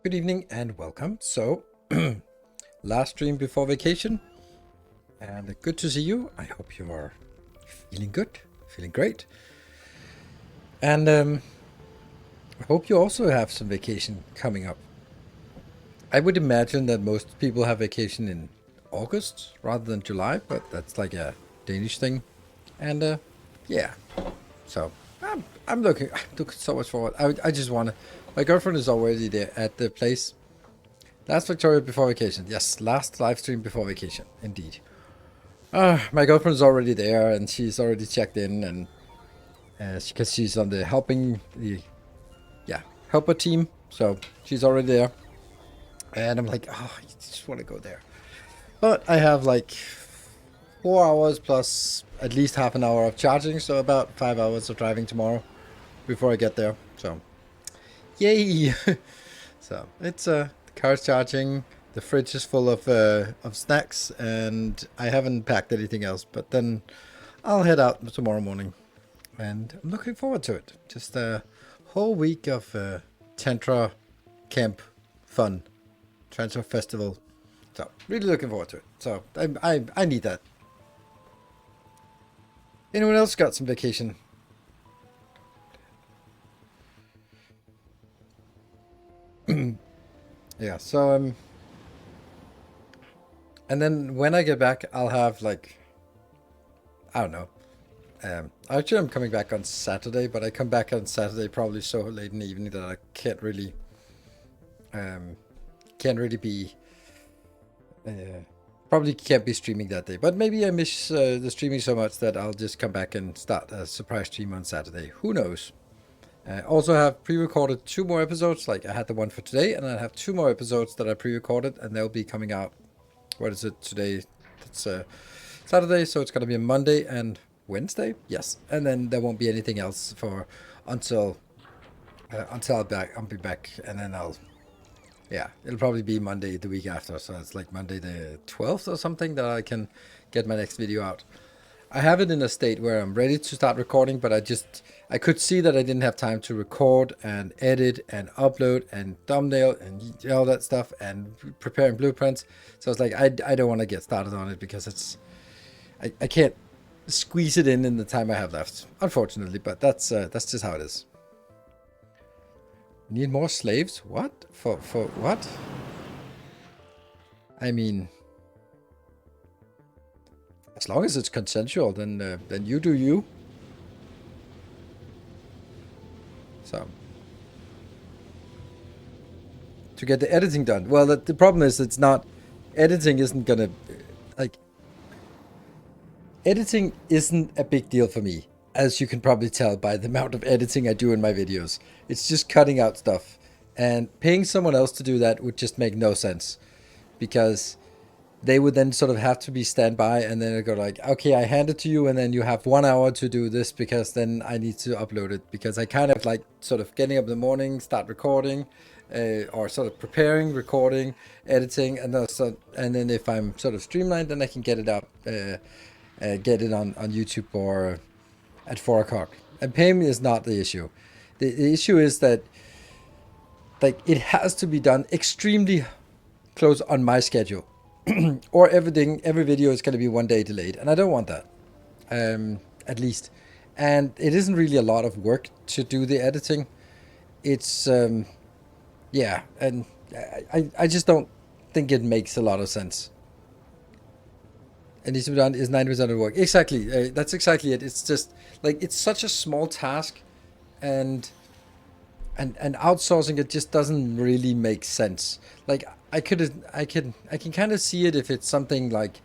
Good evening and welcome. So, last stream before vacation, and good to see you. I hope you are feeling good, feeling great, and I hope you also have some vacation coming up. I would imagine that most people have vacation in August rather than July, but that's like a Danish thing, and yeah. So I'm looking so much forward. I just want to. My girlfriend is already there at the place. Last Factorio before vacation. Yes, last live stream before vacation. Indeed. My girlfriend's already there, and she's already checked in, and because she's on the helper team, so she's already there. And I'm like, oh, I just want to go there. But I have like 4 hours plus at least half an hour of charging, so about 5 hours of driving tomorrow before I get there. So, yay! So it's the car's charging. The fridge is full of snacks, and I haven't packed anything else. But then I'll head out tomorrow morning, and I'm looking forward to it. Just a whole week of Tantra camp fun, Tantra festival. So really looking forward to it. So I need that. Anyone else got some vacation? Yeah. So and then when I get back, I'll have like, I don't know. Actually, I'm coming back on Saturday, but I come back on Saturday probably so late in the evening that I can't really be, probably can't be streaming that day. But maybe I miss the streaming so much that I'll just come back and start a surprise stream on Saturday. Who knows? I also have pre-recorded 2 more episodes. Like I had the one for today, and I have 2 more episodes that I pre-recorded, and they'll be coming out. What is it today? It's Saturday, so it's gonna be a Monday and Wednesday. Yes, and then there won't be anything else for until I'll be back, and then it'll probably be Monday the week after. So it's like Monday the 12th or something that I can get my next video out. I have it in a state where I'm ready to start recording, but I could see that I didn't have time to record and edit and upload and thumbnail and all that stuff and preparing blueprints. So it's like I don't want to get started on it because I can't squeeze it in the time I have left, unfortunately. But that's just how it is. Need more slaves? What? For what? I mean, as long as it's consensual, then you do you. So, to get the editing done. Well, the problem is it's not, editing isn't gonna, like, editing isn't a big deal for me, as you can probably tell by the amount of editing I do in my videos. It's just cutting out stuff, and paying someone else to do that would just make no sense, because they would then sort of have to be standby, and then go like, okay, I hand it to you, and then you have 1 hour to do this, because then I need to upload it, because I kind of like sort of getting up in the morning, start recording, or sort of preparing, recording, editing, and then if I'm sort of streamlined, then I can get it up, get it on YouTube or at 4 o'clock. And paying me is not the issue. The issue is that, like, it has to be done extremely close on my schedule. Or every video is going to be 1 day delayed, and I don't want that, at least. And it isn't really a lot of work to do the editing. It's and I just don't think it makes a lot of sense. It needs to be done is 90% of the work. Exactly, that's exactly it. It's just like, it's such a small task, and outsourcing it just doesn't really make sense. Like, I can kind of see it if it's something like,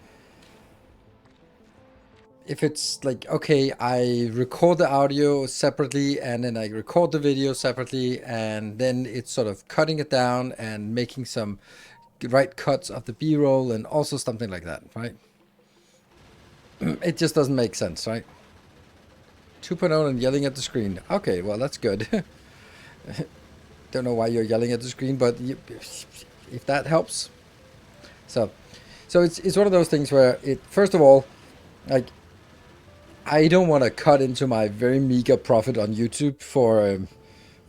if it's like, okay, I record the audio separately, and then I record the video separately, and then it's sort of cutting it down and making some right cuts of the B-roll, and also something like that, right? It just doesn't make sense, right? 2.0 and yelling at the screen. Okay, well, that's good. Don't know why you're yelling at the screen, but if that helps. So it's one of those things where first of all, like, I don't want to cut into my very meager profit on YouTube for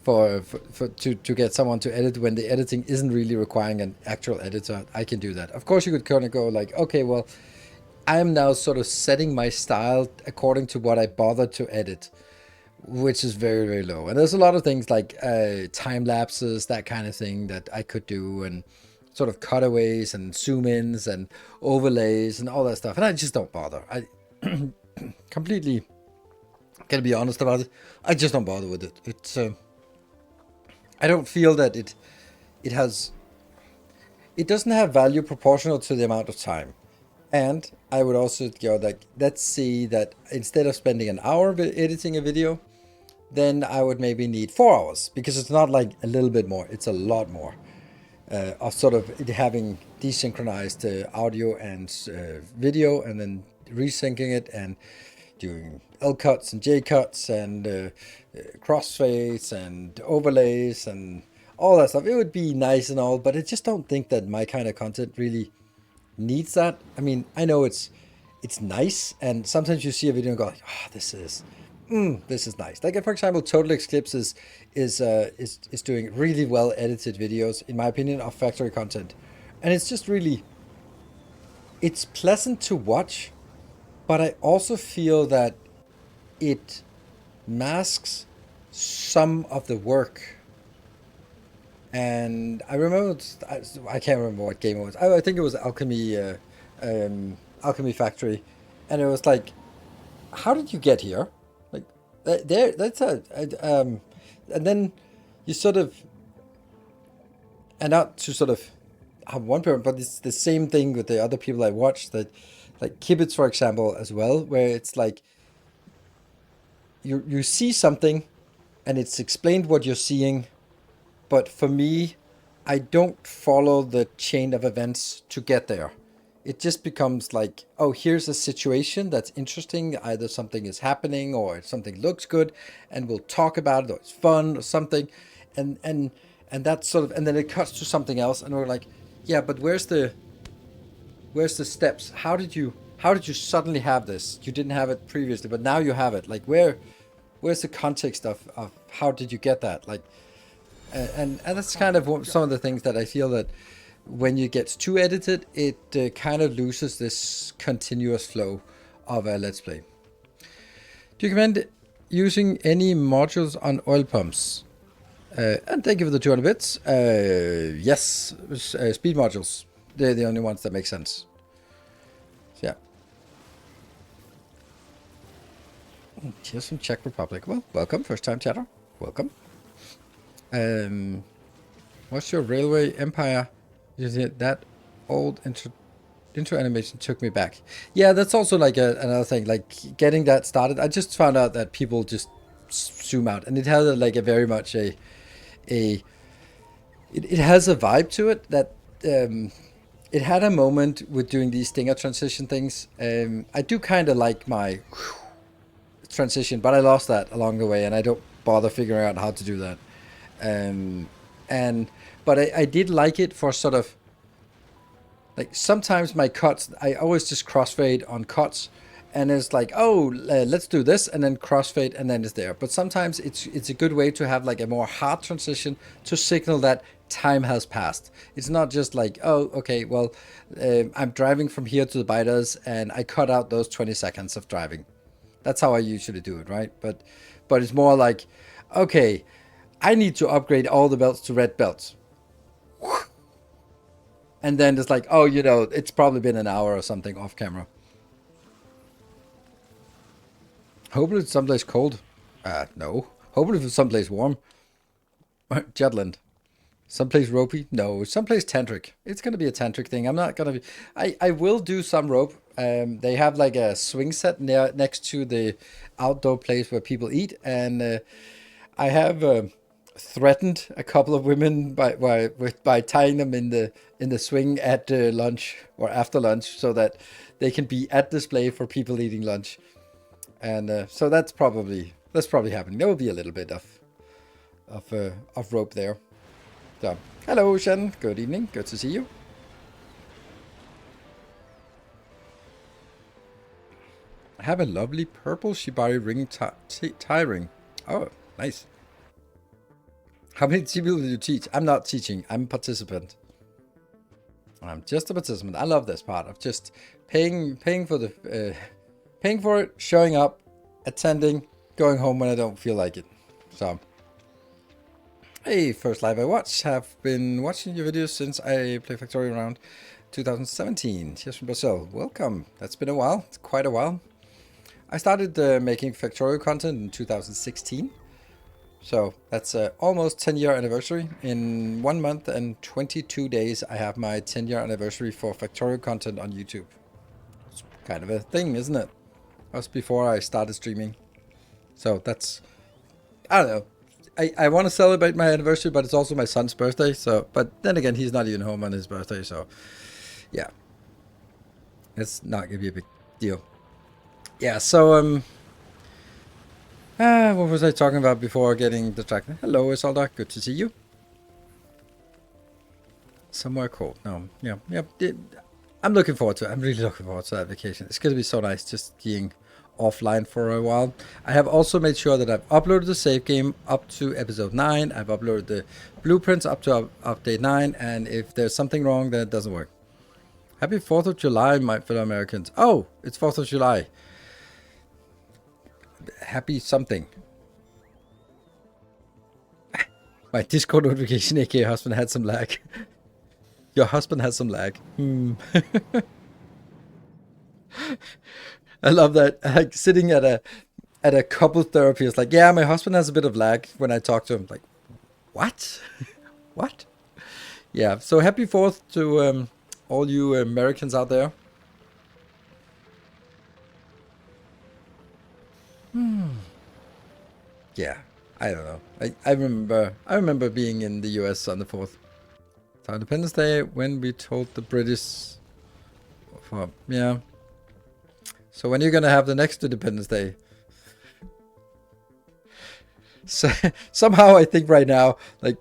to get someone to edit when the editing isn't really requiring an actual editor. I can do that. Of course, you could kind of go like, okay, well, I'm now sort of setting my style according to what I bothered to edit, which is very, very low. And there's a lot of things like time lapses, that kind of thing that I could do, and sort of cutaways and zoom ins and overlays and all that stuff. And I just don't bother. I completely gonna be honest about it. I just don't bother with it. It's I don't feel that it doesn't have value proportional to the amount of time. And I would also go like, let's see that instead of spending an hour editing a video, then I would maybe need 4 hours, because it's not like a little bit more, it's a lot more of sort of having desynchronized audio and video, and then resyncing it and doing L cuts and J cuts and crossfades and overlays and all that stuff. It would be nice and all, but I just don't think that my kind of content really needs that. I mean, I know it's nice, and sometimes you see a video and go like, oh, this is nice. Like, for example, Total Eclipse is doing really well edited videos, in my opinion, of factory content, and it's just really, it's pleasant to watch, but I also feel that it masks some of the work. And I remember, I can't remember what game it was. I think it was Alchemy Factory, and it was like, how did you get here? Like, that's and then you sort of, and not to sort of have one parent, but it's the same thing with the other people I watched, that, like Kibitz, for example, as well, where it's like, you see something, and it's explained what you're seeing. But for me, I don't follow the chain of events to get there. It just becomes like, oh, here's a situation that's interesting. Either something is happening or something looks good, and we'll talk about it, or it's fun or something. And that's sort of, and then it cuts to something else, and we're like, yeah, but where's the steps? How did you suddenly have this? You didn't have it previously, but now you have it. Like, where's the context of how did you get that? Like, and that's kind of some of the things that I feel that when you get too edited, it kind of loses this continuous flow of a Let's Play. Do you recommend using any modules on oil pumps? And thank you for the 200 bits. Yes, speed modules. They're the only ones that make sense. So, yeah. Here's from Czech Republic. Well, welcome, first time chatter. Welcome. What's your railway empire? That old intro animation took me back. Yeah, that's also like another thing, like getting that started. I just found out that people just zoom out, and it has like a very much it has a vibe to it that it had a moment with doing these stinger transition things. I do kind of like my transition, but I lost that along the way, and I don't bother figuring out how to do that. But I did like it for sort of like, sometimes my cuts, I always just crossfade on cuts, and it's like, oh, let's do this, and then crossfade, and then it's there. But sometimes it's a good way to have like a more hard transition to signal that time has passed. It's not just like, oh, okay, well, I'm driving from here to the biters, and I cut out those 20 seconds of driving. That's how I usually do it, right? But it's more like, okay, I need to upgrade all the belts to red belts. And then it's like, oh, it's probably been an hour or something off camera. Hopefully it's someplace cold. No. Hopefully it's someplace warm. Jutland. Someplace ropey? No. Someplace tantric. It's going to be a tantric thing. I'm not going to be... I will do some rope. They have like a swing set next to the outdoor place where people eat. And I have... threatened a couple of women by tying them in the swing at lunch or after lunch, so that they can be at display for people eating lunch, and so that's probably happening. There will be a little bit of rope there. So, hello Shen, good evening, good to see you. I have a lovely purple shibari ring tie ring. Oh, nice. How many people do you teach? I'm not teaching. I'm a participant. I'm just a participant. I love this part of just paying for the paying for it, showing up, attending, going home when I don't feel like it. So, hey, first live I watch. Have been watching your videos since I play Factorio around 2017. Here's from Brazil. Welcome. That's been a while. It's quite a while. I started making Factorio content in 2016. So that's almost 10-year anniversary. In 1 month and 22 days, I have my 10-year anniversary for Factorio content on YouTube. It's kind of a thing, isn't it? That was before I started streaming. So that's, I don't know. I want to celebrate my anniversary, but it's also my son's birthday. So, but then again, he's not even home on his birthday. So, yeah, it's not gonna be a big deal. Yeah. So what was I talking about before getting distracted? Hello, Isolda. Good to see you. Somewhere cold. No, yeah. I'm looking forward to it. I'm really looking forward to that vacation. It's going to be so nice just being offline for a while. I have also made sure that I've uploaded the save game up to episode 9. I've uploaded the blueprints up to update 9. And if there's something wrong, then it doesn't work. Happy 4th of July, my fellow Americans. Oh, it's 4th of July. Happy something. My Discord notification, aka husband, had some lag. Your husband has some lag. I love that. Like sitting at a couple therapy, it's like, yeah, my husband has a bit of lag when I talk to him. Like, what? What? Yeah. So happy 4th to all you Americans out there. Yeah, I don't know. I remember being in the US on the 4th. So Independence Day when we told the British yeah. So when you're gonna have the next Independence Day? So somehow I think right now, like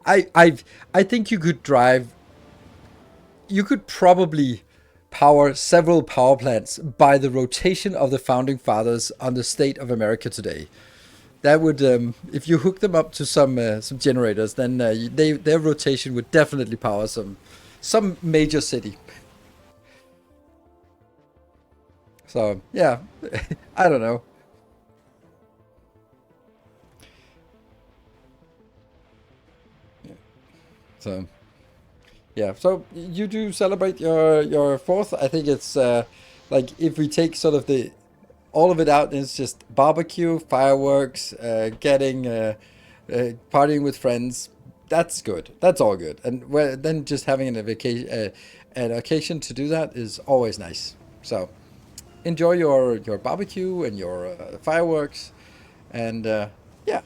I think you could probably power several power plants by the rotation of the founding fathers on the state of America today. That would, if you hook them up to some generators, then their rotation would definitely power some major city. So yeah, I don't know. So yeah, so you do celebrate your 4th. I think it's like if we take sort of all of it out, it's just barbecue, fireworks, partying with friends. That's good. That's all good. And then just having an occasion to do that is always nice. So enjoy your barbecue and your fireworks, and yeah,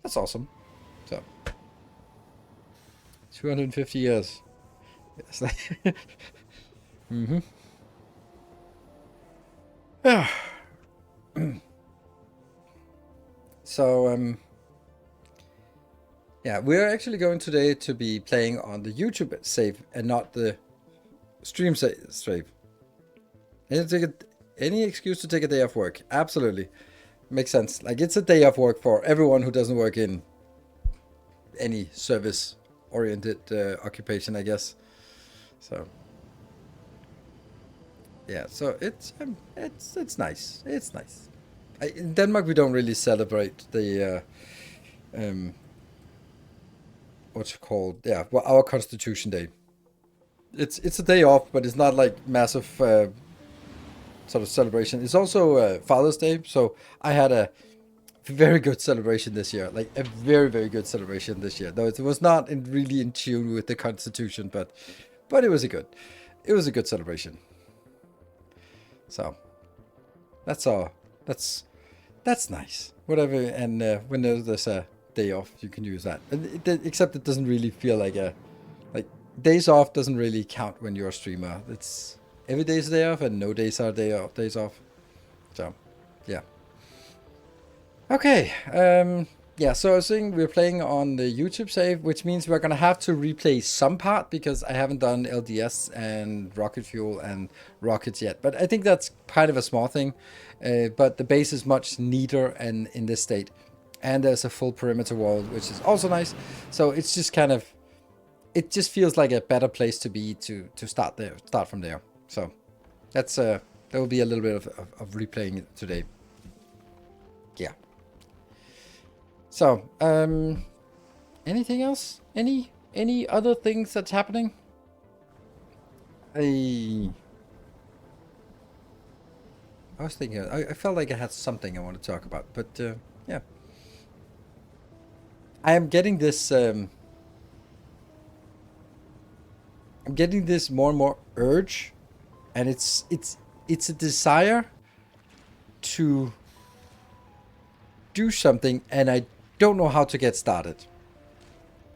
that's awesome. So 250 years. Yes. Mm-hmm. So yeah, we're actually going today to be playing on the YouTube save and not the stream save. Any excuse to take a day off work. Absolutely. Makes sense. Like, it's a day off work for everyone who doesn't work in any service-oriented occupation, I guess. So yeah, so it's nice. It's nice. In Denmark, we don't really celebrate the what's it called? Yeah, well, our Constitution Day. It's a day off, but it's not like massive sort of celebration. It's also Father's Day, so I had a very good celebration this year, like a very, very good celebration this year. Though it was not really in tune with the Constitution, but it was a good celebration. So that's all. That's nice. Whatever. And when there's a day off, you can use that. Except it doesn't really feel like days off doesn't really count when you're a streamer. It's every day's a day off, and no days are days off. So yeah. Okay. Yeah, so I was saying we're playing on the YouTube save, which means we're gonna have to replay some part because I haven't done LDS and rocket fuel and rockets yet. But I think that's kind of a small thing. But the base is much neater and in this state. and there's a full perimeter wall, which is also nice. So it's just kind of, it just feels like a better place to be to start from there. So that's that will be a little bit of replaying it today. Yeah. So anything else? Any other things that's happening? I was thinking, I felt like I had something I want to talk about, but yeah. I am getting this I'm getting this more and more urge, and it's a desire to do something, and I don't know how to get started.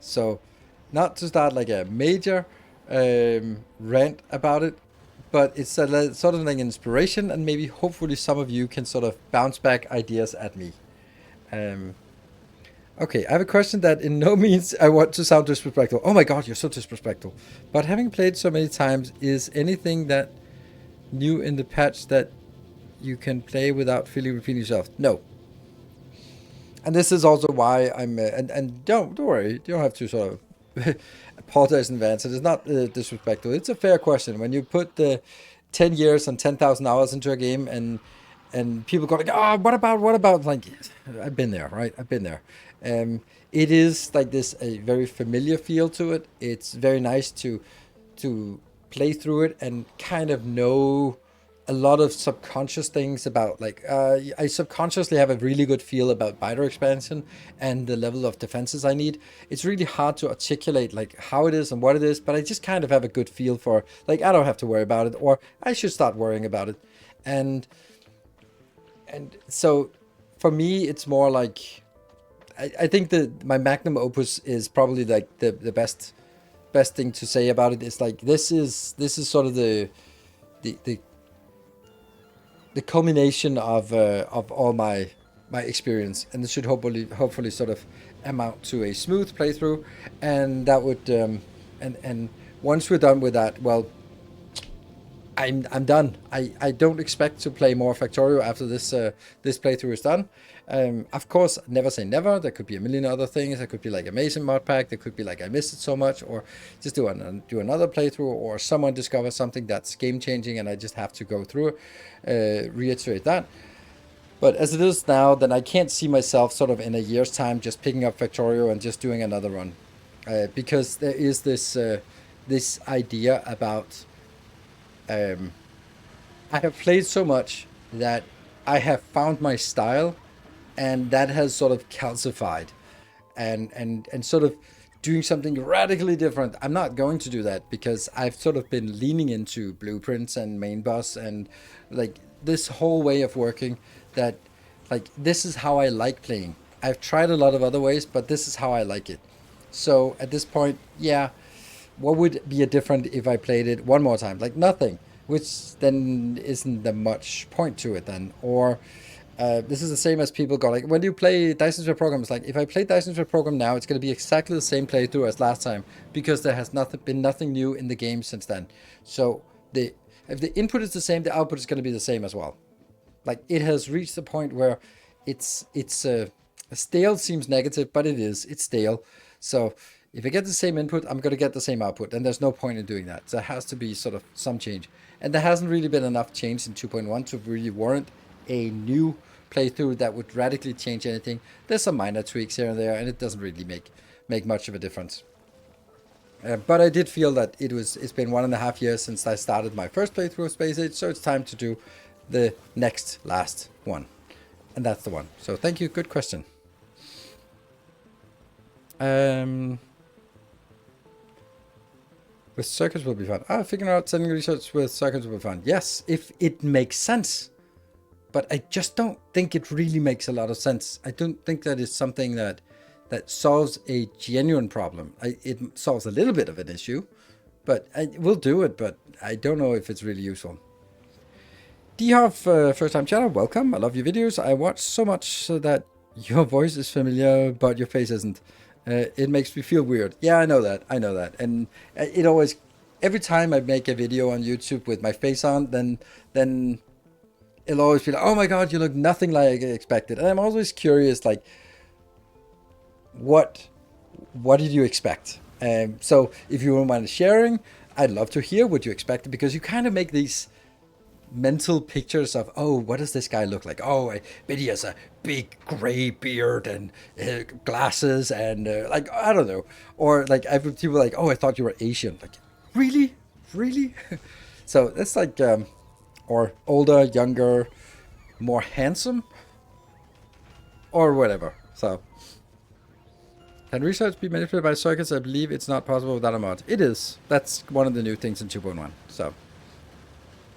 So, not to start like a major rant about it, but it's a sort of like an inspiration, and maybe hopefully some of you can sort of bounce back ideas at me. Okay, I have a question that in no means I want to sound disrespectful. Oh my god, you're so disrespectful. But having played so many times, is anything that new in the patch that you can play without feeling repeating yourself? No. And this is also why I'm and don't worry, you don't have to sort of apologize in advance. It is not disrespectful. It's a fair question. When you put the 10 years and 10,000 hours into a game, and people go like, oh, what about like, I've been there, right? I've been there. It is like this a very familiar feel to it. It's very nice to play through it and kind of know a lot of subconscious things about, like, I subconsciously have a really good feel about biter expansion and the level of defenses I need. It's really hard to articulate like how it is and what it is, but I just kind of have a good feel for, like, I don't have to worry about it, or I should start worrying about it. And so for me, it's more like, I think that my magnum opus is probably like the best thing to say about it is like, this is sort of the culmination of all my experience, and this should hopefully sort of amount to a smooth playthrough, and that would and once we're done with that, well, I'm done. I don't expect to play more Factorio after this playthrough is done. Of course, never say never. There could be a million other things. There could be like amazing mod pack. There could be like I missed it so much, or just do another playthrough, or someone discovers something that's game changing, and I just have to go through it, reiterate that. But as it is now, then I can't see myself sort of in a year's time just picking up Factorio and just doing another run, because there is this idea about. I have played so much that I have found my style, and that has sort of calcified, and sort of doing something radically different. I'm not going to do that, because I've sort of been leaning into blueprints and main boss and like this whole way of working, that like this is how I like playing. I've tried a lot of other ways, but this is how I like it. So at this point, yeah, what would be a different if I played it one more time? Like nothing, which then isn't that much point to it then. Or this is the same as people go like, when you play Dyson Sphere Program, it's like, if I play Dyson Sphere Program now, it's going to be exactly the same playthrough as last time, because there has been nothing new in the game since then. So if the input is the same, the output is going to be the same as well. Like, it has reached the point where it's stale seems negative, but it's stale. So if I get the same input, I'm going to get the same output, and there's no point in doing that. So there has to be sort of some change. And there hasn't really been enough change in 2.1 to really warrant a new playthrough that would radically change anything. There's some minor tweaks here and there, and it doesn't really make much of a difference. But I did feel that it's been 1.5 years since I started my first playthrough of Space Age, so it's time to do the next last one. And that's the one. So thank you, good question. With circuits will be fun. Figuring out sending research with circuits will be fun. Yes, if it makes sense. But I just don't think it really makes a lot of sense. I don't think that is something that solves a genuine problem. It solves a little bit of an issue, but I will do it, but I don't know if it's really useful. Dhoff, first time chatter, welcome. I love your videos. I watch so much so that your voice is familiar, but your face isn't. It makes me feel weird. Yeah, I know that. And it always, every time I make a video on YouTube with my face on, then it'll always be like, oh my god, you look nothing like I expected. And I'm always curious, like, what did you expect? So if you don't mind sharing, I'd love to hear what you expected, because you kind of make these mental pictures of, oh, what does this guy look like? Oh, I bet he has a big gray beard and glasses and like, I don't know. Or like, I've people like, oh, I thought you were Asian. Like, really? Really? So it's like, or older, younger, more handsome, or whatever. So, can research be manipulated by circuits? I believe it's not possible without a mod. It is. That's one of the new things in 2.1. So,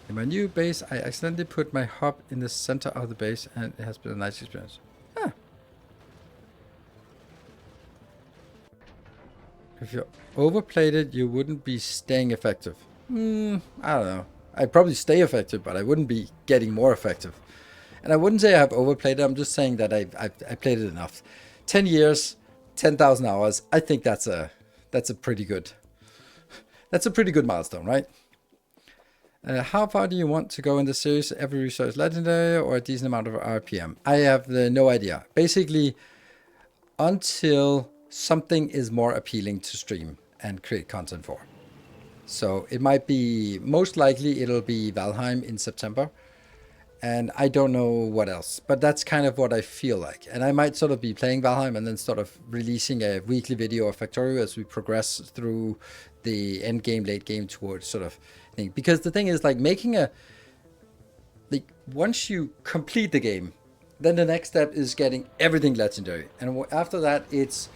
in my new base, I accidentally put my hub in the center of the base, and it has been a nice experience. Huh. If you overplayed it, you wouldn't be staying effective. I don't know. I'd probably stay effective, but I wouldn't be getting more effective. And I wouldn't say I've overplayed it. I'm just saying that I played it enough. 10 years, 10,000 hours. I think that's a pretty good milestone, right? How far do you want to go in the series? Every resource legendary or a decent amount of RPM? I have no idea. Basically, until something is more appealing to stream and create content for. So it might be, most likely it'll be Valheim in September. And I don't know what else, but that's kind of what I feel like. And I might sort of be playing Valheim and then sort of releasing a weekly video of Factorio as we progress through the end game, late game towards sort of thing. Because the thing is, like, making a, like, once you complete the game, then the next step is getting everything legendary. And after that, it's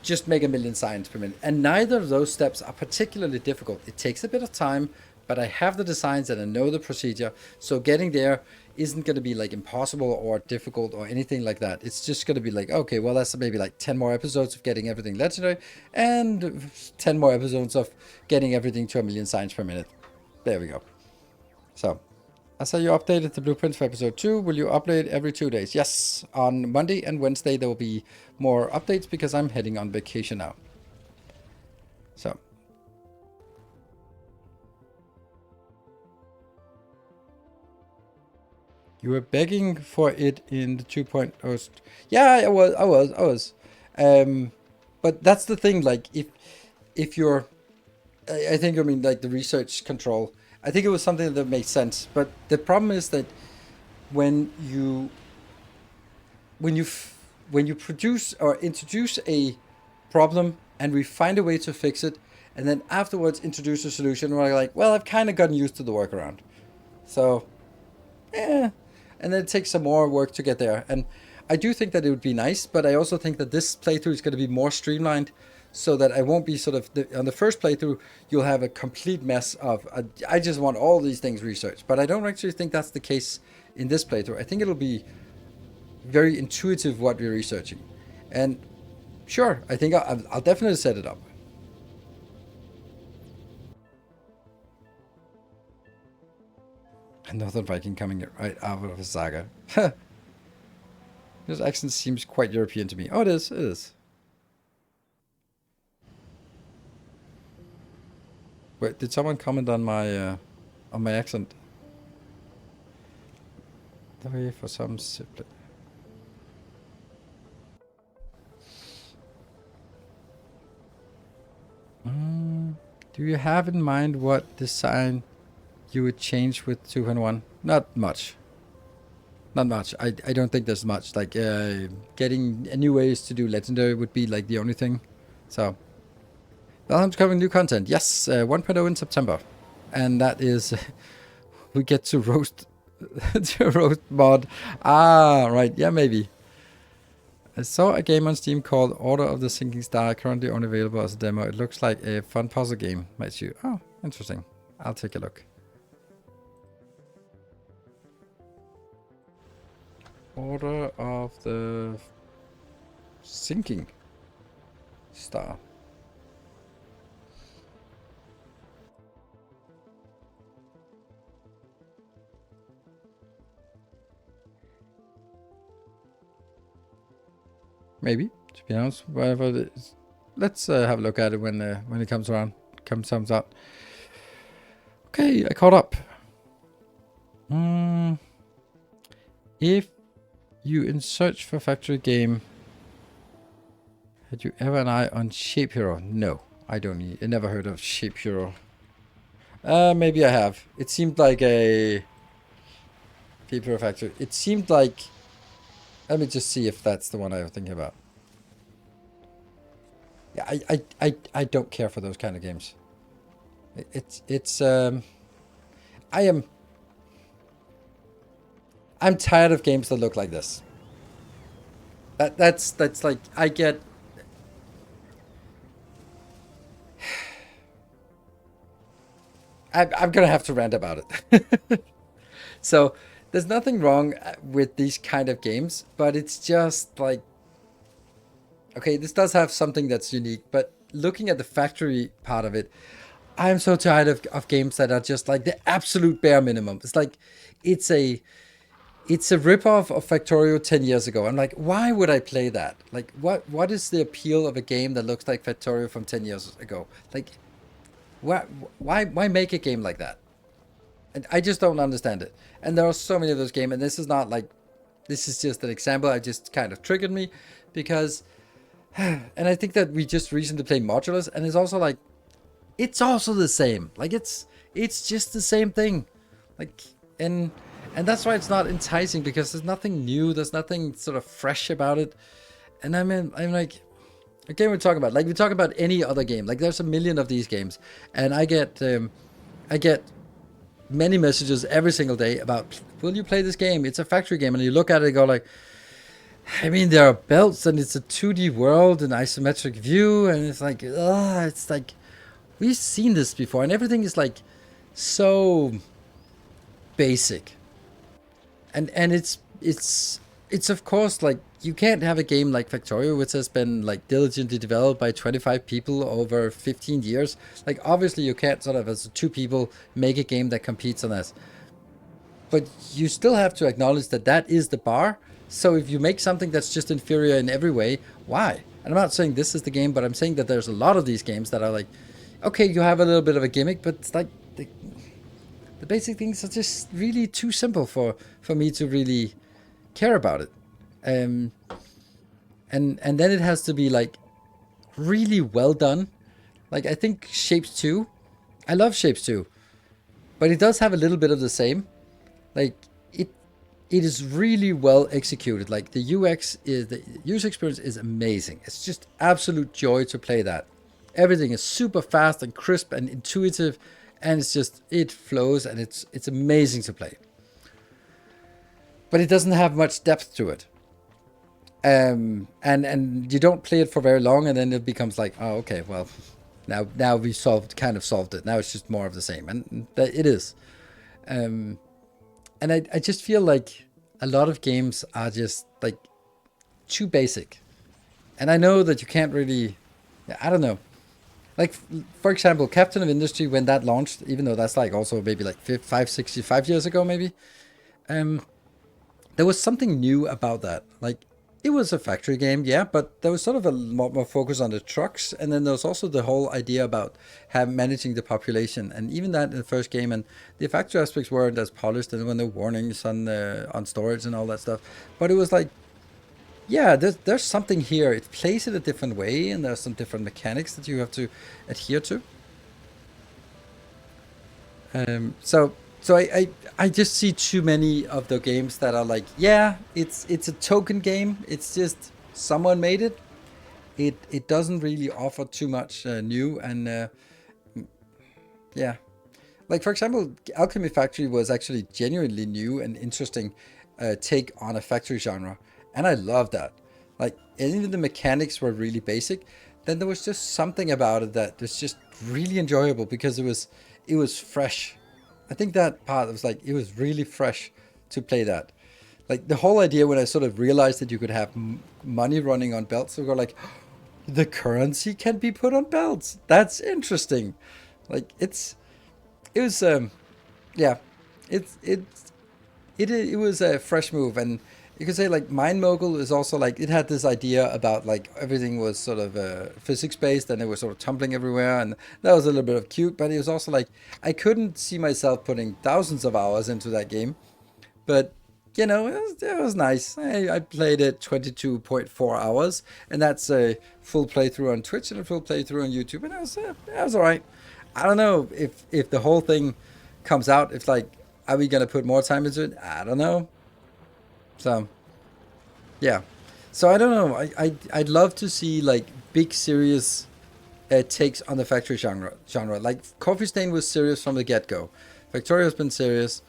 just make 1,000,000 signs per minute. And neither of those steps are particularly difficult. It takes a bit of time, but I have the designs and I know the procedure. So getting there isn't going to be like impossible or difficult or anything like that. It's just going to be like, okay, well, that's maybe like 10 more episodes of getting everything legendary and 10 more episodes of getting everything to 1,000,000 signs per minute. There we go. So, I saw you updated the blueprint for episode 2. Will you update every 2 days? Yes. On Monday and Wednesday, there will be more updates because I'm heading on vacation now. So. You were begging for it in the 2.0. Yeah, I was. But that's the thing, like, if you're, I think, I mean, like, the research control, I think it was something that makes sense. But the problem is that when you produce or introduce a problem and we find a way to fix it, and then afterwards introduce a solution, we're like, well, I've kind of gotten used to the workaround. So, yeah. And then it takes some more work to get there. And I do think that it would be nice, but I also think that this playthrough is going to be more streamlined so that I won't be sort of, on the first playthrough, you'll have a complete mess of, I just want all these things researched. But I don't actually think that's the case in this playthrough. I think it'll be very intuitive what we're researching. And sure, I think I'll definitely set it up. Another Viking coming right out of a saga. This accent seems quite European to me. Oh, it is. It is. Wait, did someone comment on my accent? The way for some simply. Do you have in mind what design you would change with 2.1? Not much. Not much. I don't think there's much. Like, getting new ways to do legendary would be like the only thing. So, Valheim's covering new content. Yes, 1.0 in September. And that is, we get to roast, mod. Ah, right. Yeah, maybe. I saw a game on Steam called Order of the Sinking Star, currently only available as a demo. It looks like a fun puzzle game. Might you? Oh, interesting. I'll take a look. Order of the Sinking Star. Maybe, to be honest, whatever it is. Let's have a look at it when it comes around, comes out. Okay, I caught up. If you in search for factory game, Had you ever an eye on Shape Hero? No, I don't. I never heard of Shape Hero. Maybe I have. It seemed like a Shape Hero Factory. It seemed like. Let me just see if that's the one I was thinking about. Yeah, I don't care for those kind of games. I'm tired of games that look like this. That's like I get. I'm gonna have to rant about it. So there's nothing wrong with these kind of games, but it's just like, okay, this does have something that's unique, but looking at the factory part of it, I'm so tired of games that are just like the absolute bare minimum. It's like it's a ripoff of Factorio 10 years ago. I'm like, why would I play that? Like, what is the appeal of a game that looks like Factorio from 10 years ago? Like, why make a game like that? And I just don't understand it. And there are so many of those games, and this is not like, this is just an example. I just kind of triggered me because, and I think that we just recently played Modulus, and it's also like, it's also the same. Like it's just the same thing. Like, and that's why it's not enticing, because there's nothing new. There's nothing sort of fresh about it. And I'm like, again, we're talking about, like we talk about any other game. Like there's a million of these games, and I get many messages every single day about, will you play this game? It's a factory game. And you look at it and go like, I mean, there are belts and it's a 2D world and isometric view. And it's like, it's like, we've seen this before. And everything is like so basic. And it's of course like, you can't have a game like Factorio, which has been like diligently developed by 25 people over 15 years. Like obviously you can't sort of as two people make a game that competes on this. But you still have to acknowledge that that is the bar. So if you make something that's just inferior in every way, why? And I'm not saying this is the game, but I'm saying that there's a lot of these games that are like, okay, you have a little bit of a gimmick, but it's like the basic things are just really too simple for me to really care about it. And then it has to be like really well done. Like I think Shapes 2, I love Shapes 2, but it does have a little bit of the same. Like it is really well executed. Like the user experience is amazing. It's just absolute joy to play that. Everything is super fast and crisp and intuitive, and it flows, and it's amazing to play. But it doesn't have much depth to it. And you don't play it for very long, and then it becomes like, oh, okay, well, now we kind of solved it. Now it's just more of the same, and it is. And I just feel like a lot of games are just like too basic. And I know that you can't really, I don't know. Like, for example, Captain of Industry, when that launched, even though that's like also maybe like 5 years ago, maybe, there was something new about that. Like, it was a factory game, yeah, but there was sort of a lot more focus on the trucks, and then there was also the whole idea about managing the population, and even that in the first game, and the factory aspects weren't as polished, and when the warnings on storage and all that stuff. But it was like, yeah, there's something here. It plays it a different way, and there's some different mechanics that you have to adhere to. So I just see too many of the games that are like, yeah, it's a token game. It's just someone made it. It doesn't really offer too much new, and yeah. Like for example, Alchemy Factory was actually genuinely new and interesting take on a factory genre, and I love that. Like, and even the mechanics were really basic. Then there was just something about it that was just really enjoyable because it was fresh. I think that part was like, it was really fresh to play that. Like the whole idea when I sort of realized that you could have money running on belts, we go like, the currency can be put on belts. That's interesting. Like it was yeah, it was a fresh move. And you could say like Mind Mogul is also like, it had this idea about like everything was sort of physics based, and it was sort of tumbling everywhere, and that was a little bit of cute. But it was also like, I couldn't see myself putting thousands of hours into that game, but you know, it was nice. I played it 22.4 hours, and that's a full playthrough on Twitch and a full playthrough on YouTube, and it was all right. I don't know if the whole thing comes out. If like, are we gonna put more time into it? I don't know. So yeah, so I don't know. I'd love to see like big serious takes on the factory genre. Like Coffee Stain was serious from the get go. Factorio has been serious.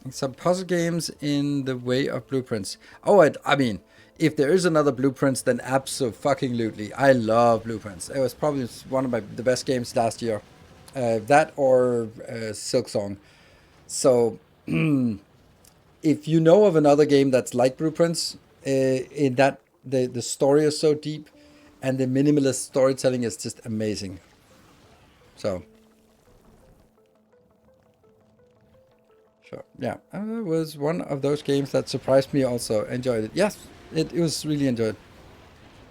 Some puzzle games in the way of blueprints. Oh, I mean, if there is another blueprints, then absolutely. I love blueprints. It was probably one of the best games last year. That or Silk Song. So, if you know of another game that's like blueprints, in that the story is so deep, and the minimalist storytelling is just amazing. So, sure. Yeah, it was one of those games that surprised me also. Enjoyed it. Yes, it was really enjoyed.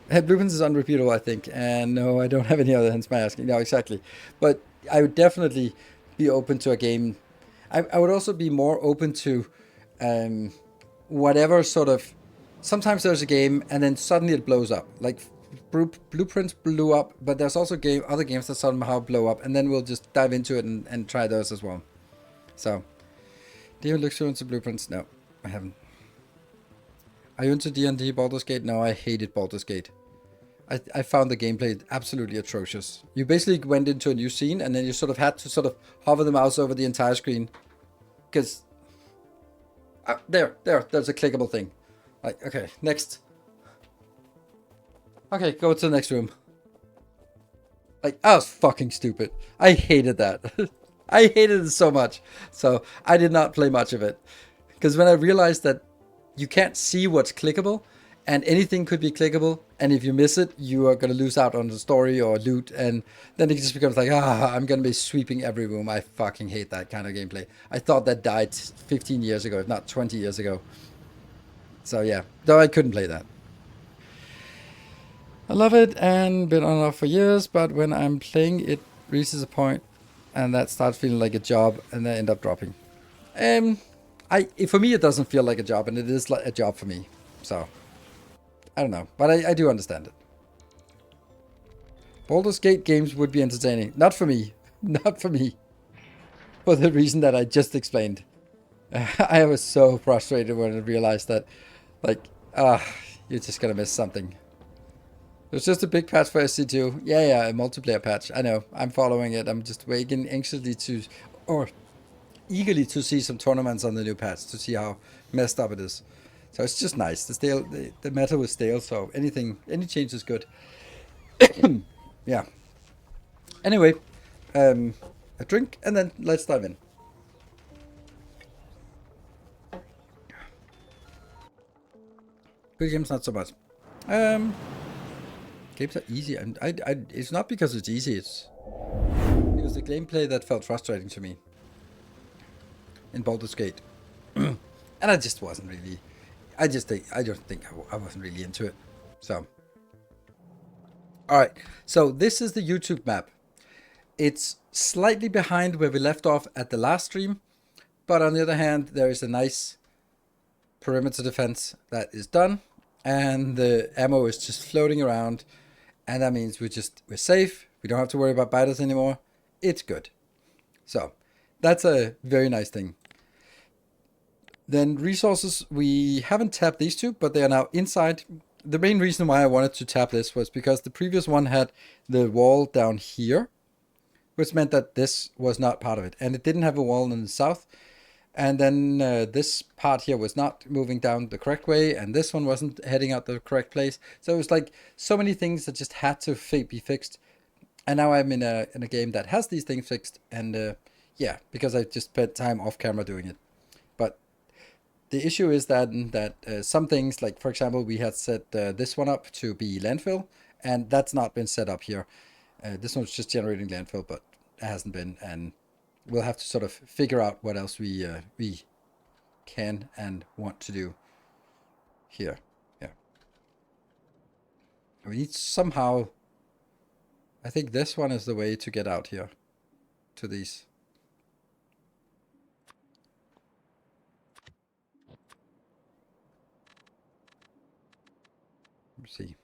Blueprints is unrepeatable, I think. And no, I don't have any other, hence my asking. No, exactly. But I would definitely be open to a game. I would also be more open to um, whatever sort of. Sometimes there's a game and then suddenly it blows up. Like Blueprints blew up, but there's also other games that somehow blow up, and then we'll just dive into it and try those as well. So, do you look through into Blueprints? No, I haven't. Are you into D&D Baldur's Gate? No, I hated Baldur's Gate. I found the gameplay absolutely atrocious. You basically went into a new scene and then you sort of had to sort of hover the mouse over the entire screen. Because, there's a clickable thing. Like, okay, next. Okay, go to the next room. Like, that was fucking stupid. I hated that. I hated it so much. So, I did not play much of it. Because when I realized that you can't see what's clickable, and anything could be clickable, and if you miss it, you are going to lose out on the story or loot, and then it just becomes like, I'm going to be sweeping every room. I fucking hate that kind of gameplay. I thought that died 15 years ago, if not 20 years ago. So yeah, though I couldn't play that. I love it and been on and off for years, but when I'm playing, it reaches a point, and that starts feeling like a job, and then I end up dropping. For me, it doesn't feel like a job, and it is like a job for me. So I don't know, but I do understand it. Baldur's Gate games would be entertaining. Not for me. Not for me. For the reason that I just explained. I was so frustrated when I realized that, like, you're just gonna miss something. There's just a big patch for SC2. Yeah, a multiplayer patch. I know. I'm following it. I'm just waiting anxiously or eagerly to see some tournaments on the new patch to see how messed up it is. So it's just nice. The meta was stale, so any change is good. Yeah. Anyway, a drink and then let's dive in. Good games, not so much. Games are easy, and it's not because it's easy. It's because the gameplay that felt frustrating to me in Baldur's Gate, and I just wasn't really. I don't think I wasn't really into it. So, all right. So this is the YouTube map. It's slightly behind where we left off at the last stream, but on the other hand, there is a nice perimeter defense that is done, and the ammo is just floating around, and that means we're safe. We don't have to worry about biters anymore. It's good. So that's a very nice thing. Then resources, we haven't tapped these two, but they are now inside. The main reason why I wanted to tap this was because the previous one had the wall down here, which meant that this was not part of it. And it didn't have a wall in the south. And then this part here was not moving down the correct way, and this one wasn't heading out the correct place. So it was like so many things that just had to be fixed. And now I'm in a game that has these things fixed, and yeah, because I just spent time off camera doing it. But the issue is that some things, like for example, we had set this one up to be landfill, and that's not been set up here. This one's just generating landfill, but it hasn't been, and we'll have to sort of figure out what else we can and want to do here. Yeah, we need somehow. I think this one is the way to get out here to these. Let's see.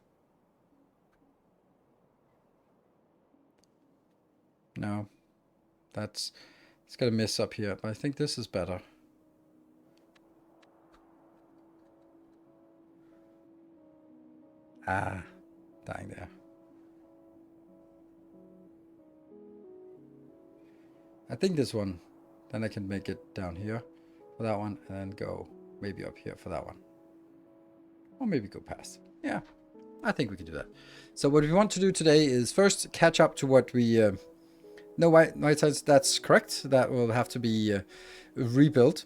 No, it's got a miss up here, but I think this is better. Ah, dying there. I think this one, then I can make it down here for that one, and then go maybe up here for that one. Or maybe go past. Yeah, I think we can do that. So what we want to do today is first catch up to what we... no, white sides, that's correct. That will have to be rebuilt.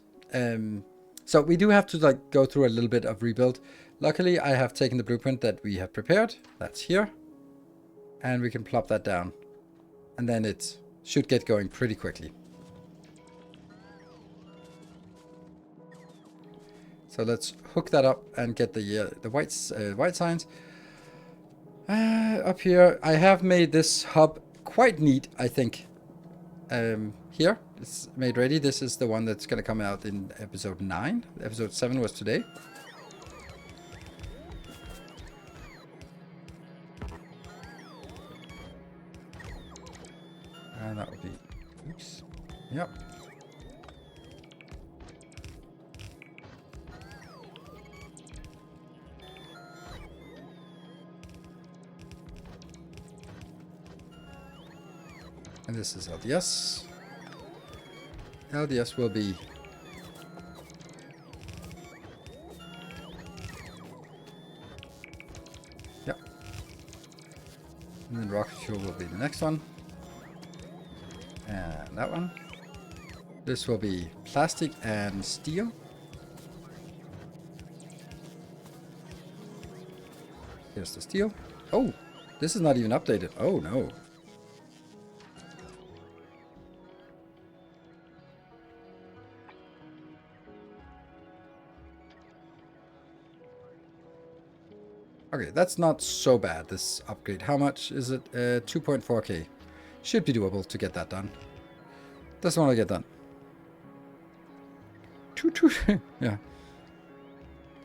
So we do have to like go through a little bit of rebuild. Luckily, I have taken the blueprint that we have prepared. That's here. And we can plop that down. And then it should get going pretty quickly. So let's hook that up and get the white signs. Up here, I have made this hub quite neat, I think. Here, it's made ready. This is the one that's going to come out in episode 9. Episode 7 was today. And that would be... Oops. Yep. And this is LDS. LDS will be... Yep. And then rocket fuel will be the next one. And that one. This will be plastic and steel. Here's the steel. Oh, this is not even updated. Oh no. Okay, that's not so bad, this upgrade. How much is it? 2.4k. Should be doable to get that done. Doesn't want to get done. Yeah.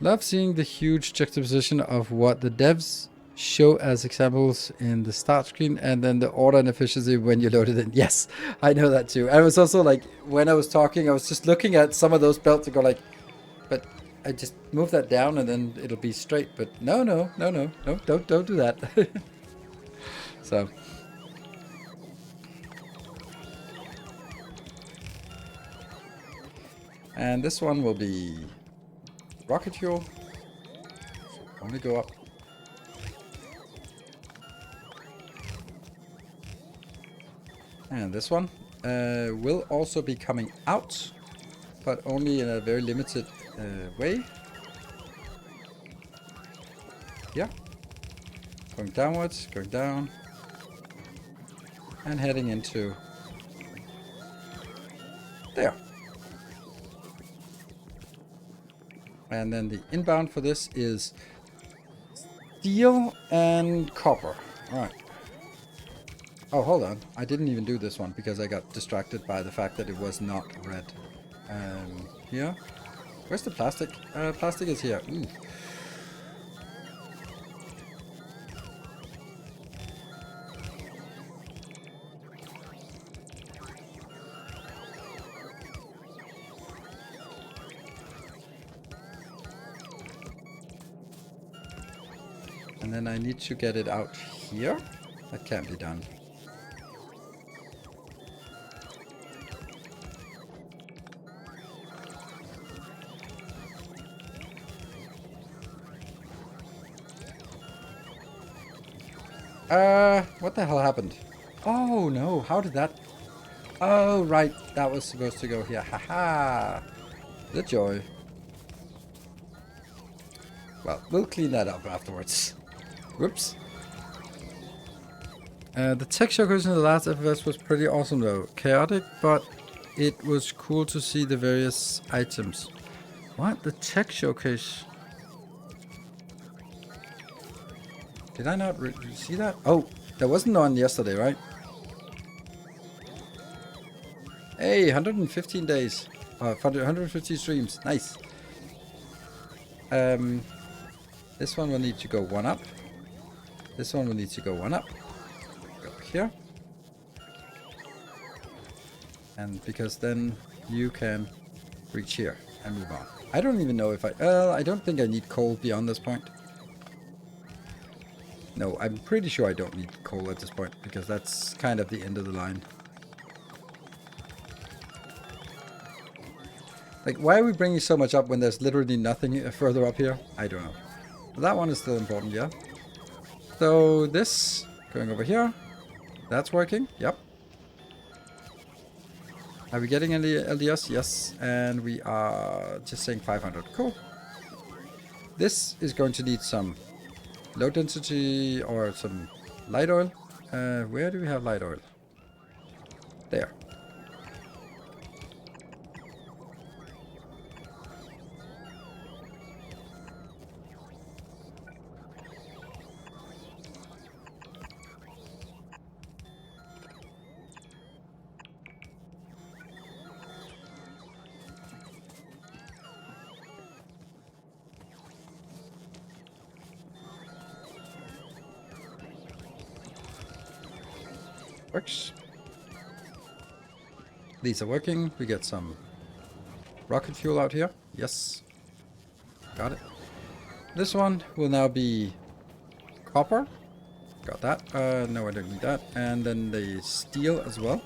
Love seeing the huge juxtaposition of what the devs show as examples in the start screen and then the order and efficiency when you load it in. Yes, I know that too. I was also like, when I was talking, I was just looking at some of those belts and go like, but I just move that down and then it'll be straight. But no, don't do that. So. And this one will be rocket fuel. So only go up. And this one will also be coming out, but only in a very limited way. Yeah. Going downwards, going down. And heading into there. And then the inbound for this is steel and copper. All right. Oh, hold on. I didn't even do this one because I got distracted by the fact that it was not red. Here. Where's the plastic? Plastic is here. Ooh. And then I need to get it out here. That can't be done. What the hell happened? Oh no, how did that... Oh, right, that was supposed to go here. Haha! The joy. Well, we'll clean that up afterwards. Whoops. The tech showcase in the last FFS was pretty awesome though. Chaotic, but it was cool to see the various items. What? The tech showcase? Did I not see that? Oh, there wasn't on yesterday, right? Hey, 115 days. 150 streams. Nice. This one will need to go one up. This one will need to go one up. Go here. And because then you can reach here and move on. I don't even know if I don't think I need coal beyond this point. No, I'm pretty sure I don't need coal at this point, because that's kind of the end of the line. Like, why are we bringing so much up when there's literally nothing further up here? I don't know. But that one is still important, yeah. So this, going over here, that's working, yep. Are we getting any LDS? Yes, and we are just saying 500, cool. This is going to need some low density or some light oil. Where do we have light oil? There. Works. These are working. We get some rocket fuel out here. Yes. Got it. This one will now be copper. Got that. No, I don't need that. And then the steel as well.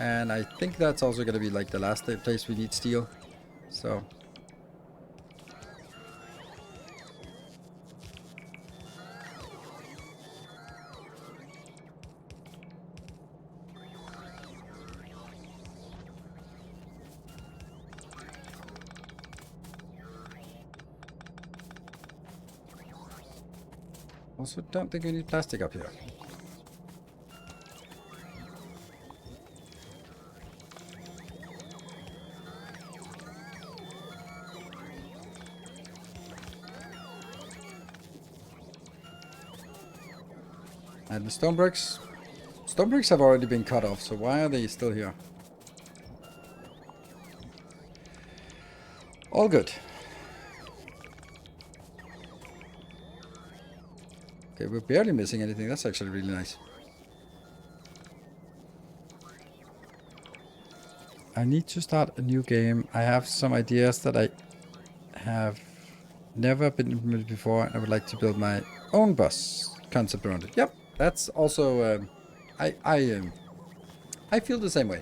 And I think that's also going to be like the last place we need steel. So... also don't think we need plastic up here. And the stone bricks. Stone bricks have already been cut off, so why are they still here? All good. Okay, we're barely missing anything. That's actually really nice. I need to start a new game. I have some ideas that I have never been implemented before, and I would like to build my own bus concept around it. Yep, that's also... I feel the same way.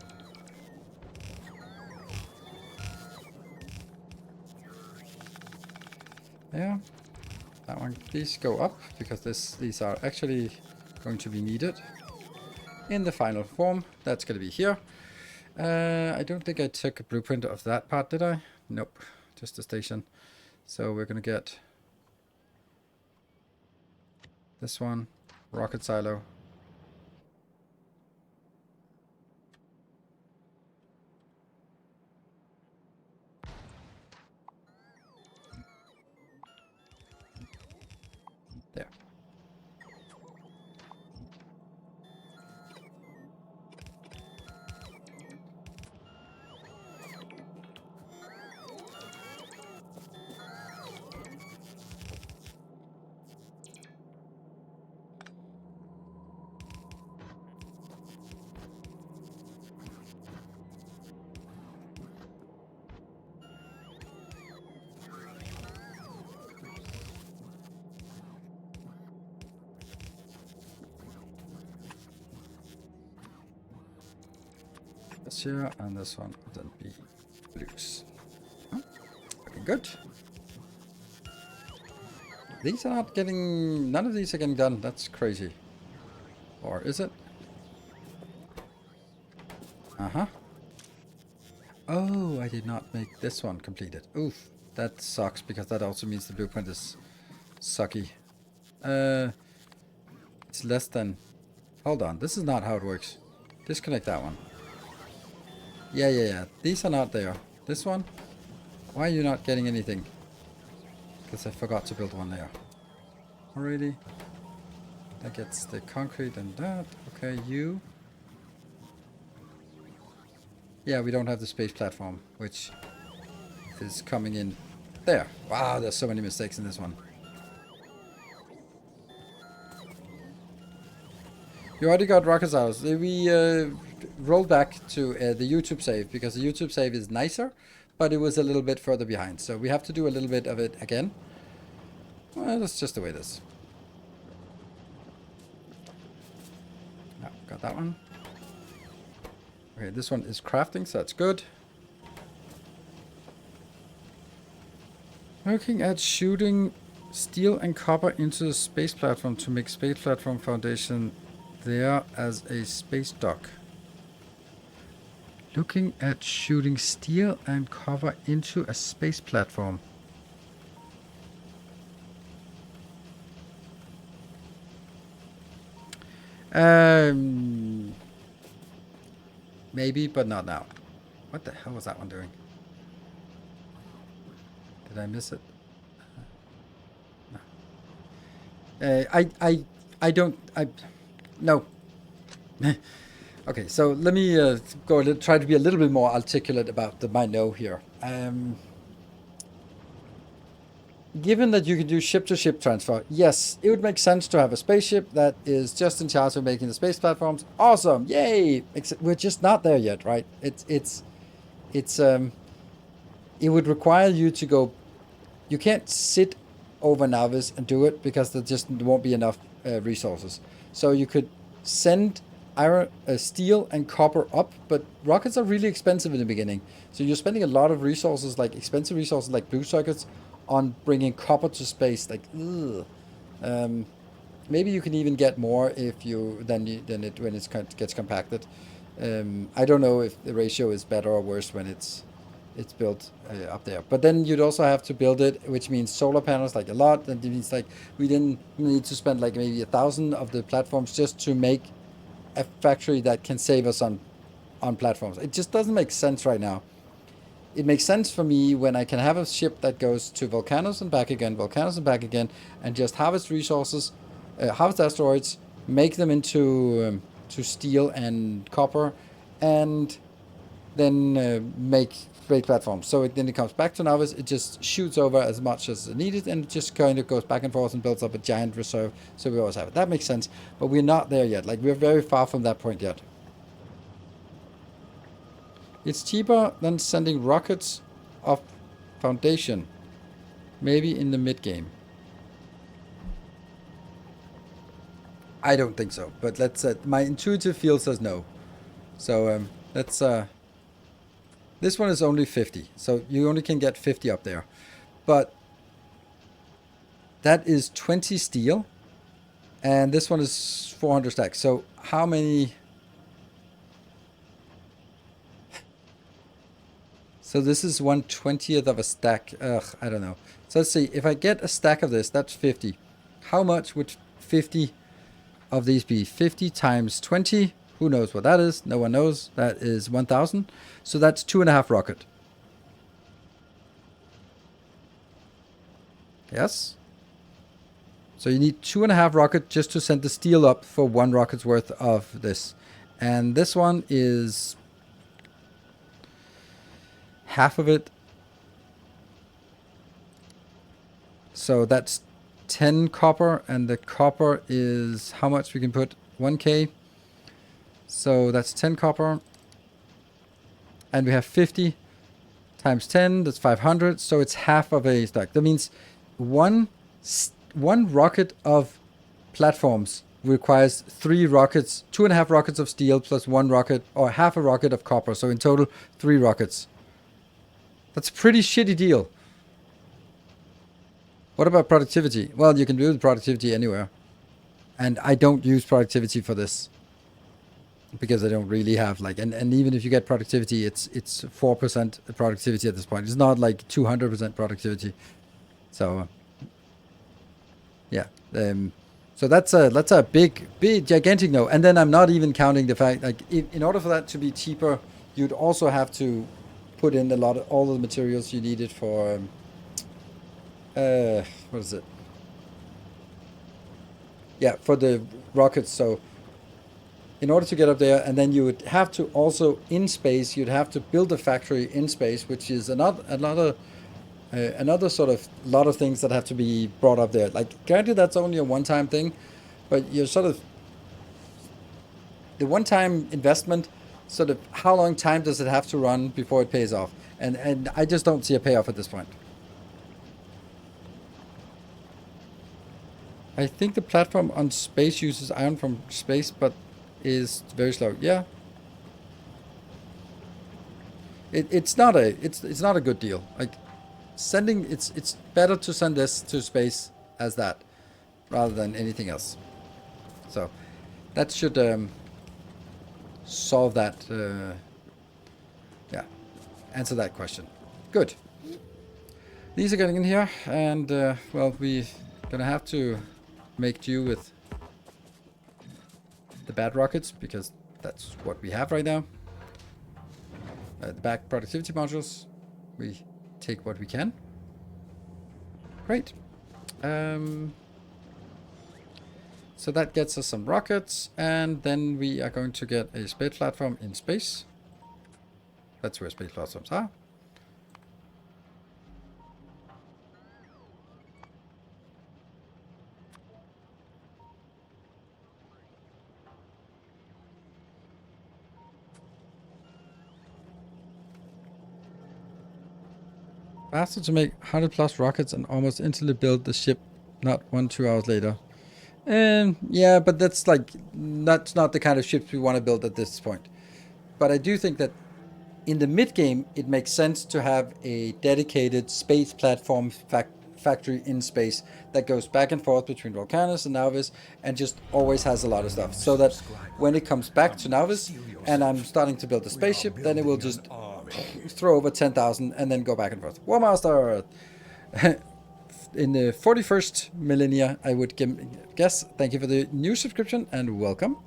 Yeah. That one, these go up because these are actually going to be needed in the final form. That's going to be here. I don't think I took a blueprint of that part, did I? Nope, just the station. So we're going to get this one, rocket silo. There. This here, and this one will then be blues. Oh, looking good. These are not getting... None of these are getting done. That's crazy. Or is it? Uh-huh. Oh, I did not make this one completed. Oof. That sucks, because that also means the blueprint is sucky. It's less than... Hold on. This is not how it works. Disconnect that one. Yeah. These are not there. This one? Why are you not getting anything? Because I forgot to build one there. Already. That gets the concrete and that. Okay, you. Yeah, we don't have the space platform, which is coming in There. Wow, there's so many mistakes in this one. You already got rockets out. We rolled back to the YouTube save because the YouTube save is nicer, but it was a little bit further behind. So we have to do a little bit of it again. Well, that's just the way it is. Oh, got that one. Okay, this one is crafting, so that's good. Looking at shooting steel and copper into the space platform to make space platform foundation there as a space dock. Looking at shooting steel and copper into a space platform. Maybe, but not now. What the hell was that one doing? Did I miss it? No. No. Okay, so let me try to be a little bit more articulate about my no here. Given that you can do ship-to-ship transfer, yes, it would make sense to have a spaceship that is just in charge of making the space platforms. Awesome, yay! We're just not there yet, right? It would require you to go. You can't sit over Navis and do it because there just won't be enough resources. So you could send iron, steel, and copper up, but rockets are really expensive in the beginning. So you're spending a lot of resources, like expensive resources, like blue circuits, on bringing copper to space. Like, maybe you can even get more if when it gets compacted. I don't know if the ratio is better or worse when it's built up there. But then you'd also have to build it, which means solar panels, like a lot. And it means like we then need to spend like maybe 1,000 of the platforms just to make a factory that can save us on platforms. It just doesn't make sense right now. It makes sense for me when I can have a ship that goes to volcanoes and back again, and just harvest resources, harvest asteroids, make them into to steel and copper, and then make great platforms. So then it comes back to Navis, it just shoots over as much as needed, and it just kind of goes back and forth and builds up a giant reserve, so we always have it. That makes sense, but we're not there yet. Like, we're very far from that point yet. It's cheaper than sending rockets off Foundation. Maybe in the mid-game. I don't think so, but let's... my intuitive feel says no. So, let's... this one is only 50, so you only can get 50 up there. But that is 20 steel, and this one is 400 stacks. So how many... So this is 1/20th of a stack. Ugh, I don't know. So let's see. If I get a stack of this, that's 50. How much would 50 of these be? 50 times 20. Who knows what that is? No one knows. That is 1,000. So that's 2.5 rocket. Yes. So you need 2.5 rocket just to send the steel up for 1 rocket's worth of this. And this one is... half of it. So that's 10 copper, and the copper is how much we can put? 1k. So that's 10 copper. And we have 50 times 10, that's 500. So it's half of a stack. That means one rocket of platforms requires 3 rockets, 2.5 rockets of steel plus 1 rocket, or half a rocket of copper. So in total, 3 rockets. That's a pretty shitty deal. What about productivity? Well, you can do productivity anywhere. And I don't use productivity for this. Because I don't really have like... And even if you get productivity, it's 4% productivity at this point. It's not like 200% productivity. So... yeah. So that's a big, gigantic no. And then I'm not even counting the fact... like, in order for that to be cheaper, you'd also have to... put in all the materials you needed for what is it? Yeah, for the rockets. So in order to get up there, and then you would have to also in space, you'd have to build a factory in space, which is another Another sort of lot of things that have to be brought up there. Like, granted, that's only a one-time thing, but you're sort of the one-time investment. Sort of how long time does it have to run before it pays off? And I just don't see a payoff at this point. I think the platform on space uses iron from space, but is very slow. Yeah. It's not a good deal. Like sending it's better to send this to space as that rather than anything else. So that should solve that. Yeah, answer that question. Good. These are getting in here, and well, we're gonna have to make do with the bad rockets because that's what we have right now. The back productivity modules, we take what we can. Great. So that gets us some rockets, and then we are going to get a space platform in space. That's where space platforms are. Faster to make 100 plus rockets and almost instantly build the ship not 1-2 hours later. Yeah, but that's not the kind of ships we want to build at this point. But I do think that in the mid game, it makes sense to have a dedicated space platform factory in space that goes back and forth between Volcanus and Nauvis and just always has a lot of stuff. So that when it comes back to Nauvis and I'm starting to build a spaceship, then it will just throw over 10,000 and then go back and forth. War Master! In the 41st millennia, I would guess. Thank you for the new subscription and welcome.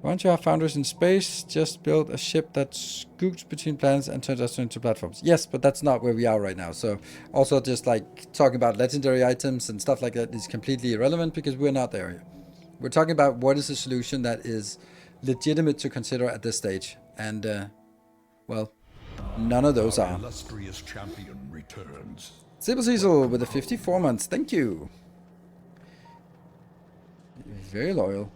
Once you have founders in space, just build a ship that scoots between planets and turns us into platforms. Yes, but that's not where we are right now. So also just like talking about legendary items and stuff like that is completely irrelevant because we're not there yet. We're talking about what is a solution that is legitimate to consider at this stage. And, well, none of those are. Illustrious champion returns. Sable Cecil with the 54 months. Thank you. Very loyal.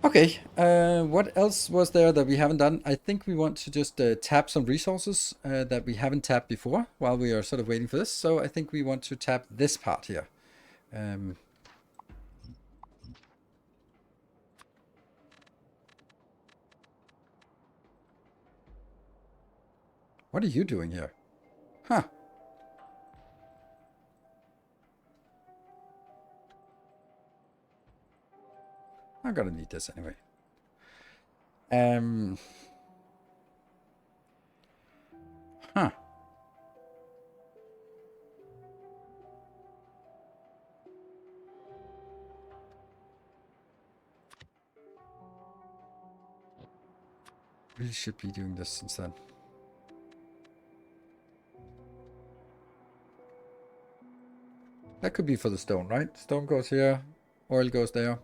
Okay, what else was there that we haven't done? I think we want to just tap some resources that we haven't tapped before while we are sort of waiting for this. So I think we want to tap this part here. What are you doing here? Huh. I'm gonna need this anyway. Huh. Really should be doing this instead. That could be for the stone, right? Stone goes here, oil goes there.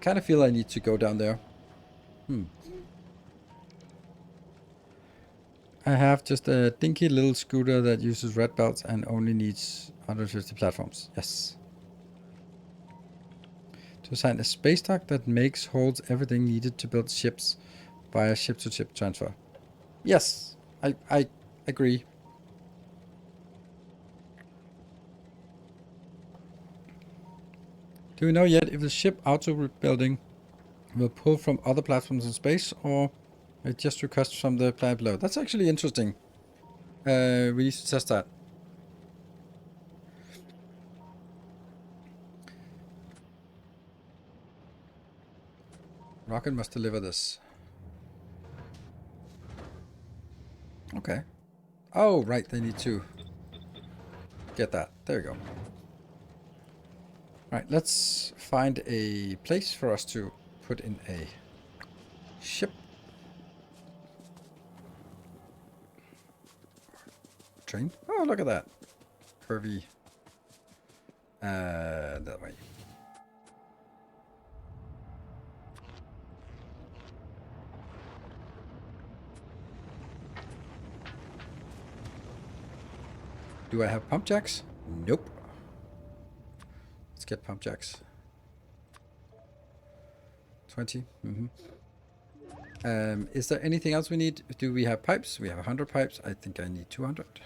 Kind of feel I need to go down there. I have just a dinky little scooter that uses red belts and only needs 150 platforms. Yes. To assign a space dock that holds everything needed to build ships via ship-to-ship transfer. Yes, I agree. Do we know yet if the ship auto-building will pull from other platforms in space or it just requests from the planet below? That's actually interesting. We need to test that. Rocket must deliver this. Okay. Oh, right. They need to get that. There we go. Right. Let's find a place for us to put in a ship. train. Oh, look at that. Curvy. That way. Do I have pump jacks? Nope. Let's get pump jacks. 20. Is there anything else we need? Do we have pipes? We have 100 pipes. I think I need 200.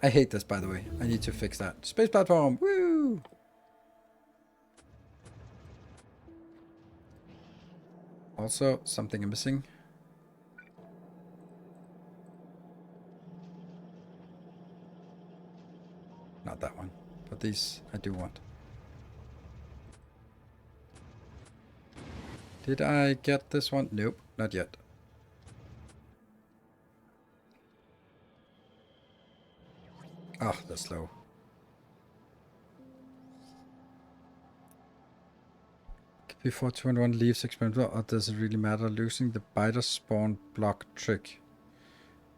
I hate this, by the way. I need to fix that. Space platform. Woo! Also, something I'm missing. Not that one. But these I do want. Did I get this one? Nope, not yet. Oh, that's slow. Before 21 leaves experimental, or does it really matter? Losing the biter spawn block trick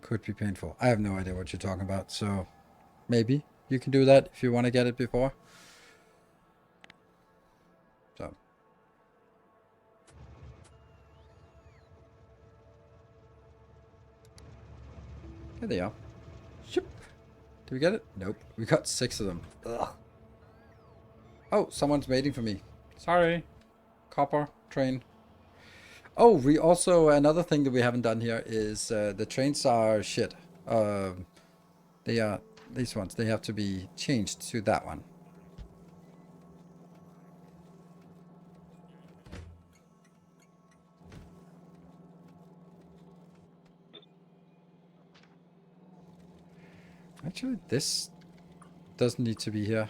could be painful. I have no idea what you're talking about, so maybe you can do that if you want to get it before. So. Here they are. Shoop. Did we get it? Nope. We got 6 of them. Ugh. Oh, someone's waiting for me. Sorry. Copper train. Oh, we also, another thing that we haven't done here is the trains are shit. They are, these ones, they have to be changed to that one. Actually, this doesn't need to be here.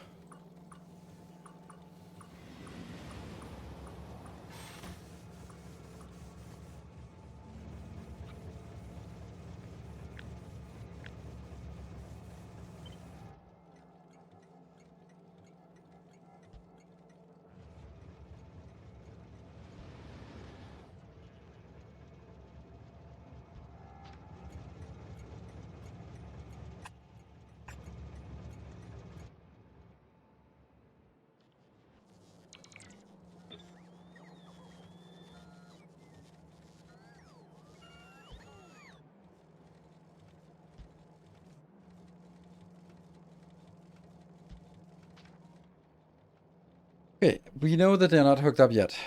Okay, we know that they're not hooked up yet.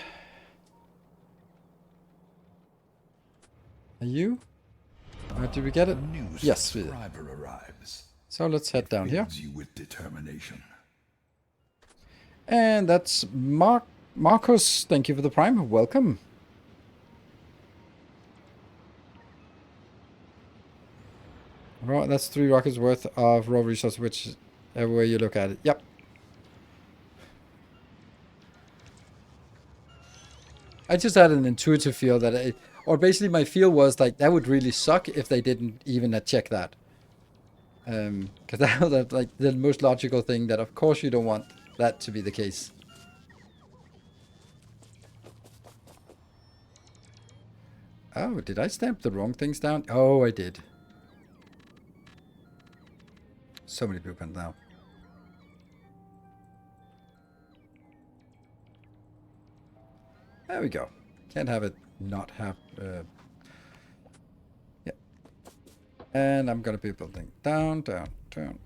Are you? Did we get it? Yes, we did. Arrives. So let's head down here. You with determination. And that's Marcus. Thank you for the prime. Welcome. Right, that's 3 rockets worth of raw resource, whichever way you look at it. Yep. I just had an intuitive feel that or basically my feel was like that would really suck if they didn't even check that. Because that was like the most logical thing, that of course you don't want that to be the case. Oh, did I stamp the wrong things down? Oh, I did. So many blueprints now. There we go. Can't have it not have... yeah. And I'm gonna be building down, down, down.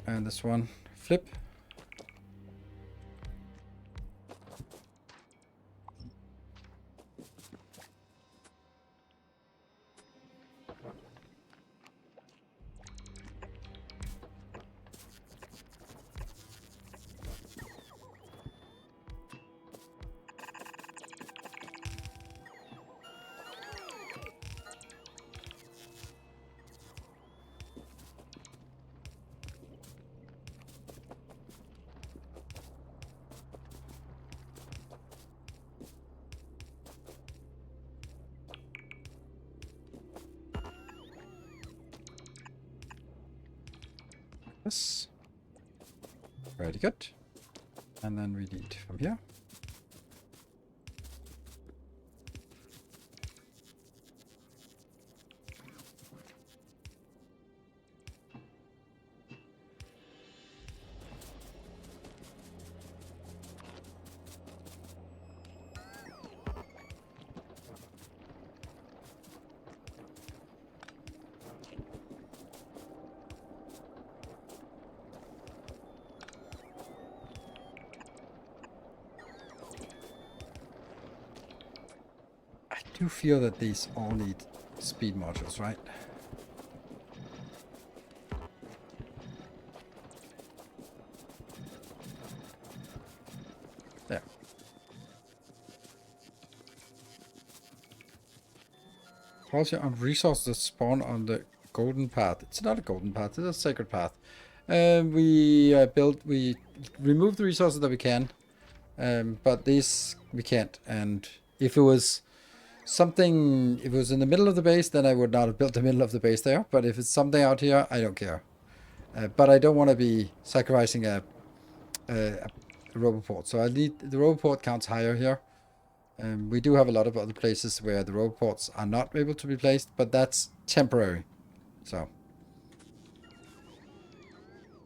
And this one, flip. This. Very good. And then we need from here. do feel that these all need speed modules, right? There. Also on resources that spawn on the golden path. It's not a golden path, it's a sacred path. We remove the resources that we can, but these we can't. And if it was something, if it was in the middle of the base, then I would not have built the middle of the base there. But if it's something out here, I don't care. But I don't want to be sacrificing a roboport. So I need the roboport counts higher here. We do have a lot of other places where the roboports are not able to be placed, but that's temporary. So.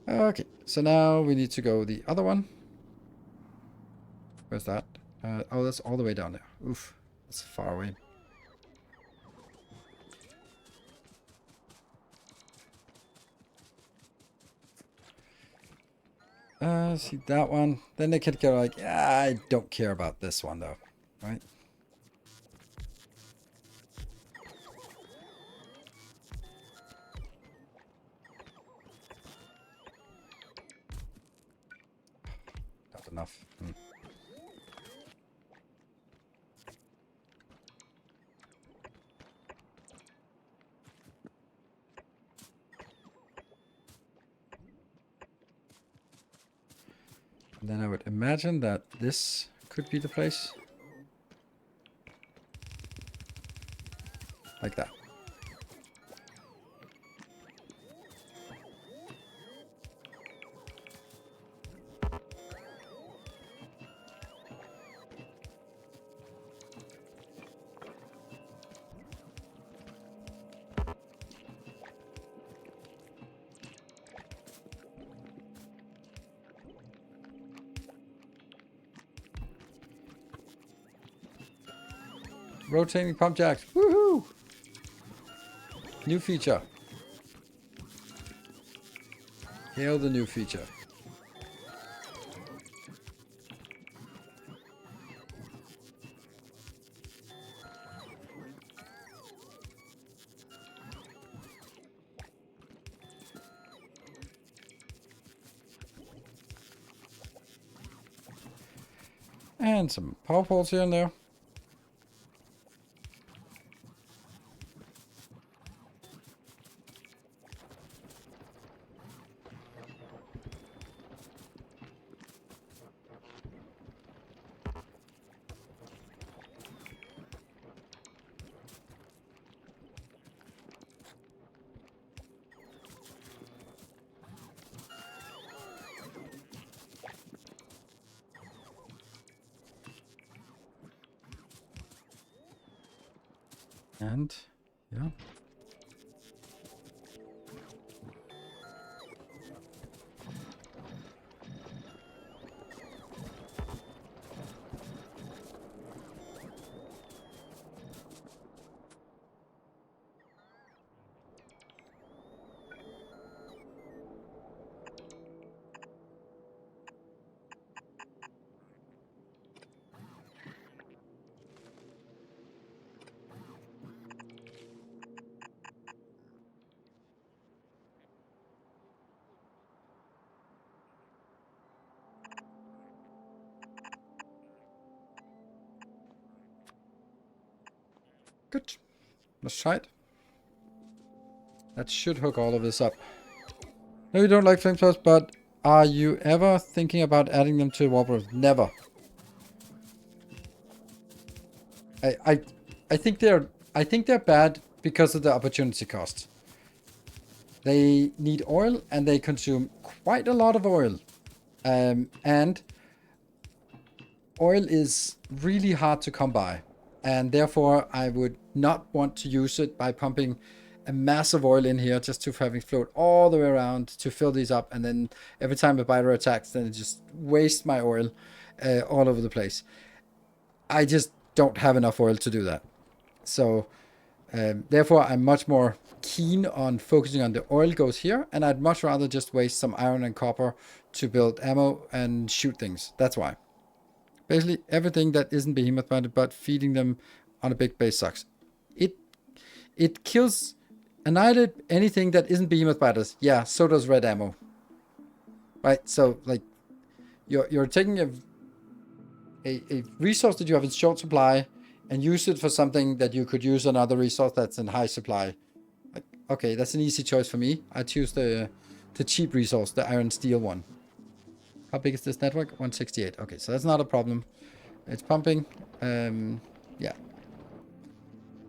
Okay, so now we need to go the other one. Where's that? Oh, that's all the way down there. Oof, that's far away. See that one. Then they could go like, yeah, I don't care about this one though, right? Not enough. And then I would imagine that this could be the place. Like that. Rotating pump jacks. Woohoo! New feature. Hail the new feature. And some power poles here and there. And, yeah. Good. Let's try it. That should hook all of this up. No, you don't like flamethrowers, but are you ever thinking about adding them to Warburg? Never. I think they're bad because of the opportunity cost. They need oil and they consume quite a lot of oil. And oil is really hard to come by. And therefore, I would not want to use it by pumping a massive oil in here just to having float all the way around to fill these up. And then every time a biter attacks, then it just wastes my oil all over the place. I just don't have enough oil to do that. So therefore, I'm much more keen on focusing on the oil goes here. And I'd much rather just waste some iron and copper to build ammo and shoot things. That's why. Basically, everything that isn't behemoth minded, but feeding them on a big base sucks. It kills annihilate anything that isn't behemoth biters. Yeah, so does red ammo. Right, so like you're taking a resource that you have in short supply and use it for something that you could use another resource that's in high supply. Like, okay, that's an easy choice for me. I choose the cheap resource, the iron steel one. How big is this network? 168. Okay, so that's not a problem. It's pumping. Yeah.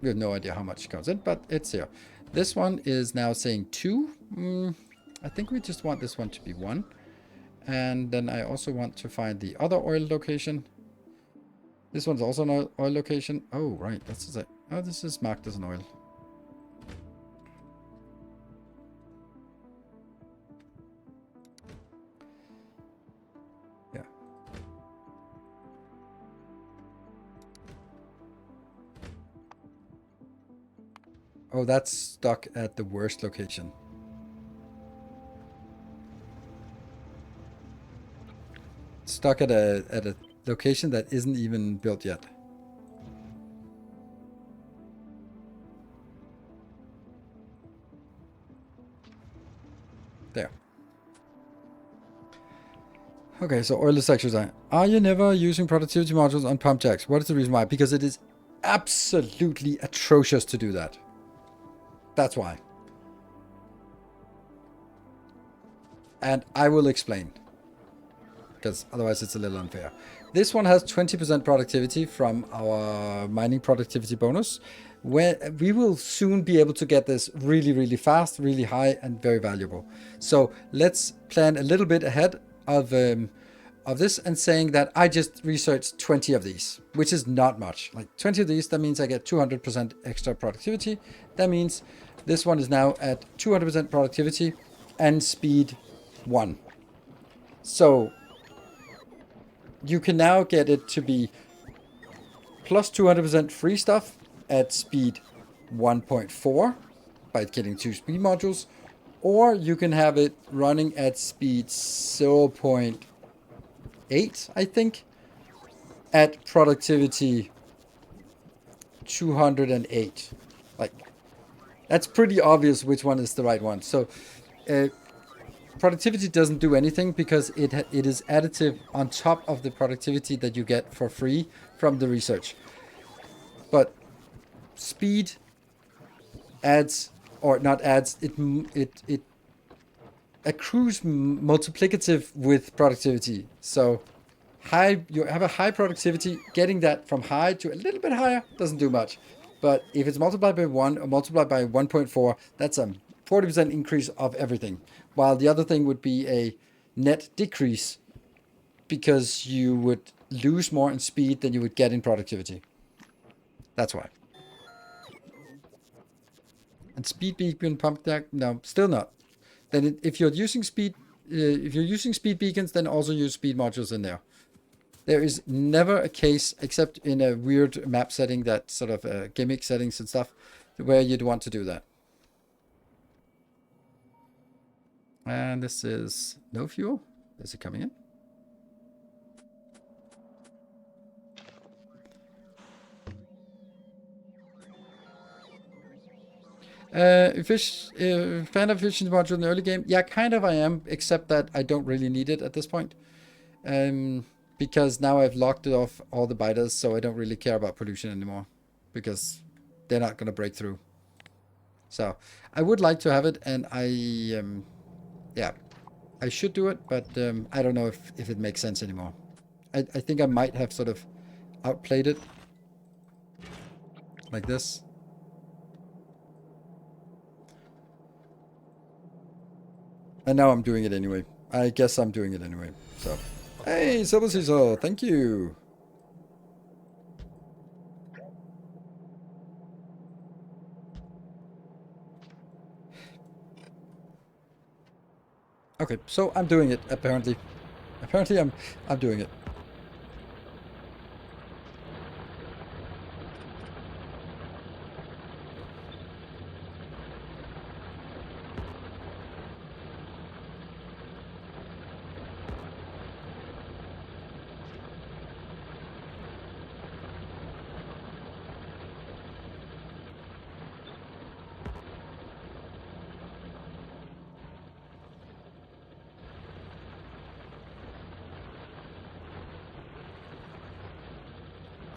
We have no idea how much comes in, but it's here. This one is now saying 2. I think we just want this one to be 1. And then I also want to find the other oil location. This one's also an oil location. Oh, right. That's it. Oh, this is marked as an oil. Yeah. Oh, that's stuck at the worst location. Stuck at a location that isn't even built yet. There. Okay, so oil sector design. Are you never using productivity modules on pump jacks? What is the reason why? Because it is absolutely atrocious to do that. That's why. And I will explain. Because otherwise it's a little unfair. This one has 20% productivity from our mining productivity bonus. Where we will soon be able to get this really, really fast, really high, and very valuable. So let's plan a little bit ahead of this and saying that I just researched 20 of these, which is not much. Like 20 of these, that means I get 200% extra productivity. That means this one is now at 200% productivity and speed 1. So you can now get it to be plus 200% free stuff at speed 1.4 by getting 2 speed modules, or you can have it running at speed 0.8, I think, at productivity 208. Like, that's pretty obvious which one is the right one. So productivity doesn't do anything because it is additive on top of the productivity that you get for free from the research. But speed adds, or not adds, it accrues multiplicative with productivity. So you have a high productivity, getting that from high to a little bit higher doesn't do much. But if it's multiplied by 1 or multiplied by 1.4, that's a 40% increase of everything. While the other thing would be a net decrease because you would lose more in speed than you would get in productivity. That's why. And speed beacon pump jack? No, still not. Then if you're using speed beacons, then also use speed modules in there. There is never a case, except in a weird map setting, that sort of gimmick settings and stuff, where you'd want to do that. And this is no fuel. Is it coming in? Fan of efficiency module in the early game? Yeah, kind of I am, except that I don't really need it at this point. Because now I've locked it off all the biters, so I don't really care about pollution anymore. Because they're not going to break through. So, I would like to have it, and yeah, I should do it, but I don't know if it makes sense anymore. I think I might have sort of outplayed it. Like this. And now I'm doing it anyway. I guess I'm doing it anyway. So, hey, Silver Cecil, thank you. Okay, so I'm doing it, apparently. Apparently I'm doing it.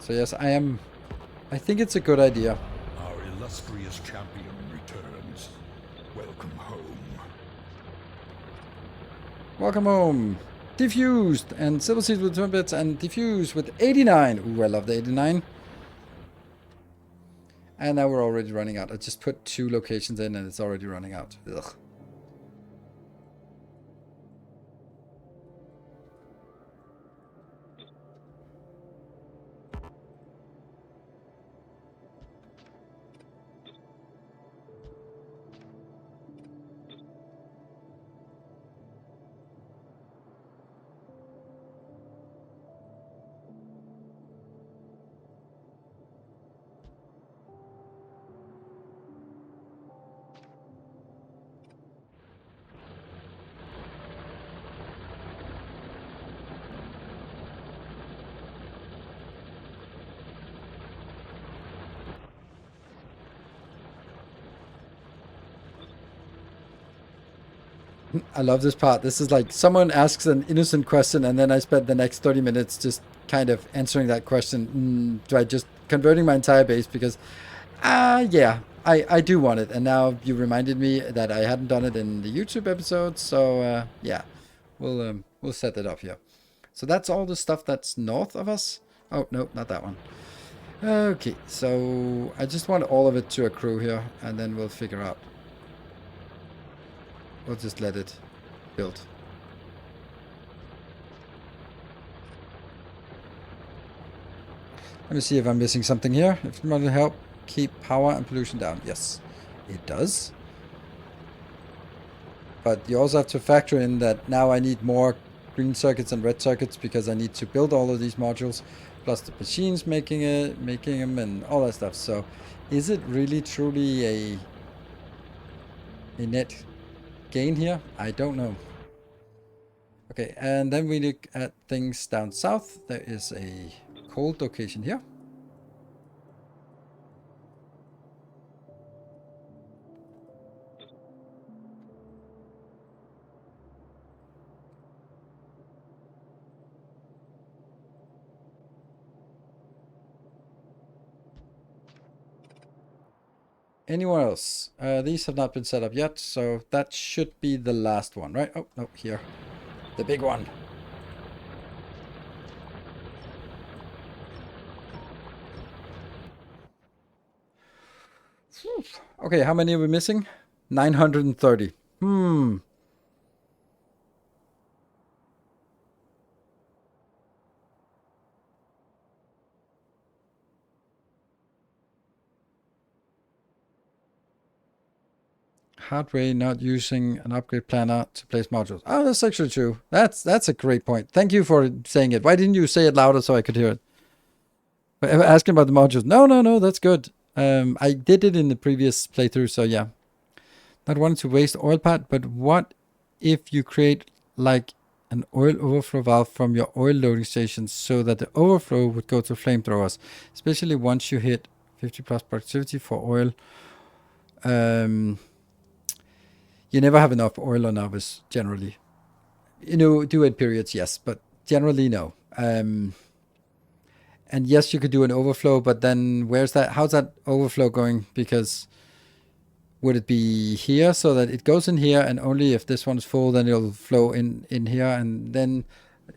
So yes, I think it's a good idea. Our illustrious champion returns. Welcome home. Welcome home. Diffused and Silver Seed with 2 bits and Diffused with 89. Ooh, I love the 89. And now we're already running out. I just put 2 locations in and it's already running out. Ugh. I love this part. This is like someone asks an innocent question and then I spend the next 30 minutes just kind of answering that question. Do I just converting my entire base because, yeah, I do want it. And now you reminded me that I hadn't done it in the YouTube episode. So, yeah, we'll set it up here. So that's all the stuff that's north of us. Oh, no, not that one. Okay, so I just want all of it to accrue here and then we'll figure out. We'll just let it build. Let me see if I'm missing something here. If you want to help keep power and pollution down. Yes, it does. But you also have to factor in that now I need more green circuits and red circuits because I need to build all of these modules, plus the machines making them and all that stuff. So is it really truly a net gain here? I don't know. Okay, and then we look at things down south. There is a cold location here. Anyone else? These have not been set up yet, so that should be the last one, right? Oh, no, here. The big one. Okay, how many are we missing? 930. Hardware not using an upgrade planner to place modules. Oh, that's actually true. That's a great point. Thank you for saying it. Why didn't you say it louder so I could hear it? But asking about the modules. No, that's good. I did it in the previous playthrough, so yeah. Not wanting to waste oil pad, but what if you create like an oil overflow valve from your oil loading station so that the overflow would go to flamethrowers, especially once you hit 50 plus productivity for oil. You never have enough oil on novice, generally. You know, do it periods, yes, but generally no. And yes, you could do an overflow, but then where's that? How's that overflow going? Because would it be here so that it goes in here and only if this one's full, then it'll flow in here. And then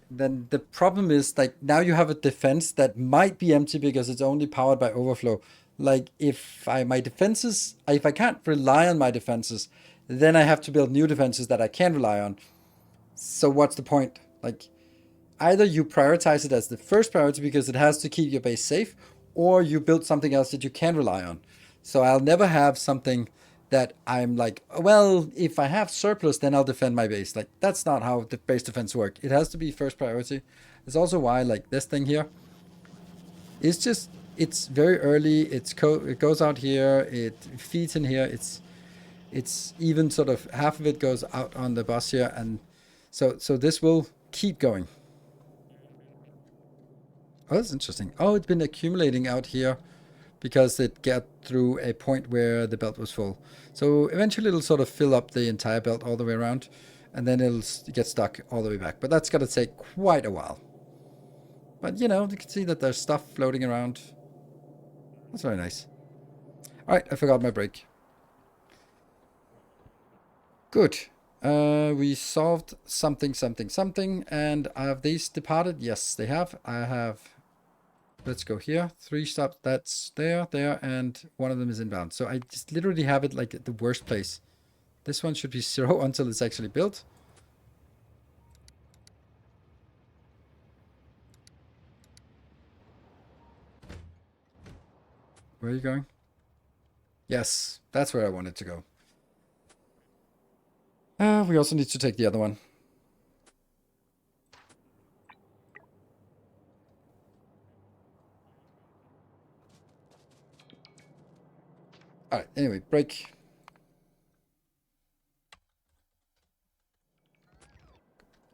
the problem is like now you have a defense that might be empty because it's only powered by overflow. Like if my defenses, if I can't rely on my defenses, then I have to build new defenses that I can rely on. So what's the point? Like either you prioritize it as the first priority because it has to keep your base safe, or you build something else that you can rely on. So I'll never have something that I'm like, well, if I have surplus, then I'll defend my base. Like that's not how the base defense work. It has to be first priority. It's also why like this thing here, it's very early. It goes out here. It feeds in here. It's even sort of half of it goes out on the bus here, and so this will keep going. Oh, that's interesting. Oh, it's been accumulating out here because it got through a point where the belt was full. So eventually it'll sort of fill up the entire belt all the way around, and then it'll get stuck all the way back. But that's going to take quite a while. But, you know, you can see that there's stuff floating around. That's very nice. Alright, I forgot my break. Good. We solved something, and have these departed? Yes, they have. I have... Let's go here. 3 stops. That's there, and one of them is inbound. So I just literally have it like at the worst place. This one should be 0 until it's actually built. Where are you going? Yes, that's where I wanted to go. We also need to take the other one. Alright, anyway, break.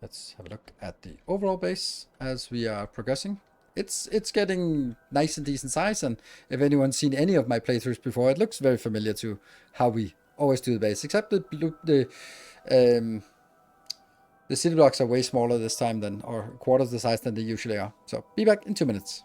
Let's have a look at the overall base as we are progressing. It's getting nice and decent size, and if anyone's seen any of my playthroughs before, it looks very familiar to how we always do the base, except the city blocks are way smaller this time than, or quarters the size than they usually are. So be back in 2 minutes.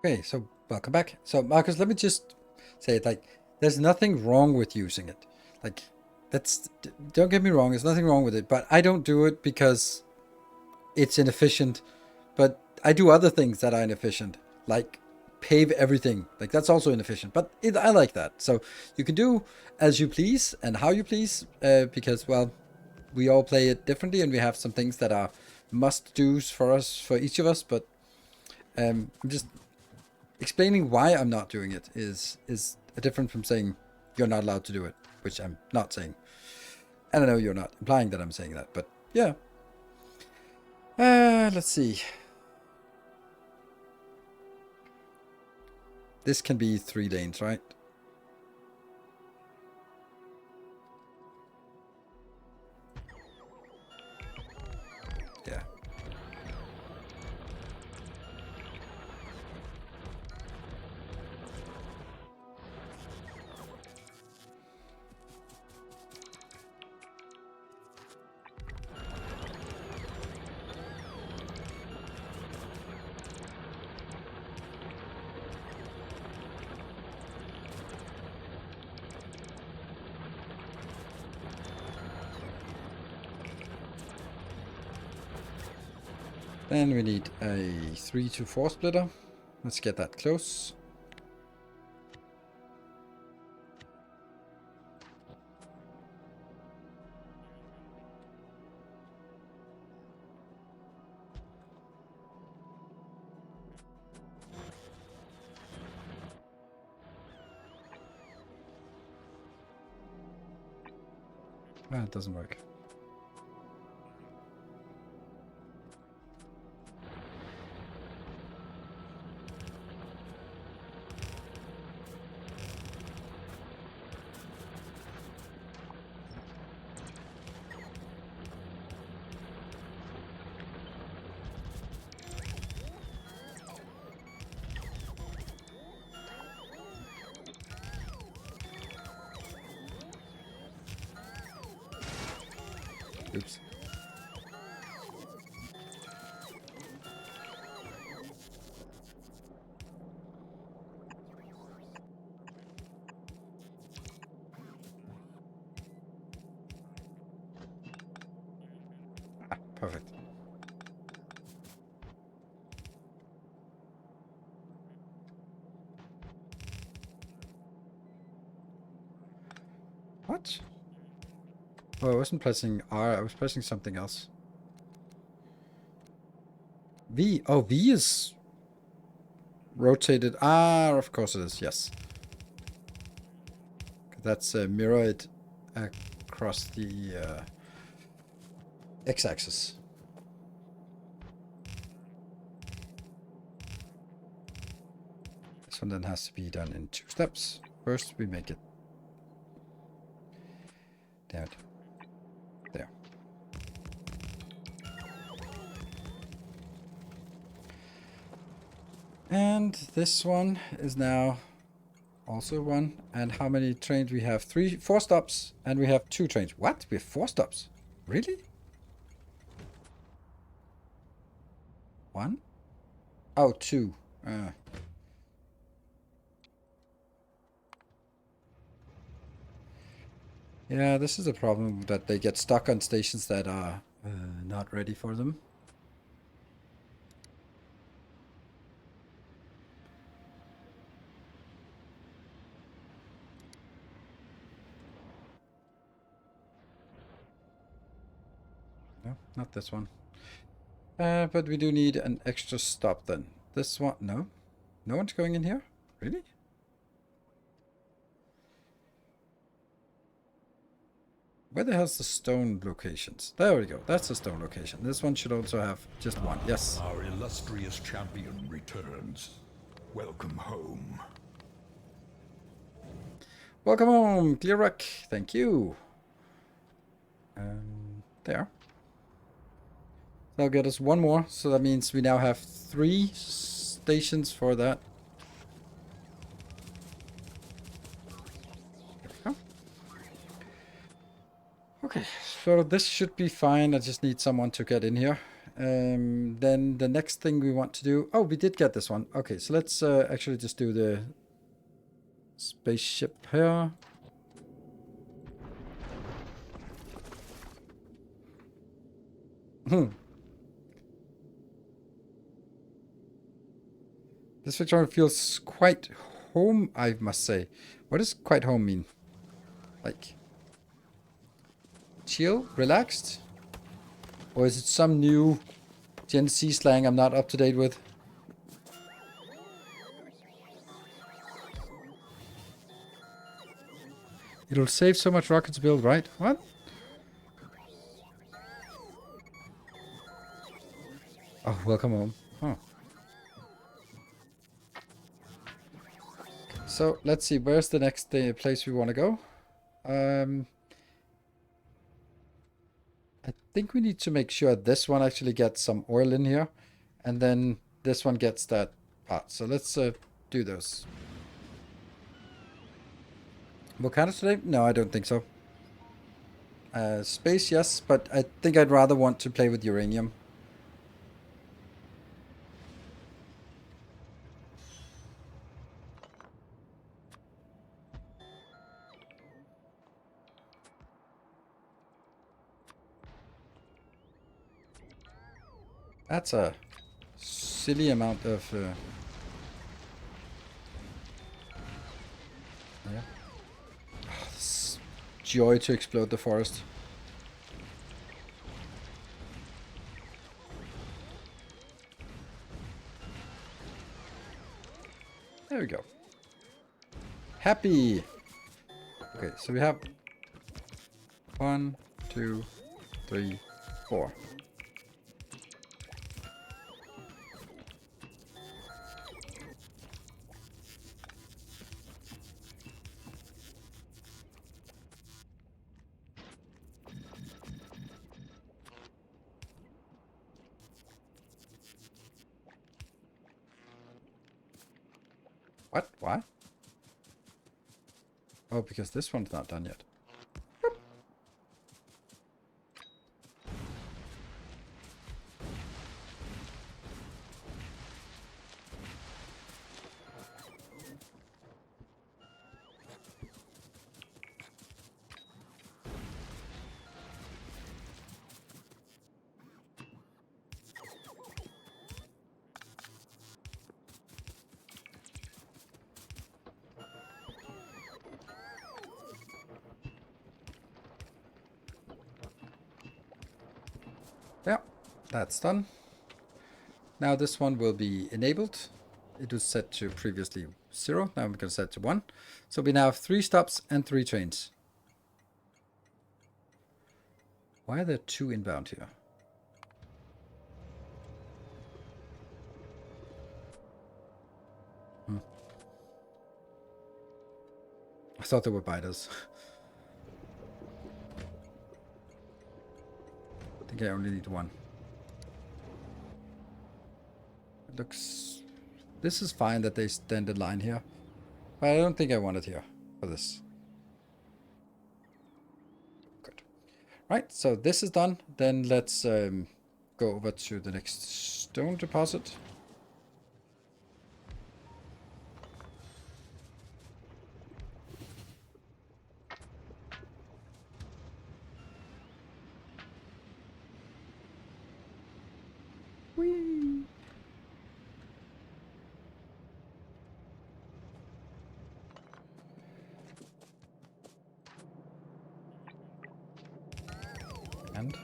Okay, so welcome back. So Marcus, let me just say it, like, there's nothing wrong with using it. Like, don't get me wrong, there's nothing wrong with it, but I don't do it because it's inefficient. But I do other things that are inefficient, like pave everything. Like, that's also inefficient, but I like that. So you can do as you please and how you please, because, well, we all play it differently, and we have some things that are must-dos for us, for each of us. But I'm just explaining why I'm not doing it is different from saying you're not allowed to do it, which I'm not saying. And I know you're not implying that I'm saying that, but yeah. Let's see. This can be 3 lanes, right? Yeah. Then we need a 3 to 4 splitter. Let's get that close. It doesn't work. Oops. Ah, perfect. What? Oh, I wasn't pressing R, I was pressing something else. V. Oh, V is rotated. Ah, of course it is, yes. That's mirrored across the x-axis. This one then has to be done in 2 steps. First, we make it. Damn it. There. And this one is now also 1. And how many trains we have? 4 stops, and we have 2 trains. What? We have 4 stops? Really? 1? Oh, 2. Yeah, this is a problem, that they get stuck on stations that are not ready for them. No, not this one. But we do need an extra stop then. This one, no? No one's going in here? Really? Where the hell's the stone locations? There we go. That's the stone location. This one should also have just 1. Yes. Our illustrious champion returns. Welcome home. Welcome home, Clearrock. Thank you. There. That'll get us 1 more. So that means we now have 3 stations for that. Okay, so this should be fine. I just need someone to get in here. Then the next thing we want to do... Oh, we did get this one. Okay, so let's actually just do the spaceship here. This Victoria feels quite home, I must say. What does quite home mean? Like... chill? Relaxed? Or is it some new Gen Z slang I'm not up to date with? It'll save so much rocket to build, right? What? Oh, welcome home. Oh. So, let's see. Where's the next place we want to go? I think we need to make sure this one actually gets some oil in here. And then this one gets that part. So let's do those. Volcanoes today? No, I don't think so. Space, yes. But I think I'd rather want to play with uranium. That's a silly amount of... yeah. Oh, this joy to explode the forest. There we go. Happy! Okay, so we have 1, 2, 3, 4. What? Why? Oh, because this one's not done yet. That's done. Now this one will be enabled. It was set to previously 0. Now we're going to set it to 1. So we now have 3 stops and 3 trains. Why are there 2 inbound here? I thought they were biters. I think I only need 1. It looks... This is fine that they stand in line here. But I don't think I want it here for this. Good. Right, so this is done. Then let's go over to the next stone deposit. Whee! And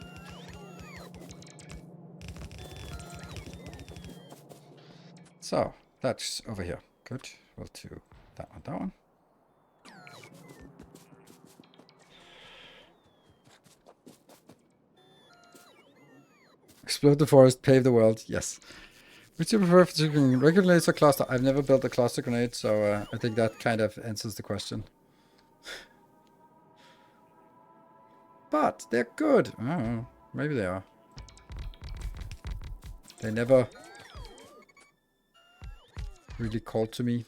so that's over here. Good. We'll do that one, that one. Explode the forest, pave the world. Yes. Would you prefer for regular grenades or cluster? I've never built a cluster grenade, so I think that kind of answers the question. But they're good. I don't know. Maybe they are. They never really called to me.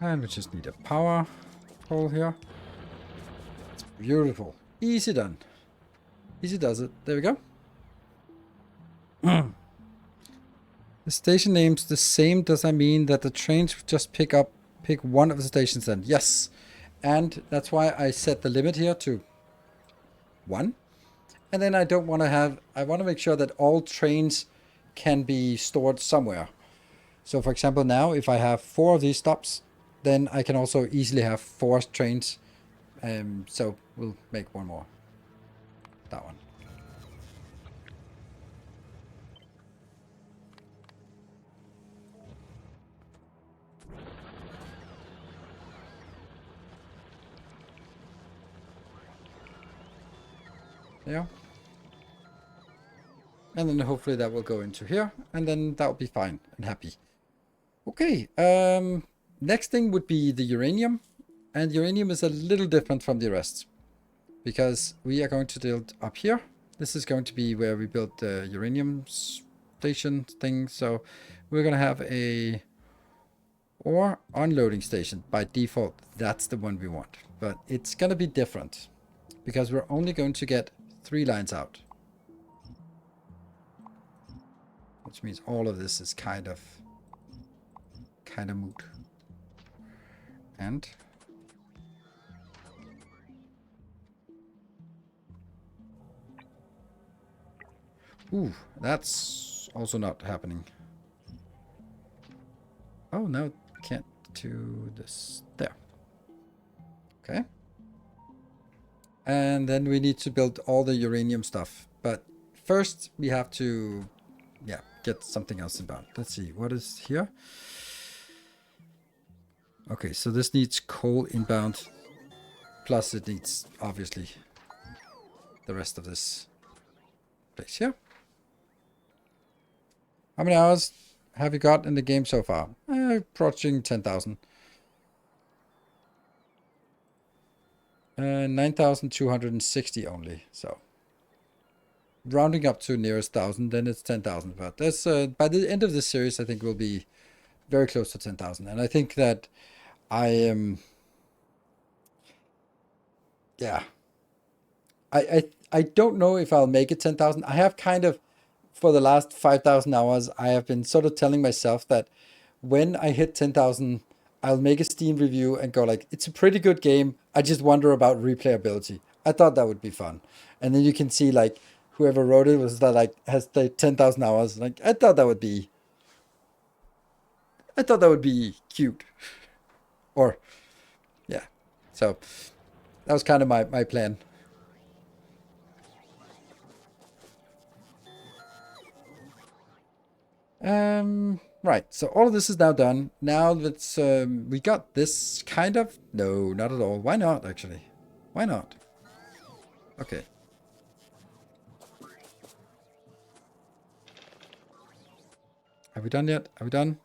And we just need a power pole here. It's beautiful. Easy done. Easy does it. There we go. The station name's the same. Does that mean that the trains just pick one of the stations then? Yes. And that's why I set the limit here to 1. And then I don't want to have... I want to make sure that all trains can be stored somewhere. So for example now, if I have 4 of these stops, then I can also easily have 4 trains. So we'll make 1 more. That one. Yeah. And then hopefully that will go into here. And then that will be fine and happy. Okay. Next thing would be the uranium. And uranium is a little different from the rest. Because we are going to build up here. This is going to be where we built the uranium station thing. So we're going to have a ore unloading station. By default, that's the one we want. But it's going to be different. Because we're only going to get 3 lines out. Which means all of this is kind of moot. And ooh, that's also not happening. Oh, no, can't do this. There. Okay. And then we need to build all the uranium stuff. But first we have to, get something else inbound. Let's see, what is here? Okay, so this needs coal inbound. Plus it needs, obviously, the rest of this place here. How many hours have you got in the game so far? Approaching 10,000. 9,260 only, so rounding up to nearest 1,000, then it's 10,000. But that's by the end of this series, I think we'll be very close to 10,000. And I think that I am, yeah, I don't know if I'll make it 10,000. I have kind of, for the last 5,000 hours, I have been sort of telling myself that when I hit 10,000, I'll make a Steam review and go like, it's a pretty good game. I just wonder about replayability. I thought that would be fun. And then you can see like whoever wrote it was that like has the 10,000 hours. Like I thought that would be cute. Or yeah. So that was kind of my plan. Right. So all of this is now done. Now let's we got this kind of, no, not at all. Why not actually? Why not? Okay. Have we done yet? Are we done?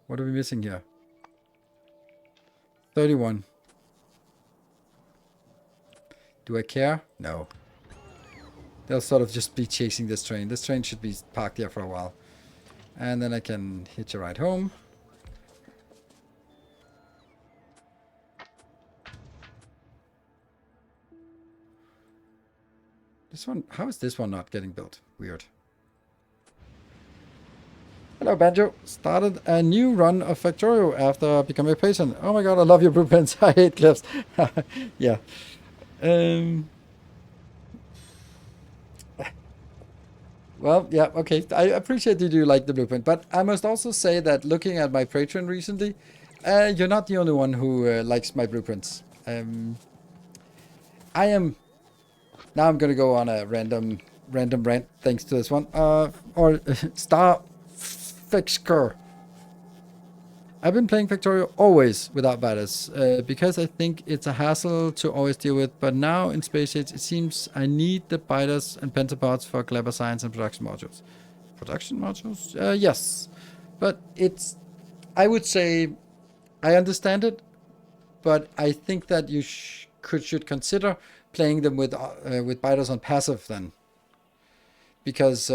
What are we missing here? 31. Do I care? No. They'll sort of just be chasing this train. This train should be parked here for a while. And then I can hitch a ride home. This one, how is this one not getting built? Weird. Hello, Banjo. Started a new run of Factorio after becoming a patron. Oh my god, I love your blueprints. I hate cliffs. Yeah. Well, yeah, okay. I appreciate you do like the blueprint, but I must also say that looking at my Patreon recently, you're not the only one who likes my blueprints. I am now. I'm gonna go on a random rant thanks to this one. Or Star Fixker. I've been playing Factorio always without batters, because I think it's a hassle to always deal with, but now in Space Age it seems I need the biters and pentapods for clever science and production modules. Production modules? Yes. But it's, I would say, I understand it, but I think that you should consider playing them with biters on passive then. Because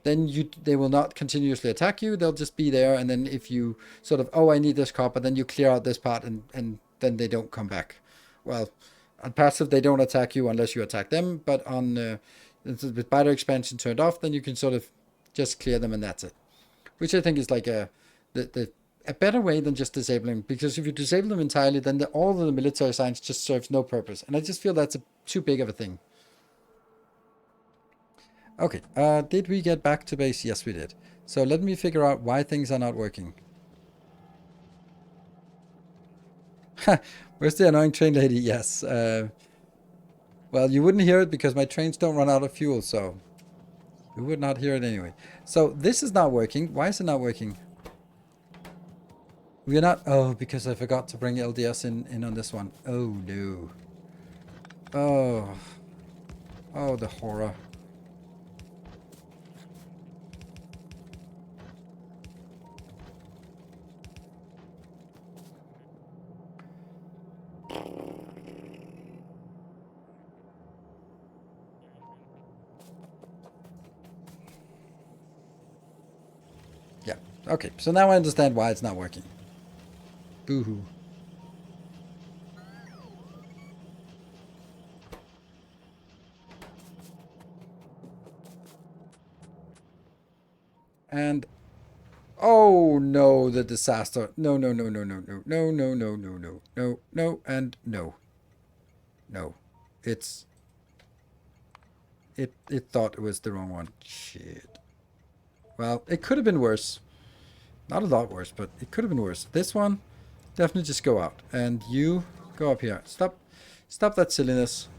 then they will not continuously attack you. They'll just be there, and then if you sort of, oh, I need this copper, then you clear out this part, and then they don't come back. Well, on passive they don't attack you unless you attack them, but on with biter expansion turned off, then you can sort of just clear them and that's it. Which I think is like a better way than just disabling, because if you disable them entirely, then all of the military science just serves no purpose, and I just feel that's too big of a thing. Okay, did we get back to base? Yes, we did. So let me figure out why things are not working. Where's the annoying train lady? Yes. Well, you wouldn't hear it because my trains don't run out of fuel, so you would not hear it anyway. So this is not working. Why is it not working? We're not... Oh, because I forgot to bring LDS in on this one. Oh, no. Oh. Oh, the horror. Yeah. Okay, so now I understand why it's not working. Boo-hoo. And oh no, the disaster. No, no, no, no, no, no, no, no, no, no, no, no, no, and no. No. It's it thought it was the wrong one. Shit. Well, it could have been worse. Not a lot worse, but it could have been worse. This one, definitely just go out. And you go up here. Stop that silliness.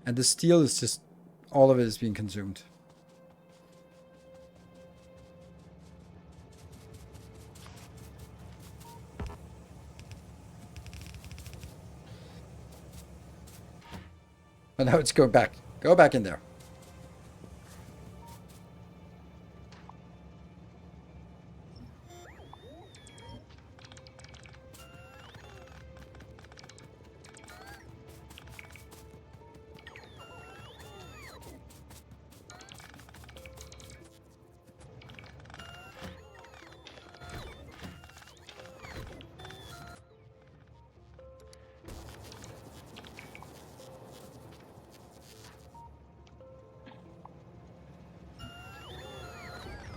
And the steel is just, all of it is being consumed. And now it's going back. Go back in there.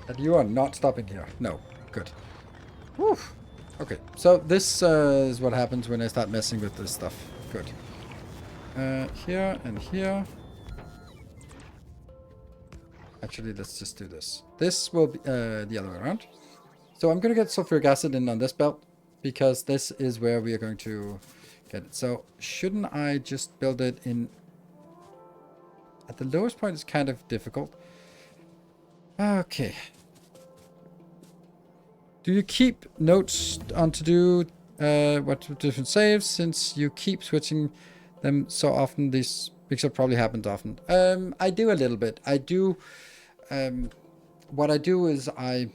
And you are not stopping here. No. Good. Whew. Okay, so this is what happens when I start messing with this stuff. Good. Here and here. Actually, let's just do this. This will be the other way around. So I'm going to get sulfuric acid in on this belt, because this is where we are going to get it. So shouldn't I just build it in... At the lowest point, it's kind of difficult. Okay. Do you keep notes on to do what different saves, since you keep switching them so often? These because it probably happens often. I do a little bit. I do. What I do is I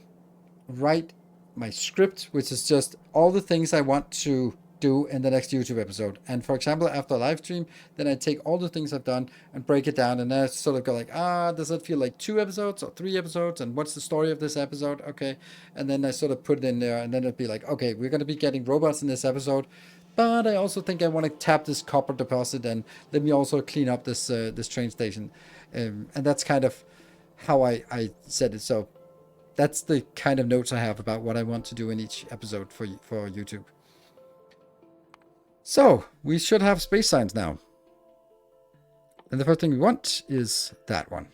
write my script, which is just all the things I want to do in the next YouTube episode. And for example, after a live stream, then I take all the things I've done and break it down, and then I sort of go like, does it feel like 2 episodes or 3 episodes, and what's the story of this episode? Okay. And then I sort of put it in there, and then it'd be like, okay, we're going to be getting robots in this episode, but I also think I want to tap this copper deposit, and let me also clean up this this train station. And that's kind of how I said it. So that's the kind of notes I have about what I want to do in each episode for YouTube. So, we should have space signs now. And the first thing we want is that one.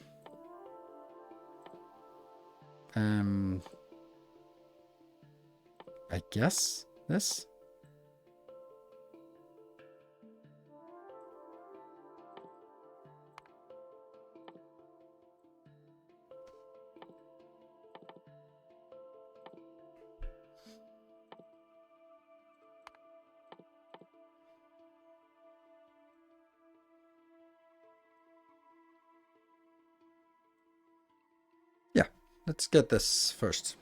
I guess this. Yeah, let's get this first.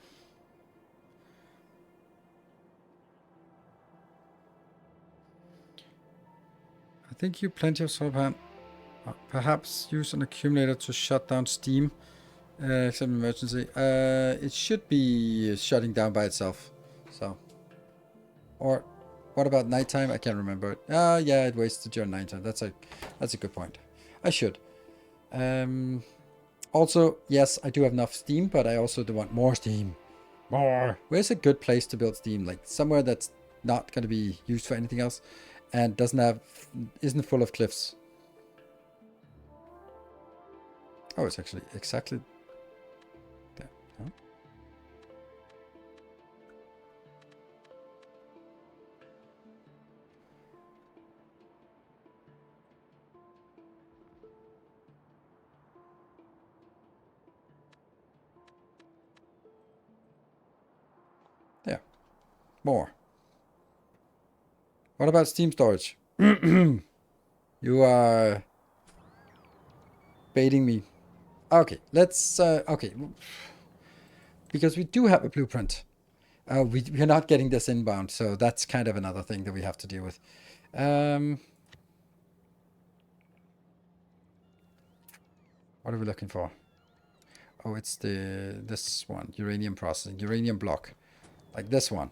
I think you plenty of solar panel. Perhaps use an accumulator to shut down steam, except emergency. It should be shutting down by itself. So, or what about nighttime? I can't remember it. Yeah, it wastes during nighttime. That's a good point. I should. Also, yes, I do have enough steam, but I also do want more steam. More. Where's a good place to build steam? Like somewhere that's not going to be used for anything else, and isn't full of cliffs. Oh, it's actually exactly there. Huh? There. More. What about steam storage? You are baiting me. Okay, let's... okay. Because we do have a blueprint. We're not getting this inbound, so that's kind of another thing that we have to deal with. What are we looking for? Oh, it's this one. Uranium processing. Uranium block. Like this one.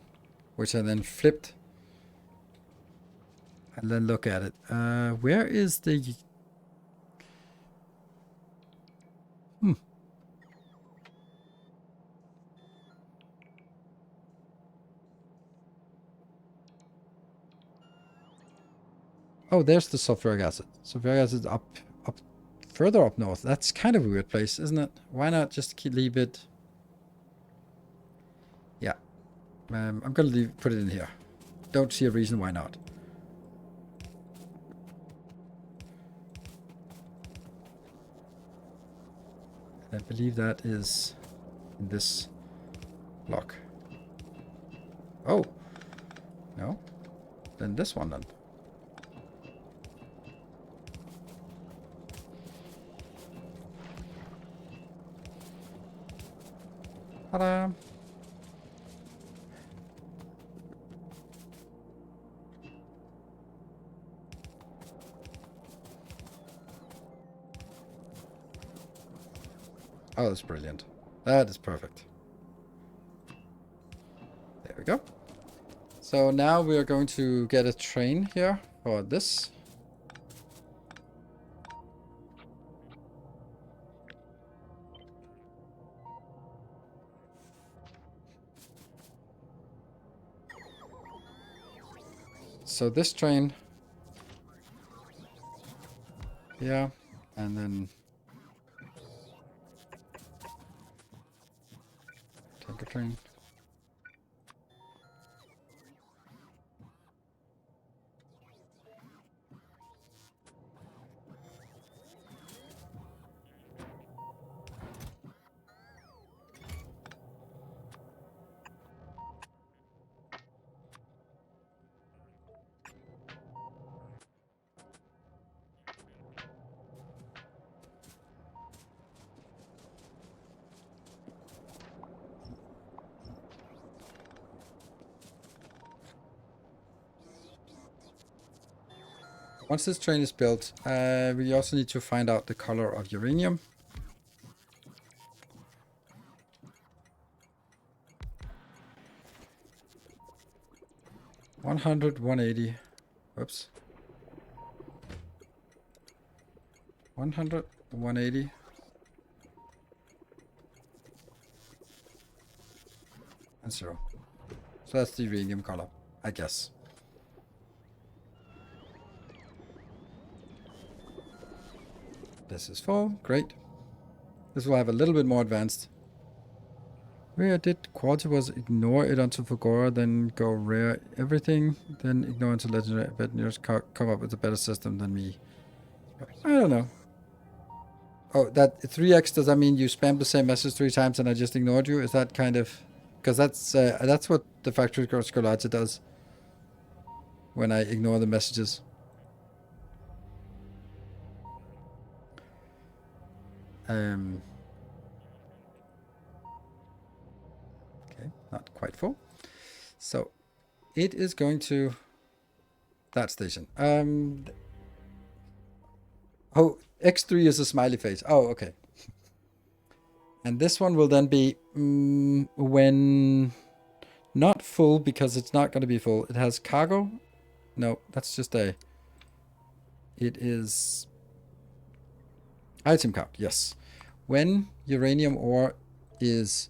Which I then flipped. And then look at it. Where is the... Oh, there's the sulfuric acid. Sulfuric acid up further up north. That's kind of a weird place, isn't it? Why not just leave it? Yeah. I'm going to put it in here. Don't see a reason why not. I believe that is in this block. Oh. No. Then this one then. Ta-da! Oh, that's brilliant. That is perfect. There we go. So now we are going to get a train here for this. So this train. Yeah, and then tanker train. Once this train is built, we also need to find out the color of uranium. $100, $180. Whoops. $100, $180. And 0. So that's the uranium color, I guess. This is full. Great. This will have a little bit more advanced. Where did quality was ignore it until Fagora, then go rare everything, then ignore until legendary. I bet yours come up with a better system than me. I don't know. Oh, that 3x, does that mean you spammed the same message 3 times and I just ignored you? Is that kind of... Because that's what the Factorio Scolazzi does when I ignore the messages. Okay, not quite full. So it is going to that station. Oh, X3 is a smiley face. Oh, okay. And this one will then be when not full, because it's not going to be full. It has cargo. No, that's just a... It is item count, yes. When uranium ore is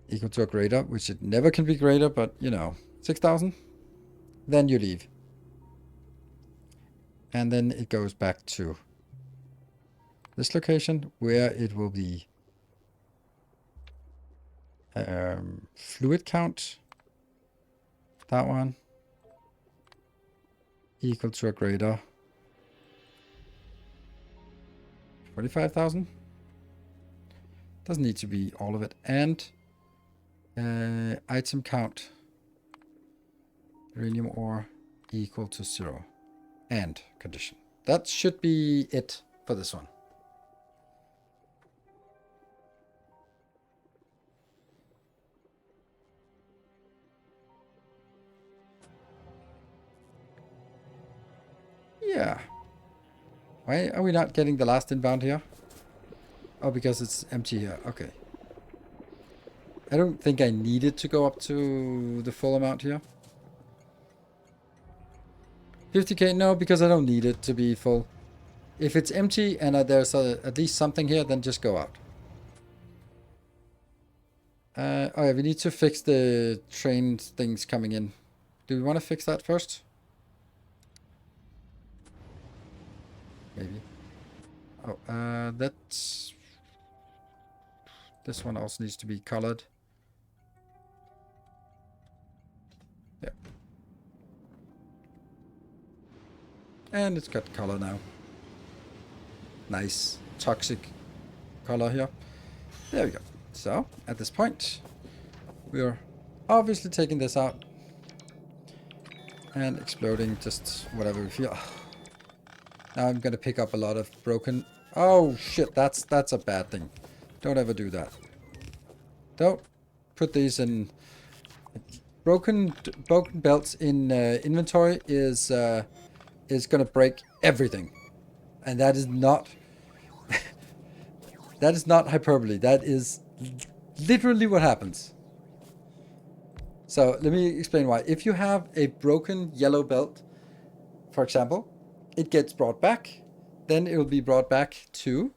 equal to or greater, which it never can be greater, but you know, 6,000, then you leave. And then it goes back to this location where it will be fluid count, that one, equal to or greater 45,000. Doesn't need to be all of it. And item count, uranium ore equal to 0. And condition. That should be it for this one. Yeah. Why are we not getting the last inbound here? Oh, because it's empty here. Okay. I don't think I needed to go up to the full amount here. 50k? No, because I don't need it to be full. If it's empty and there's at least something here, then just go out. Oh yeah, we need to fix the train things coming in. Do we want to fix that first? Maybe. Oh, that's... This one also needs to be colored. Yeah. And it's got color now. Nice toxic color here. There we go. So, at this point, we're obviously taking this out and exploding just whatever we feel. Now I'm going to pick up a lot of broken... Oh shit, that's a bad thing. Don't ever do that. Don't put these in. Broken belts in inventory is gonna break everything, and that is not that is not hyperbole. That is literally what happens. So let me explain why. If you have a broken yellow belt, for example, it gets brought back. Then it will be brought back to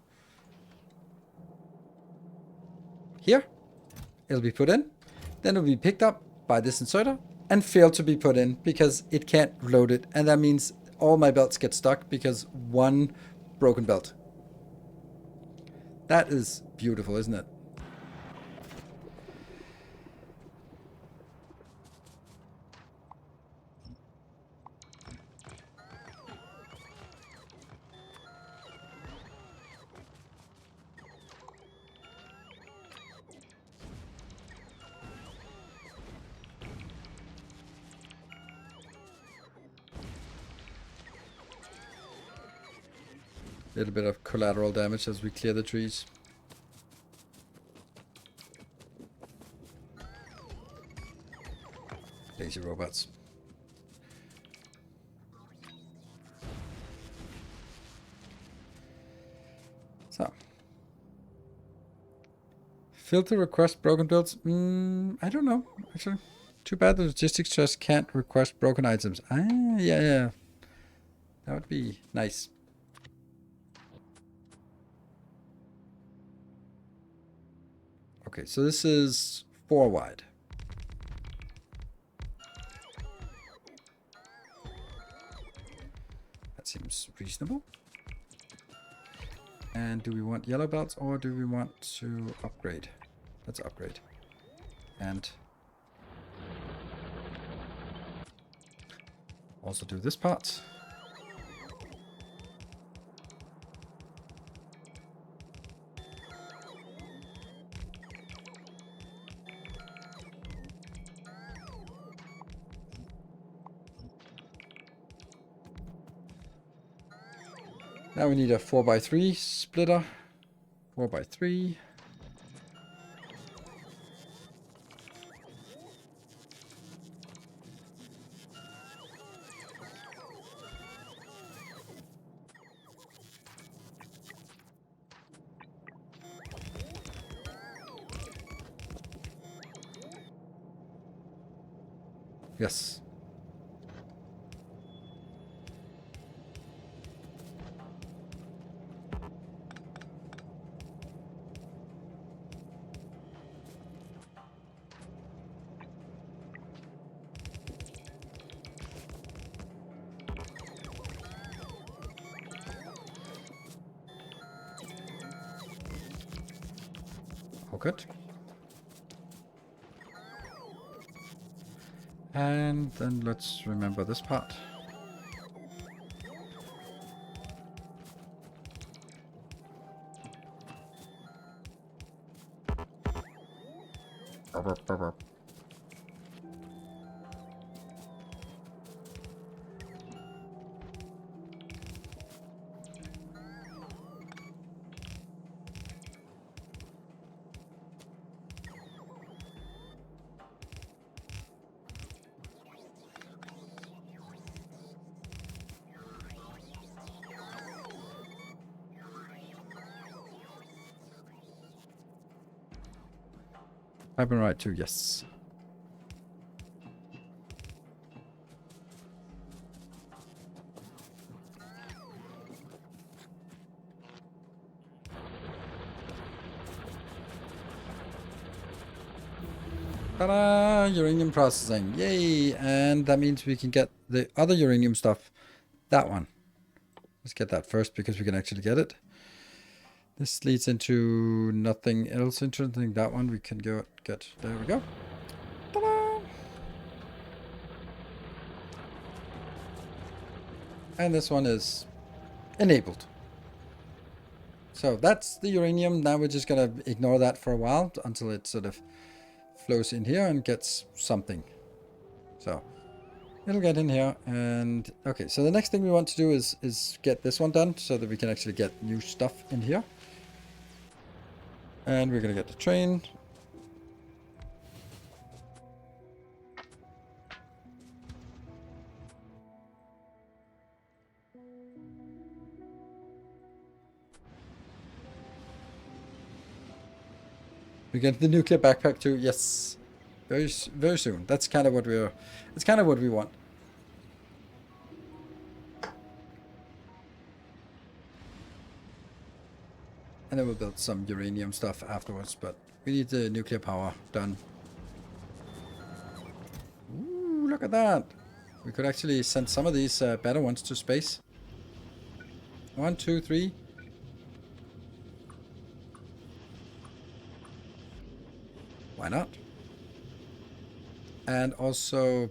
here. It'll be put in. Then it'll be picked up by this inserter and fail to be put in because it can't load it. And that means all my belts get stuck because one broken belt. That is beautiful, isn't it? A little bit of collateral damage as we clear the trees. Lazy robots. So. Filter request broken builds? I don't know, actually. Too bad the logistics just can't request broken items. Yeah. That would be nice. Okay, so this is 4 wide. That seems reasonable. And do we want yellow belts or do we want to upgrade? Let's upgrade. And also do this part. Now we need a 4x3 splitter. 4x3. Yes. Oh, good. And then let's remember this part. I've been right too, yes. Ta-da! Uranium processing. Yay! And that means we can get the other uranium stuff. That one. Let's get that first because we can actually get it. This leads into nothing else interesting. That one we can go get. There we go. Ta-da! And this one is enabled. So that's the uranium. Now we're just gonna ignore that for a while until it sort of flows in here and gets something. So it'll get in here. And okay, so the next thing we want to do is get this one done so that we can actually get new stuff in here. And we're gonna get the train. We get the nuclear backpack too. Yes, very soon. That's kind of what we're. It's kind of what we want. And then we'll build some uranium stuff afterwards. But we need the nuclear power done. Ooh, look at that! We could actually send some of these better ones to space. 1, 2, 3. Why not? And also...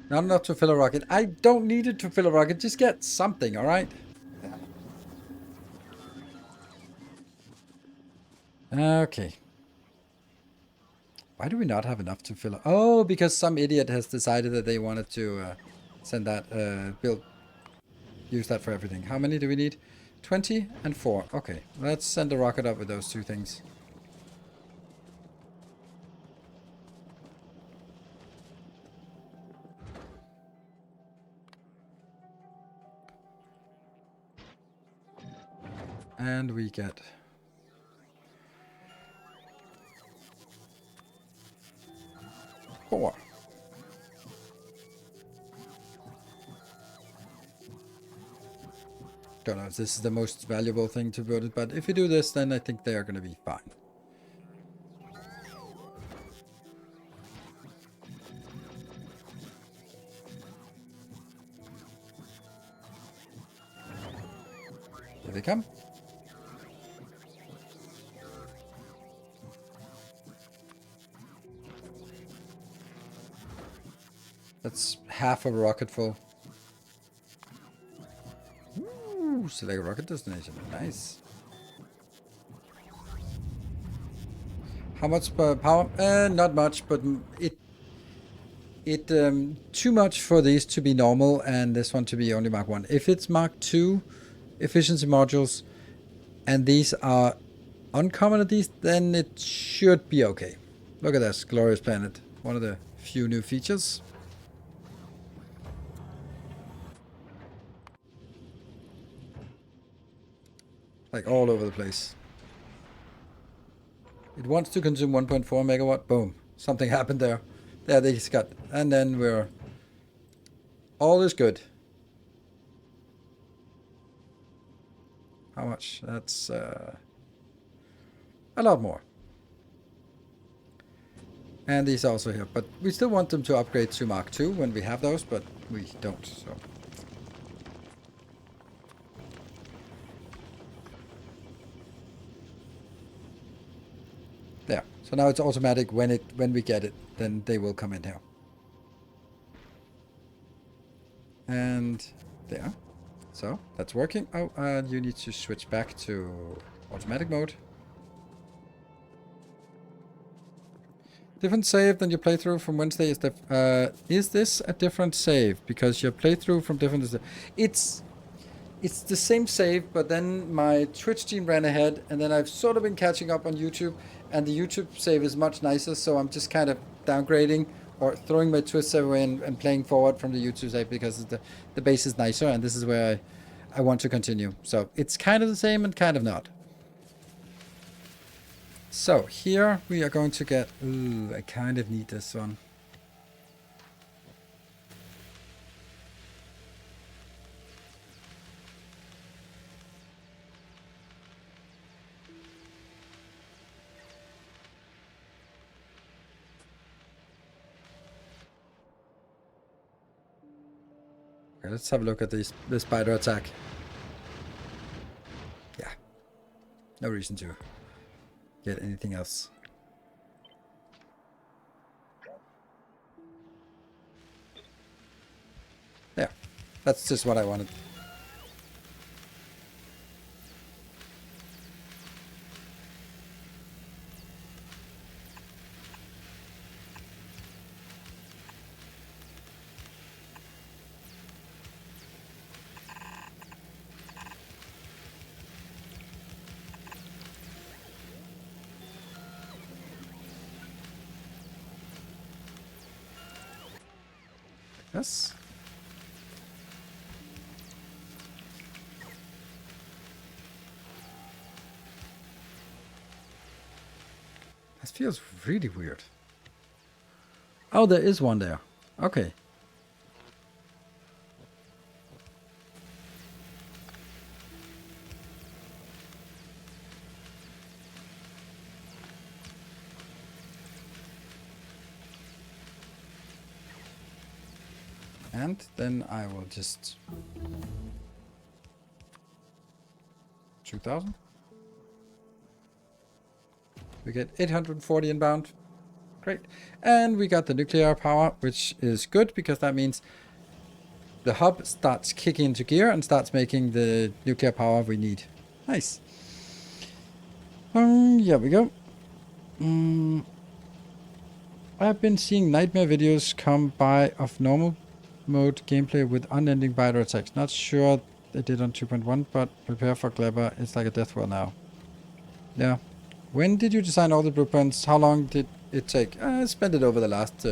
Not enough to fill a rocket. I don't need it to fill a rocket. Just get something, alright? Okay. Why do we not have enough to fill? Oh, because some idiot has decided that they wanted to send that, use that for everything. How many do we need? 20 and 4. Okay, let's send a rocket up with those two things. And we get... Four. Don't know if this is the most valuable thing to build it, but if you do this, then I think they are going to be fine. Here they come. That's half a rocket full. Ooh, select rocket destination. Nice. How much power? Not much, but it too much for these to be normal and this one to be only Mark 1. If it's Mark 2 efficiency modules and these are uncommon at these, then it should be okay. Look at this glorious planet. One of the few new features. Like all over the place. It wants to consume 1.4 megawatt. Boom. Something happened there. There they got. And then we're... All is good. How much? That's a lot more. And these are also here. But we still want them to upgrade to Mark 2 when we have those, but we don't. So. There. So now it's automatic when we get it, then they will come in here. And there. So that's working. Oh, you need to switch back to automatic mode. Different save than your playthrough from Wednesday is this a different save? Because your playthrough from different it's the same save, but then my Twitch stream ran ahead, and then I've sort of been catching up on YouTube, and the YouTube save is much nicer, so I'm just kind of downgrading or throwing my Twitch save away and playing forward from the YouTube save because the base is nicer, and this is where I want to continue. So it's kind of the same and kind of not. So here we are going to get... Ooh, I kind of need this one. Okay, let's have a look at the spider attack. Yeah. No reason to get anything else. Yeah, that's just what I wanted. Yes. This feels really weird. Oh, there is one there. Okay. And then I will just 2,000. We get 840 inbound. Great. And we got the nuclear power, which is good because that means the hub starts kicking into gear and starts making the nuclear power we need. Nice. Here we go. I've been seeing nightmare videos come by of normal mode gameplay with unending biter attacks. Not sure they did on 2.1, but prepare for Clever. It's like a death world now. Yeah. When did you design all the blueprints? How long did it take? I spent it over the last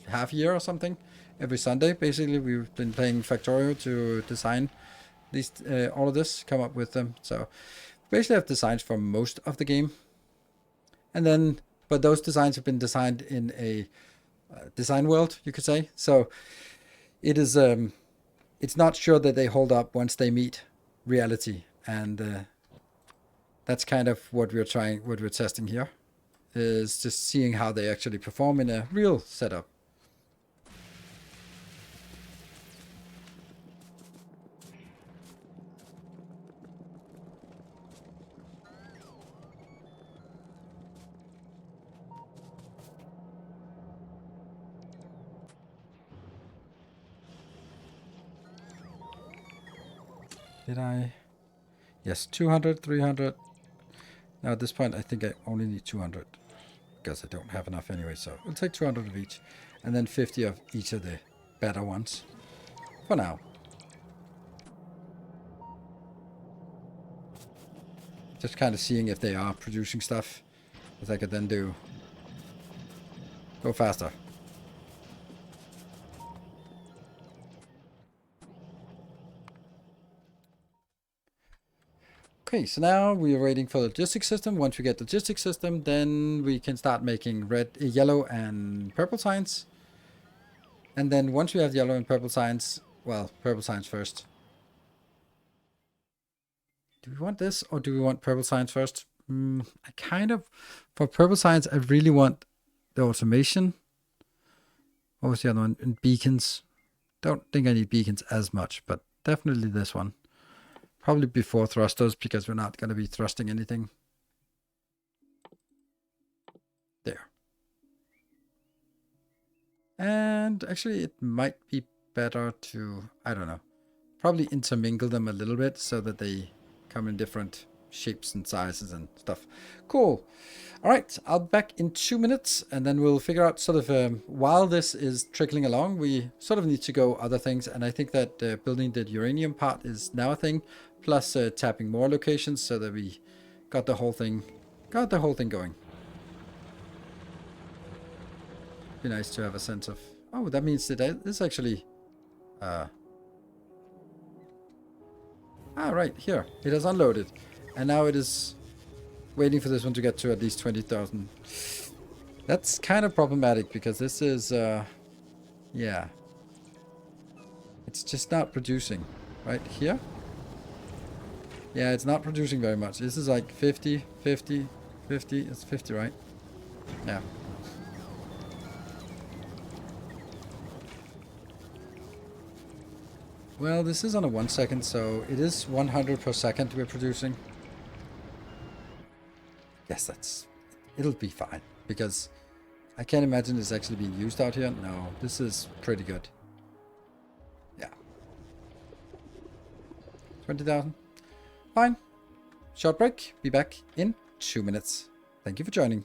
half year or something. Every Sunday, basically, we've been playing Factorio to design these, all of this, come up with them. So basically, I've designs for most of the game, and then but those designs have been designed in a design world, you could say. So it is it's not sure that they hold up once they meet reality, and that's kind of what we're testing here, is just seeing how they actually perform in a real setup. Did I? Yes, 200, 300. Now at this point, I think I only need 200 because I don't have enough anyway. So we'll take 200 of each, and then 50 of each of the better ones for now. Just kind of seeing if they are producing stuff that I could then do. Go faster. Okay, so now we are waiting for the logistics system. Once we get the logistics system, then we can start making yellow and purple signs. And then once we have yellow and purple signs, well, purple signs first. Do we want this or do we want purple signs first? I kind of, for purple signs, I really want the automation. What was the other one? And beacons. Don't think I need beacons as much, but definitely this one. Probably before thrusters because we're not going to be thrusting anything. There. And actually it might be better to, I don't know, probably intermingle them a little bit so that they come in different shapes and sizes and stuff. Cool. All right, I'll be back in 2 minutes and then we'll figure out sort of, while this is trickling along, we sort of need to go other things. And I think that building the uranium part is now a thing, plus tapping more locations so that we got the whole thing going. Be nice to have a sense of, oh, that means that this actually, right, here, it has unloaded. And now it is waiting for this one to get to at least 20,000. That's kind of problematic because this is, yeah. It's just not producing. Right here? Yeah, it's not producing very much. This is like 50, 50, 50. It's 50, right? Yeah. Well, this is on a 1 second, so it is 100 per second we're producing. Yes, it'll be fine, because I can't imagine it's actually being used out here. No, this is pretty good. Yeah. 20,000. Fine. Short break. Be back in 2 minutes. Thank you for joining.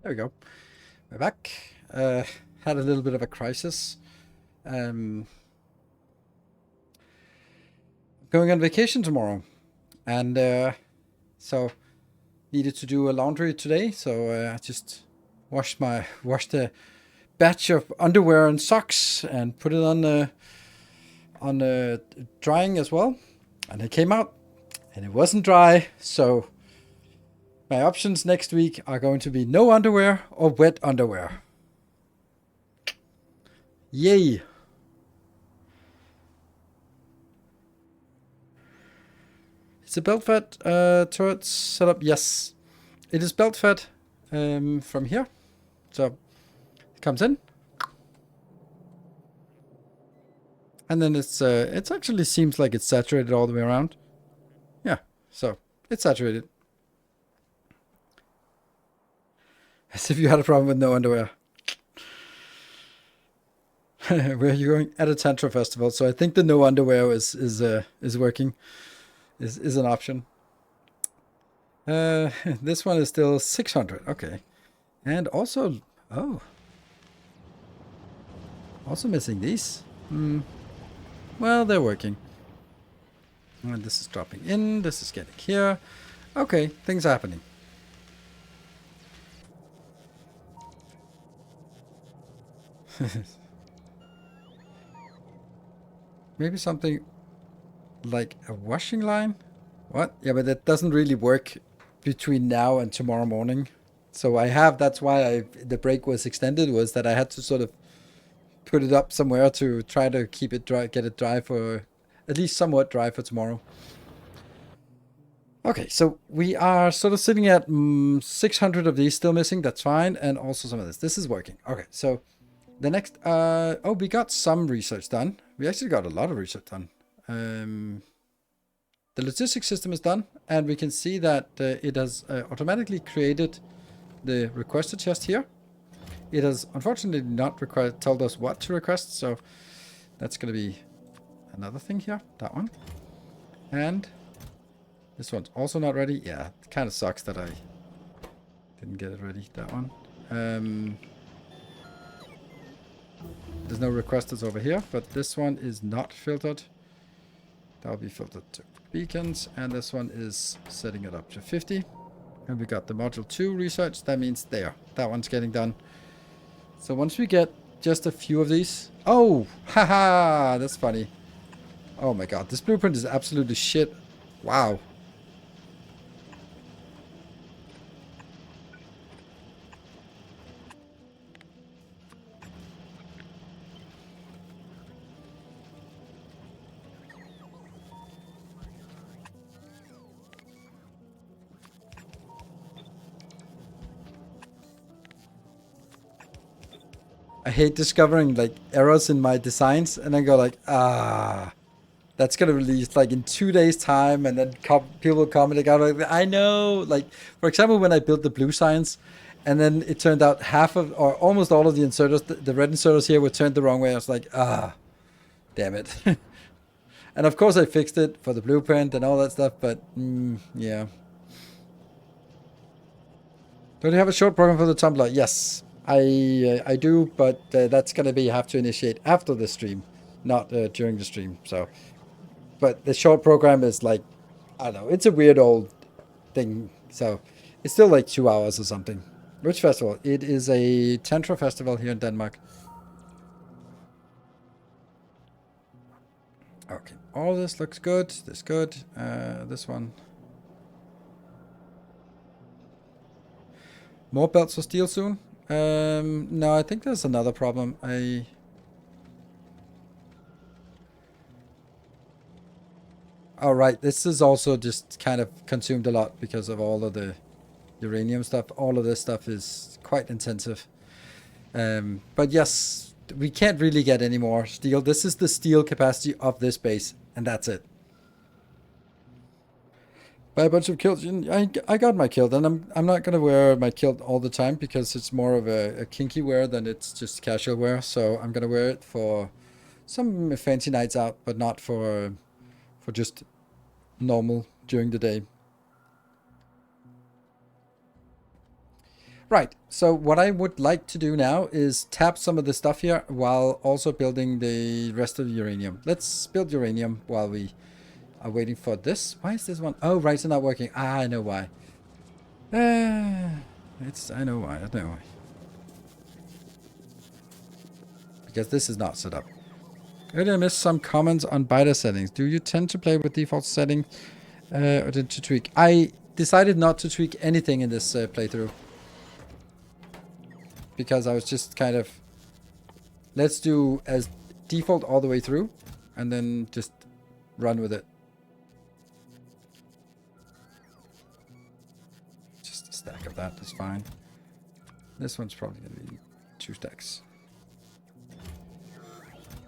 There we go. We're back. Had a little bit of a crisis. Going on vacation tomorrow, and so needed to do a laundry today. So I just washed a batch of underwear and socks and put it on drying as well, and it came out, and it wasn't dry. So my options next week are going to be no underwear or wet underwear. Yay! Is the belt fed turret set up? Yes, it is belt fed from here. So it comes in, and then it actually seems like it's saturated all the way around. Yeah, so it's saturated. As if you had a problem with no underwear. Where are you going? At a Tantra festival. So I think the no underwear is working. Is an option. This one is still 600. Okay. And also, also missing these. Well, they're working. And this is dropping in. This is getting here. Okay, things are happening. Maybe something like a washing line? What? Yeah, but that doesn't really work between now and tomorrow morning. So that's why the break was extended, was that I had to sort of put it up somewhere to try to keep it dry, get it dry for, at least somewhat dry for tomorrow. Okay, so we are sort of sitting at 600 of these still missing. That's fine. And also some of this. This is working. Okay, so the next, we got some research done. We actually got a lot of research done. The logistics system is done, and we can see that it has automatically created the requested chest here. It has unfortunately not told us what to request, so that's going to be another thing here. That one. And this one's also not ready. Yeah, it kind of sucks that I didn't get it ready. That one. There's no requesters over here, but this one is not filtered. That'll be filtered to beacons, and this one is setting it up to 50. And we got the module 2 research. That means there. That one's getting done. So once we get just a few of these... Oh! Haha! That's funny. Oh my god. This blueprint is absolutely shit. Wow. I hate discovering like errors in my designs and then go like, that's gonna release like in 2 days time, and then people commenting out like, I know, like for example when I built the blue science, and then it turned out half of or almost all of the inserters, the red inserters here were turned the wrong way. I was like, damn it. And of course I fixed it for the blueprint and all that stuff, but yeah. Don't you have a short program for the Tumblr? Yes. I do, but that's going to be have to initiate after the stream, not during the stream. So, but the short program is like, I don't know, it's a weird old thing. So it's still like 2 hours or something. Which festival? It is a Tantra festival here in Denmark. Okay, all this looks good. This good. This one. More belts for steel soon? No, I think there's another problem. Oh, right. This is also just kind of consumed a lot because of all of the uranium stuff. All of this stuff is quite intensive. But yes, we can't really get any more steel. This is the steel capacity of this base, and that's it. Buy a bunch of kilts. I got my kilt, and I'm not gonna wear my kilt all the time because it's more of a kinky wear than it's just casual wear. So I'm gonna wear it for some fancy nights out, but not for just normal during the day. Right, so what I would like to do now is tap some of the stuff here while also building the rest of the uranium. Let's build uranium while we are waiting for this. Why is this one? Oh, right, it's not working. Ah, I know why. I know why, I know why. Because this is not set up. Did I miss some comments on beta settings? Do you tend to play with default settings or to tweak? I decided not to tweak anything in this playthrough. Because I was just kind of... Let's do as default all the way through. And then just run with it. Just a stack of that is fine. This one's probably going to be 2 stacks.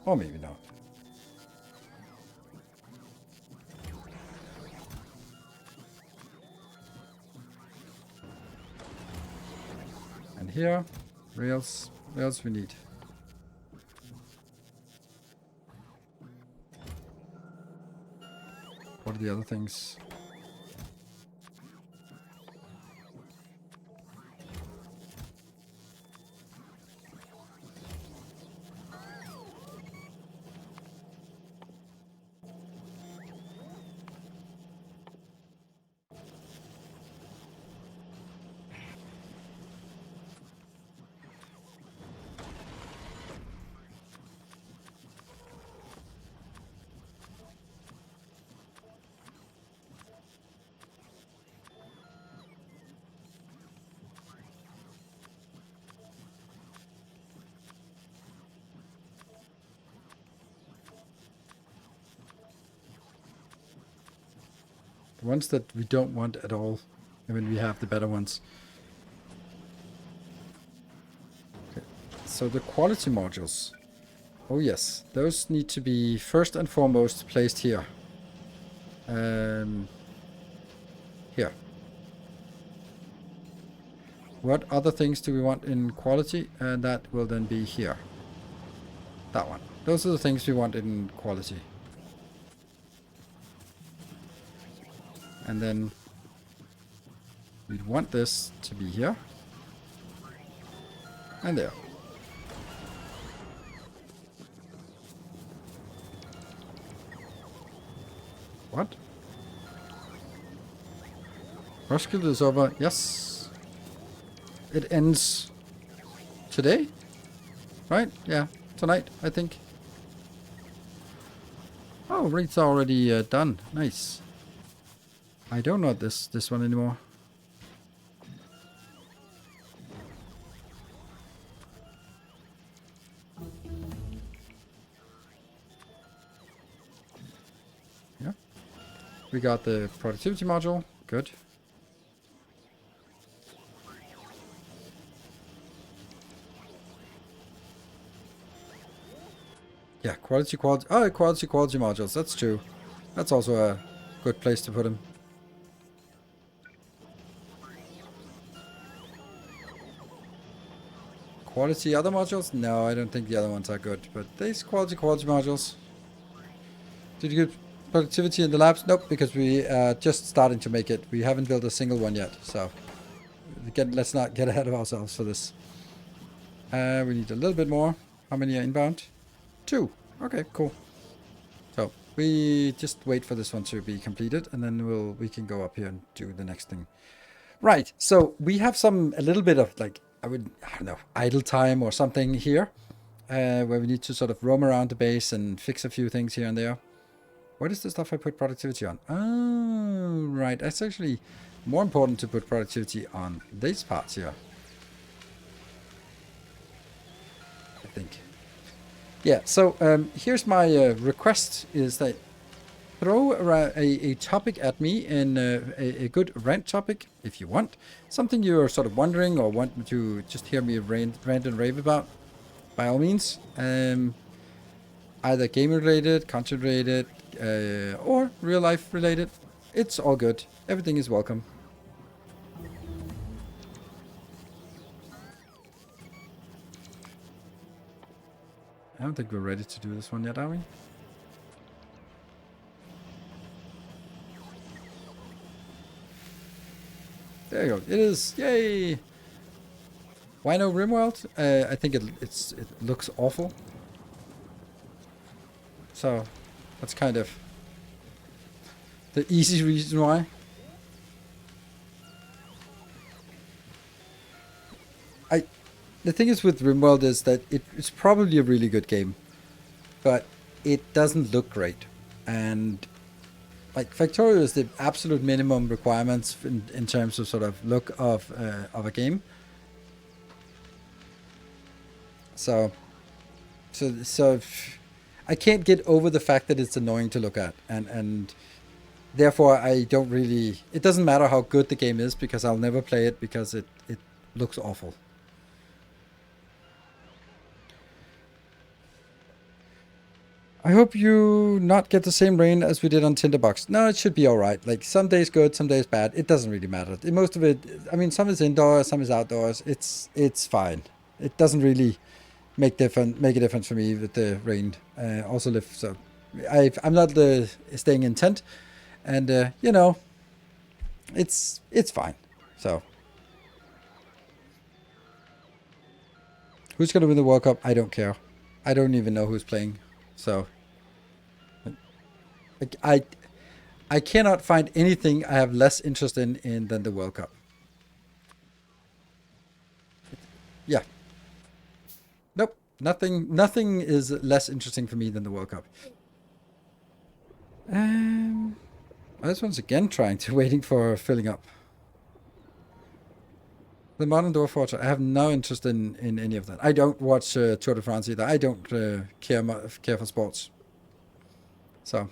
Or maybe not. And here, rails. What else we need? What are the other things? The ones that we don't want at all. I mean, we have the better ones. Okay. So the quality modules. Oh yes, those need to be first and foremost placed here. Here. What other things do we want in quality? And that will then be here. That one. Those are the things we want in quality. And then we'd want this to be here. And there. What? Roskilde is over. Yes. It ends today? Right? Yeah. Tonight, I think. Oh, raid's already done. Nice. I don't know this one anymore. Yeah. We got the productivity module. Good. Yeah, quality modules. That's true. That's also a good place to put them. Quality other modules? No, I don't think the other ones are good. But these quality modules. Did you get productivity in the labs? Nope, because we are just starting to make it. We haven't built a single one yet. So again, let's not get ahead of ourselves for this. We need a little bit more. How many are inbound? 2. Okay, cool. So we just wait for this one to be completed, and then we can go up here and do the next thing. Right. So we have a little bit of like I don't know, idle time or something here, where we need to sort of roam around the base and fix a few things here and there. What is the stuff I put productivity on? Oh, right. It's actually more important to put productivity on these parts here. I think. Yeah, so here's my request is that throw a topic at me and a good rant topic if you want. Something you're sort of wondering or want to just hear me rant and rave about. By all means. Either game related, content related, or real life related. It's all good. Everything is welcome. I don't think we're ready to do this one yet, are we? There you go. It is. Yay! Why no RimWorld? I think it looks awful. So that's kind of the easy reason why. The thing is with RimWorld is that it's probably a really good game, but it doesn't look great. And like Factorio is the absolute minimum requirements in terms of sort of look of a game. So I can't get over the fact that it's annoying to look at, and therefore I don't really. It doesn't matter how good the game is because I'll never play it because it looks awful. I hope you not get the same rain as we did on Tinderbox. No, it should be all right. Like some days good, some days bad. It doesn't really matter. Most of it, I mean, some is indoors, some is outdoors. It's fine. It doesn't really make a difference for me with the rain. Also live so. I'm not staying in tent, and you know, it's fine. So who's gonna win the World Cup? I don't care. I don't even know who's playing. So. I cannot find anything I have less interest in than the World Cup. Yeah. Nope. Nothing is less interesting for me than the World Cup. This one's again waiting for filling up. The Modern Dwarf Fortress, I have no interest in any of that. I don't watch Tour de France either. I don't care for sports. So.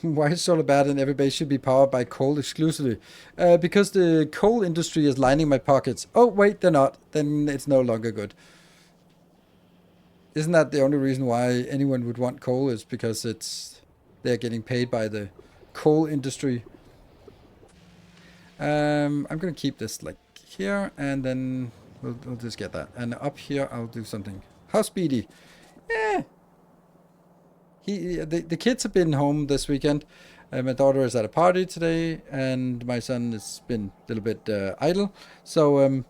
Why is solar bad and every base should be powered by coal exclusively? Because the coal industry is lining my pockets. Oh, wait, they're not. Then it's no longer good. Isn't that the only reason why anyone would want coal is because they're getting paid by the coal industry? I'm going to keep this like here and then we'll just get that. And up here I'll do something. How speedy? Yeah. The kids have been home this weekend. My daughter is at a party today, and my son has been a little bit idle. So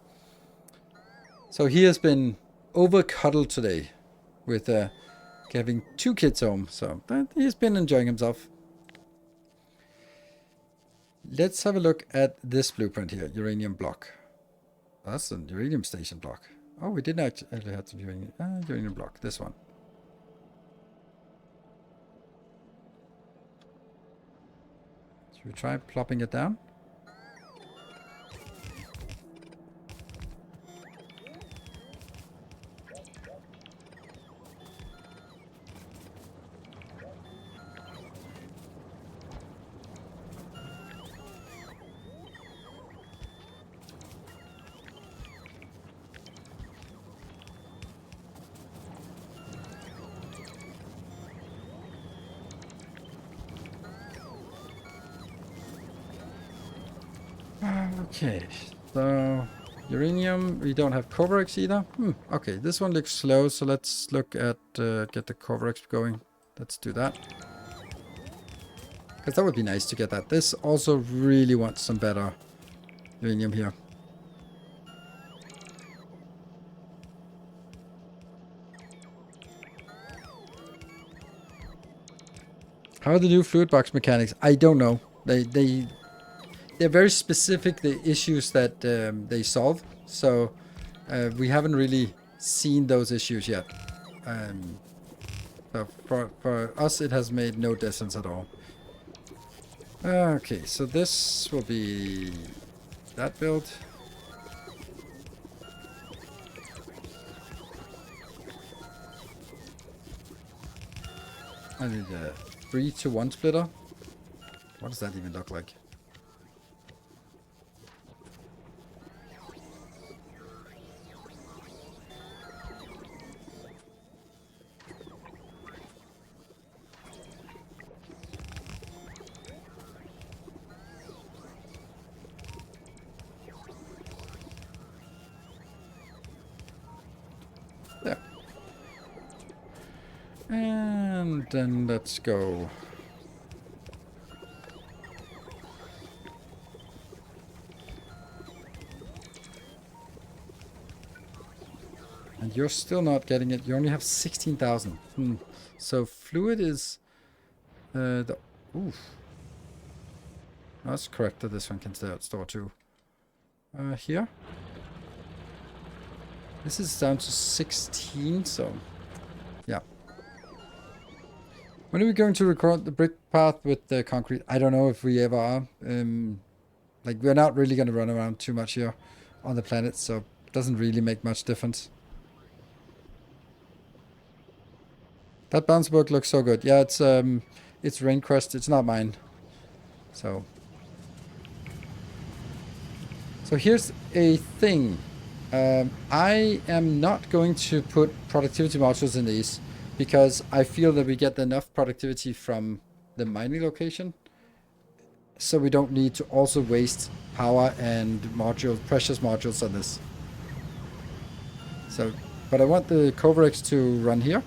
he has been over cuddled today, with having 2 kids home. So he's been enjoying himself. Let's have a look at this blueprint here, uranium block. That's a uranium station block. Oh, we didn't actually have some uranium block. This one. Should we try plopping it down? Okay, so uranium, we don't have Covarex either. Okay, this one looks slow, so let's look at get the Covarex going. Let's do that. Because that would be nice to get that. This also really wants some better uranium here. How are the new fluid box mechanics? I don't know. They're very specific, the issues that they solve. So we haven't really seen those issues yet. So for us, it has made no difference at all. Okay, so this will be that build. I need a 3-to-1 splitter. What does that even look like? And then let's go. And you're still not getting it. You only have 16,000. So fluid is the... Oof. That's correct that this one can stay at store too. Here. This is down to 16, so... Yeah. When are we going to record the brick path with the concrete? I don't know if we ever are. Like, we're not really going to run around too much here on the planet, so it doesn't really make much difference. That bounce book looks so good. Yeah, it's Raincrest. It's not mine. So here's a thing. I am not going to put productivity modules in these because I feel that we get enough productivity from the mining location, so we don't need to also waste power and precious modules on this. So, but I want the Coverex to run here.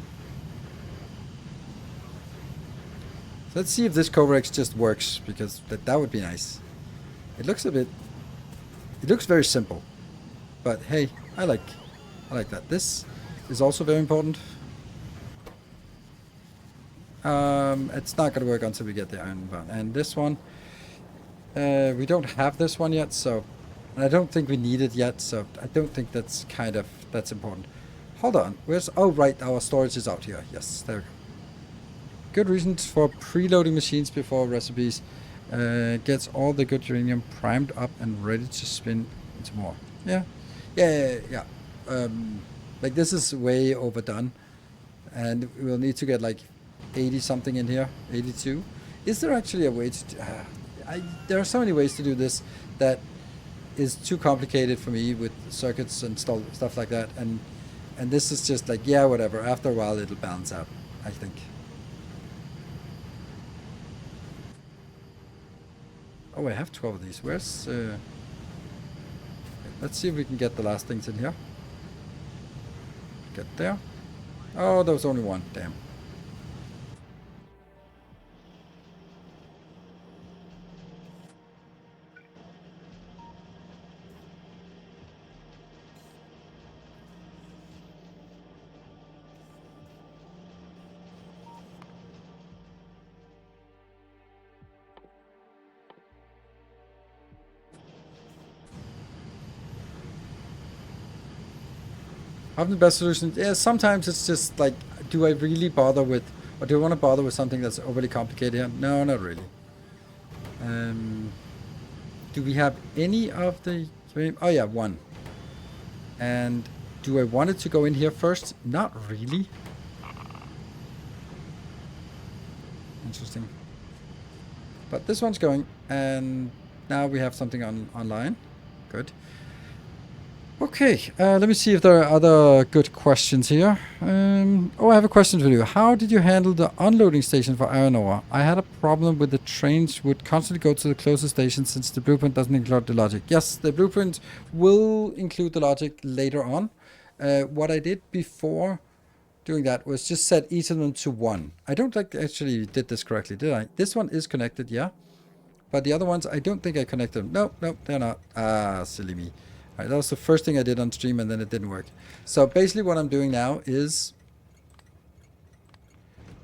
So let's see if this Coverex just works, because that would be nice. It looks very simple, but hey, I like that. This is also very important. It's not gonna work until we get the iron bound. And this one, we don't have this one yet, so, and I don't think we need it yet, so I don't think that's important. Hold on, oh right, our storage is out here. Yes, there we go. Good reasons for preloading machines before recipes. Gets all the good uranium primed up and ready to spin into more. Yeah. Like, this is way overdone, and we'll need to get like 80 something in here. 82. Is there actually a way to there are so many ways to do this that is too complicated for me with circuits and stuff like that, and this is just like, yeah, whatever, after a while it'll balance out, I think. Oh, I have 12 of these. Where's let's see if we can get the last things in here. Get there. Oh, there was only one. Damn. Often the best solution, yeah, sometimes it's just like, do I really bother with, or do I want to bother with something that's overly complicated here? No, not really. Do we have any of the, oh yeah, one. And do I want it to go in here first? Not really. Interesting. But this one's going, and now we have something online. Good. Okay, let me see if there are other good questions here. Oh, I have a question for you. How did you handle the unloading station for iron ore? I had a problem with the trains would constantly go to the closest station since the blueprint doesn't include the logic. Yes, the blueprint will include the logic later on. What I did before doing that was just set each of them to 1. I don't think I actually did this correctly, did I? This one is connected, yeah. But the other ones, I don't think I connected them. Nope, they're not. Ah, silly me. Alright, that was the first thing I did on stream, and then it didn't work. So basically what I'm doing now is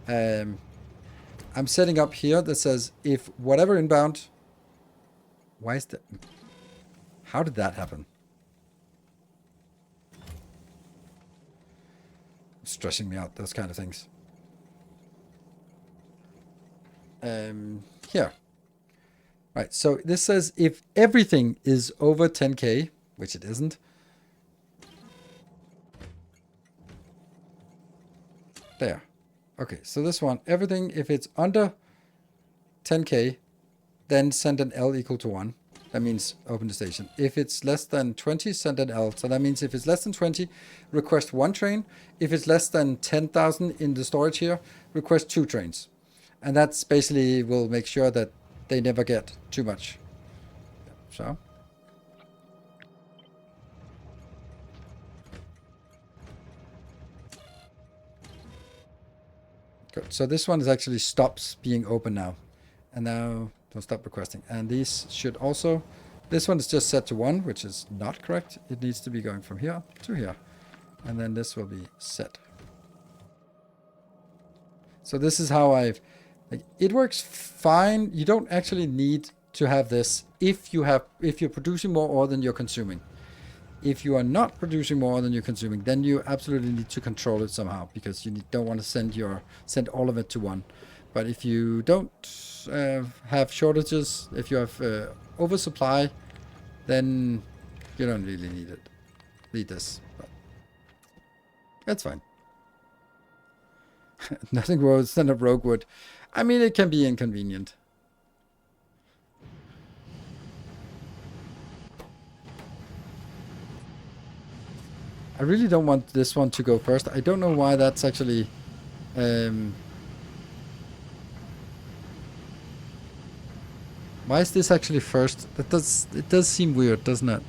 I'm setting up here that says if whatever inbound... Why is that? How did that happen? It's stressing me out, those kind of things. Here. Right, so this says if everything is over 10k, which it isn't. There. Okay, so this one, everything, if it's under 10k, then send an L equal to 1. That means open the station. If it's less than 20, send an L. So that means if it's less than 20, request 1 train. If it's less than 10,000 in the storage here, request 2 trains. And that's basically will make sure that they never get too much. So. Good. So this one is actually stops being open now. And now don't stop requesting. And these should also, this one is just set to 1, which is not correct. It needs to be going from here to here. And then this will be set. So this is how I've, like, it works fine. You don't actually need to have this if you're producing more ore than you're consuming. If you are not producing more than you're consuming, then you absolutely need to control it somehow, because you don't want to send all of it to 1. But if you don't have shortages, if you have oversupply, then you don't really need this. But that's fine. Nothing worse than a rogue wood. I mean, it can be inconvenient. I really don't want this one to go first. I don't know why that's actually... why is this actually first? It does seem weird, doesn't it?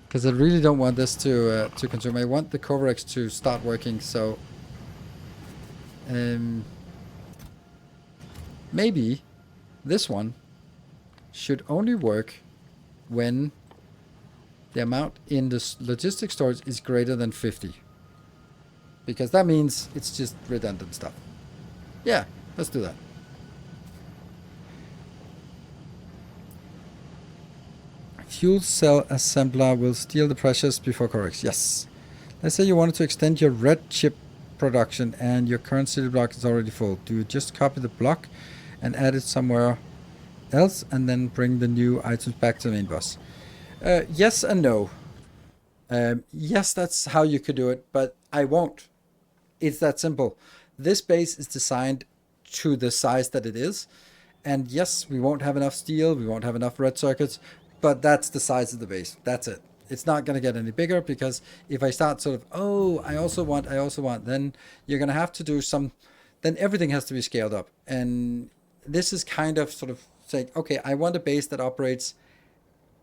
Because I really don't want this to consume. I want the Covarex to start working, so... maybe this one should only work when the amount in the logistic storage is greater than 50. Because that means it's just redundant stuff. Yeah, let's do that. Fuel cell assembler will steal the precious before Corex. Yes. Let's say you wanted to extend your red chip production and your current city block is already full. Do you just copy the block and add it somewhere else and then bring the new items back to the main bus? Yes and no. Yes, that's how you could do it, but I won't. It's that simple. This base is designed to the size that it is. And yes, we won't have enough steel, we won't have enough red circuits, but that's the size of the base. That's it. It's not going to get any bigger, because if I start sort of, oh, I also want, then you're going to have to do some, then everything has to be scaled up. And this is kind of sort of saying, okay, I want a base that operates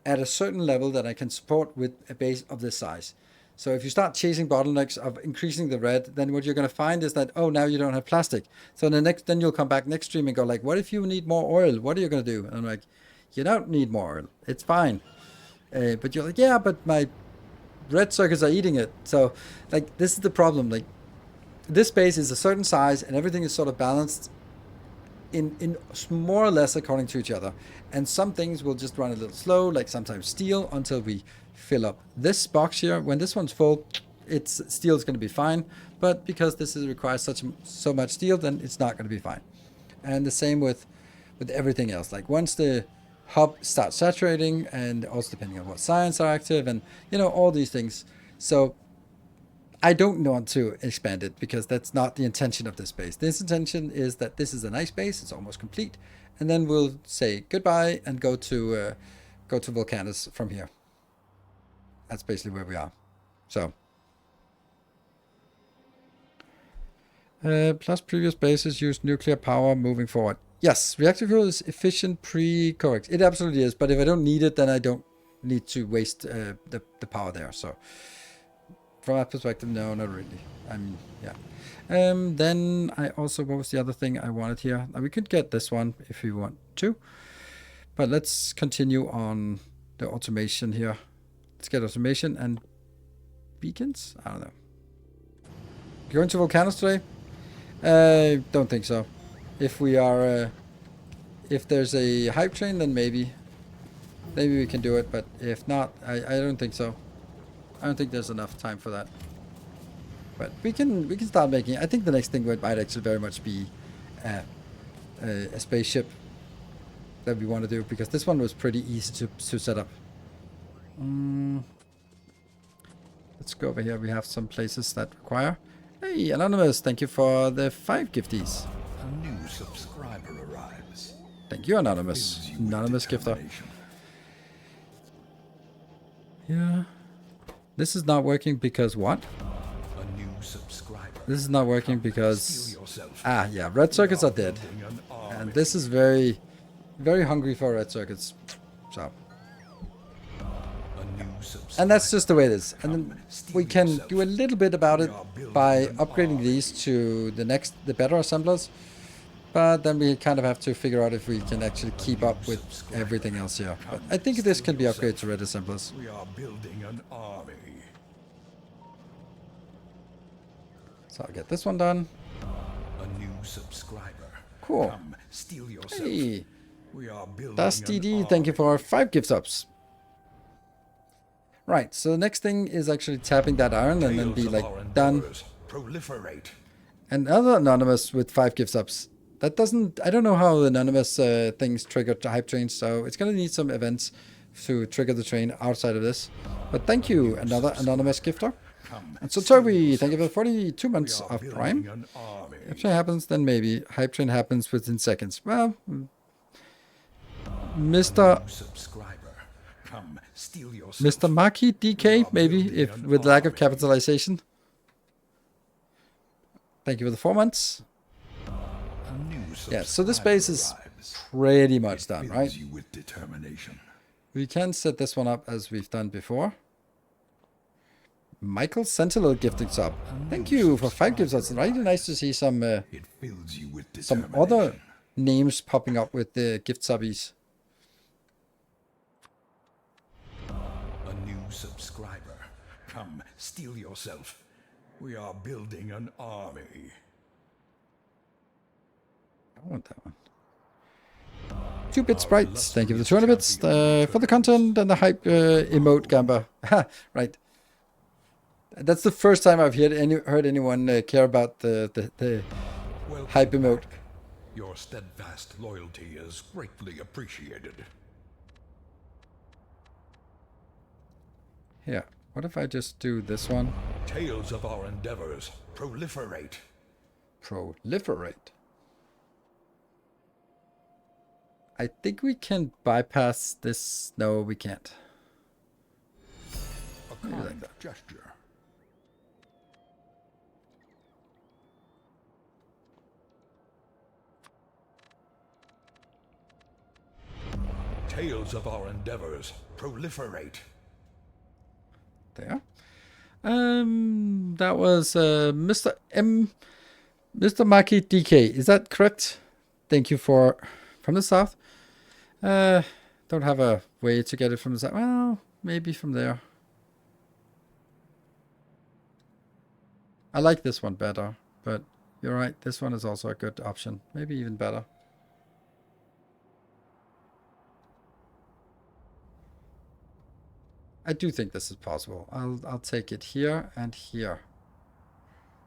at a certain level that I can support with a base of this size. So if you start chasing bottlenecks of increasing the red, then what you're going to find is that, oh, now you don't have plastic. So then you'll come back next stream and go like, what if you need more oil? What are you going to do? And I'm like, you don't need more oil. It's fine. But you're like, yeah, but my red circuits are eating it. So like, this is the problem. Like, this base is a certain size and everything is sort of balanced in more or less according to each other. And some things will just run a little slow, like sometimes steel, until we fill up this box here. When this one's full, steel is going to be fine. But because this requires so much steel, then it's not going to be fine. And the same with everything else. Like once the hub starts saturating, and also depending on what science are active, and all these things. So I don't want to expand it, because that's not the intention of this base. This intention is that this is a nice base, it's almost complete, and then we'll say goodbye and go to Volcanus from here. That's basically where we are. So plus previous bases used nuclear power moving forward. Yes, reactor fuel is efficient pre-Corex. It absolutely is, but if I don't need it, then I don't need to waste the power there. So from that perspective, no, not really. I mean, yeah. Then I also, what was the other thing I wanted here? Now, we could get this one if we want to, but let's continue on the automation here. Let's get automation and beacons. I don't know. Going to Volcanus today? I don't think so. If we are, if there's a hype train, then maybe we can do it. But if not, I don't think so. I don't think there's enough time for that. But we can start making. I think the next thing might actually very much be a spaceship that we want to do, because this one was pretty easy to set up. Let's go over here. We have some places that require. Hey, Anonymous, thank you for the 5 gifties. A new subscriber arrives. Thank you, Anonymous. Anonymous gifter. Yeah. This is not working because what? A new subscriber. This is not working because... Ah, yeah. Red circuits are dead. And this is very hungry for red circuits. So. A new And that's just the way it is. And then we can do a little bit about it by upgrading these to the better assemblers. But then we kind of have to figure out if we can actually keep up with everything else here. But I think this can be upgraded to red assemblers. We are building an army. So I'll get this one done. A new subscriber. Cool. Come, steal yourself. Hey, We are building Dusty an D, army. thank you for 5 gift subs. Right, so the next thing is actually tapping that iron and then be Tales of like, our done. endeavors proliferate. Another anonymous with 5 gift subs. That doesn't, I don't know how the anonymous things trigger hype trains, so it's going to need some events to trigger the train outside of this. But thank you, another anonymous gifter. And so Toby, thank you for 42 months of Prime. An army. If it happens, then maybe. Hype train happens within seconds. Well, Mr. Subscriber. Come, steal yourself. Mr. Maki DK, maybe, if with lack of capitalization. Thank you for the 4 months. A new Yeah, so this subscriber base is arrives. pretty much done, Fills right? you with determination. We can set this one up as we've done before. Michael Sentinel gifting sub. Thank you for 5 gifts. It's really nice to see some It fills you with some determination. other names popping up with the gift subbies. A new subscriber. Come, steal yourself. We are building an army. I want that one. 2-bit sprites. Thank you for the 200 bits for the content and the hype emote gamba. Ha, right. That's the first time I've heard anyone care about the Welcome hype emote. back. Your steadfast loyalty is greatly appreciated. Here, what if I just do this one? Tales of our endeavors proliferate. Proliferate. I think we can bypass this. No, we can't. A kind gesture. Tales of our endeavors proliferate. There. That was Mr. Maki DK. Is that correct? Thank you for from the south. Don't have a way to get it from the south. Well, maybe from there. I like this one better, but you're right. This one is also a good option. Maybe even better. I do think this is possible. I'll take it here and here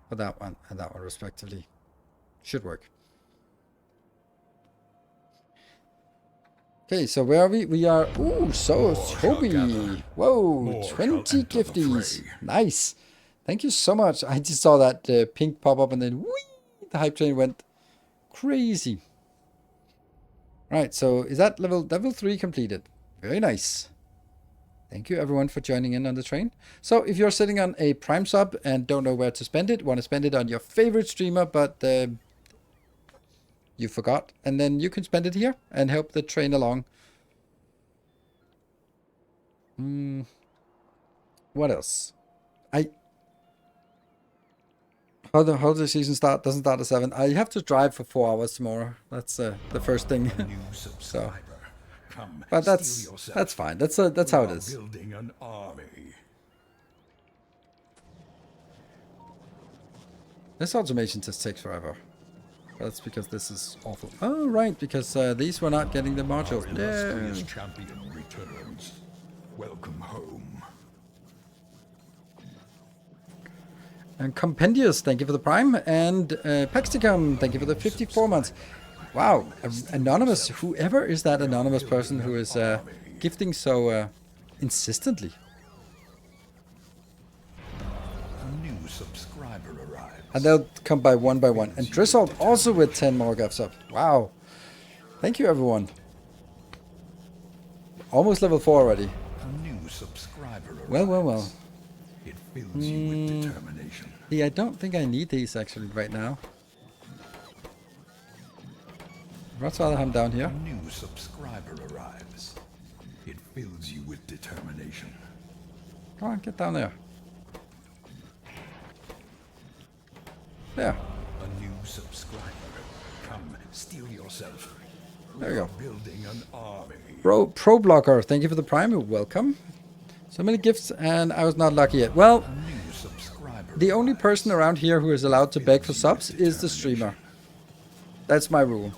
for that one and that one respectively. Should work. Okay, so where are we? We are so Toby. Whoa, 20 gifties. Nice. Thank you so much. I just saw that pink pop up and then whee, the hype train went crazy. Right, so is that level 3 completed? Very nice. Thank you everyone for joining in on the train. So if you're sitting on a Prime sub and don't know where to spend it, want to spend it on your favorite streamer, but you forgot, and then you can spend it here and help the train along. What else? How the holiday season doesn't start at 7. I have to drive for 4 hours tomorrow. That's the first thing. New subscriber. Come, But steal that's yourself. fine. That's how it We are is. Building an army. This automation just takes forever. That's because this is awful. Oh, right, because these were not getting the modules. Illustrious Yeah. champion returns. Welcome home. And Compendious, thank you for the Prime. And Pexticum, thank you for the 54 months. Wow, anonymous. Whoever is that anonymous person who is gifting so insistently? A new subscriber arrives. And they'll come by one. And Drizzled also with 10 more gifts up. Wow. Thank you, everyone. Almost level 4 already. A new subscriber arrives. Well. It fills you with determination. Yeah, I don't think I need these actually right now. I'd much rather have them down A here. new subscriber arrives. It fills you with determination. Come on, get down there. There. A new subscriber. Come, steel yourself. There you go. Building an army. Pro Blocker, thank you for the Prime. Welcome. So many gifts, and I was not lucky yet. Well, A new subscriber. the only person around here who is allowed to beg for subs is the streamer. That's my rule.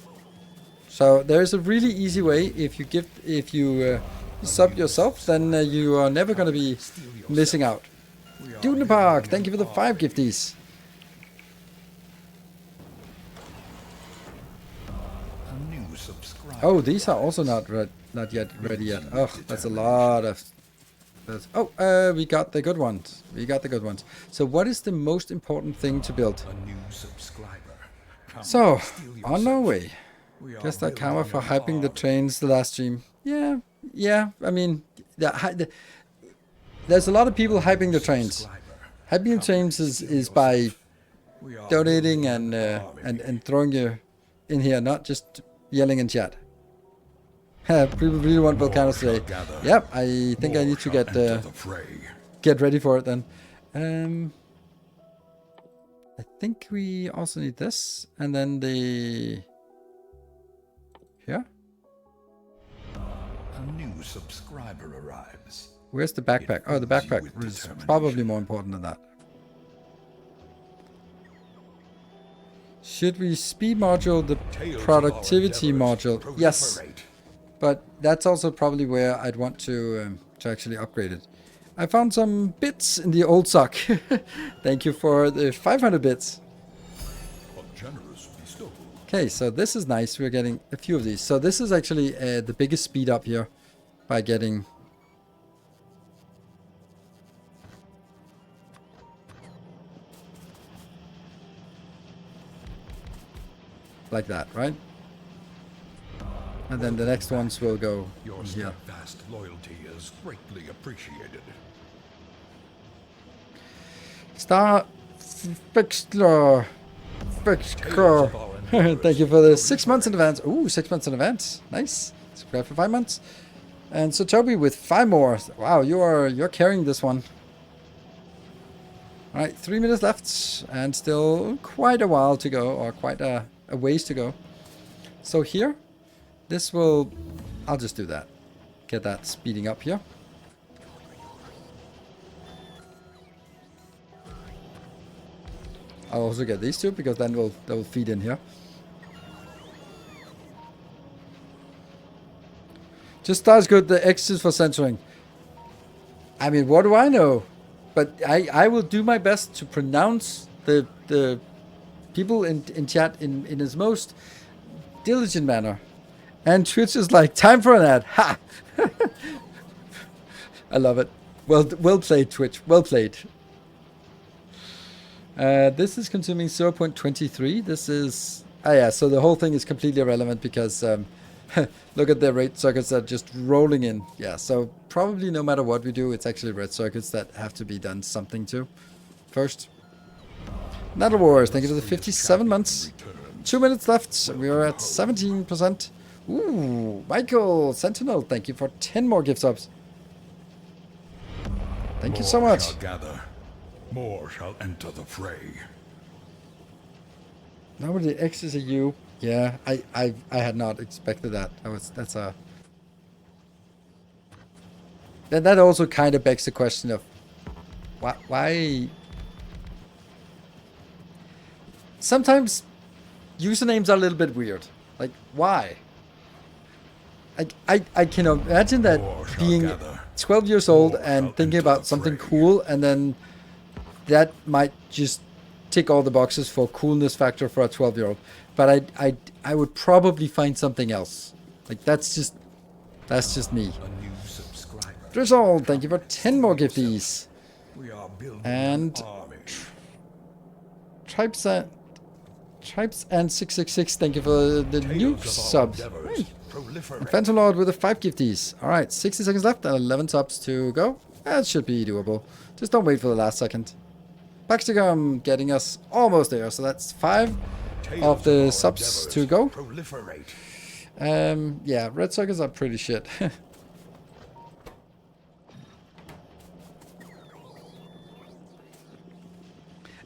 So there's a really easy way. If you sub yourself, then you are never going to be missing out. Dude in the Park, thank you for the 5 gifties. A new subscriber. Oh, these are also not yet ready yet. Oh, that's a lot of. Oh, we got the good ones. We got the good ones. So, what is the most important thing to build? A new subscriber. Come, So, steel on yourself. our way. We are Guess that karma building for an hyping the army. trains the last stream. Yeah. I mean, there's a lot of people hyping the trains. Subscriber. Hyping the trains is by We are donating building an army. and throwing you in here, not just yelling in chat. People really want volcanoes shall today. gather. Yep, I think I More need to shall get enter the fray. get ready for it then. I think we also need this, and then the here. A new subscriber arrives. Where's the backpack? Oh, the fills you backpack with is determination. probably more important than that. Should we speed module the Tales of our productivity endeavors module? Yes, proliferate. but that's also probably where I'd want to actually upgrade it. I found some bits in the old sock. Thank you for the 500 bits. A generous bestowal. Okay, so this is nice. We're getting a few of these. So this is actually the biggest speed up here by getting... like that, right? And then the next ones will go Your here. steadfast loyalty is greatly appreciated. Star Fixler. Thank you for the 6 months in advance. Ooh, 6 months in advance. Nice. Subscribe for 5 months. And so Toby with 5 more. Wow, you're carrying this one. All right, 3 minutes left, and still quite a while to go, or quite a ways to go. So here, this will. I'll just do that. Get that speeding up here. I'll also get these two because then they'll feed in here. Just starts good. The X is for censoring. I mean, what do I know? But I will do my best to pronounce the people in chat in his most diligent manner. And Twitch is like, time for an ad. Ha! I love it. Well played, Twitch. Well played. This is consuming 0.23. This is... Oh yeah, so the whole thing is completely irrelevant because look at the red circuits that are just rolling in. Yeah, so probably no matter what we do, it's actually red circuits that have to be done something to first. Nether Wars, thank you for the 57 months. 2 minutes left. We are at 17%. Ooh, Michael Sentinel, thank you for 10 more gift subs. Thank you so More much. shall gather. More shall enter the fray. Nobody X is a U. Yeah, I had not expected that. That's a... That also kind of begs the question of why... Sometimes usernames are a little bit weird. Like, why? I can imagine that More shall being gather. 12 years old More and shall thinking enter about the something fray. cool, and then that might just tick all the boxes for coolness factor for a 12-year-old. But I would probably find something else. Like, that's just me. A new subscriber. Drizzle, thank you for 10 more gifties. We are building And- an army. Tribes and 666, thank you for the new Tales of our subs. endeavors Hey. proliferate. Phantom Lord with the 5 gifties. Alright, 60 seconds left and 11 subs to go. That should be doable. Just don't wait for the last second. Baxtigum getting us almost there. So that's 5 Tales of the our subs to endeavors go. Proliferate. Yeah, red circuits are pretty shit.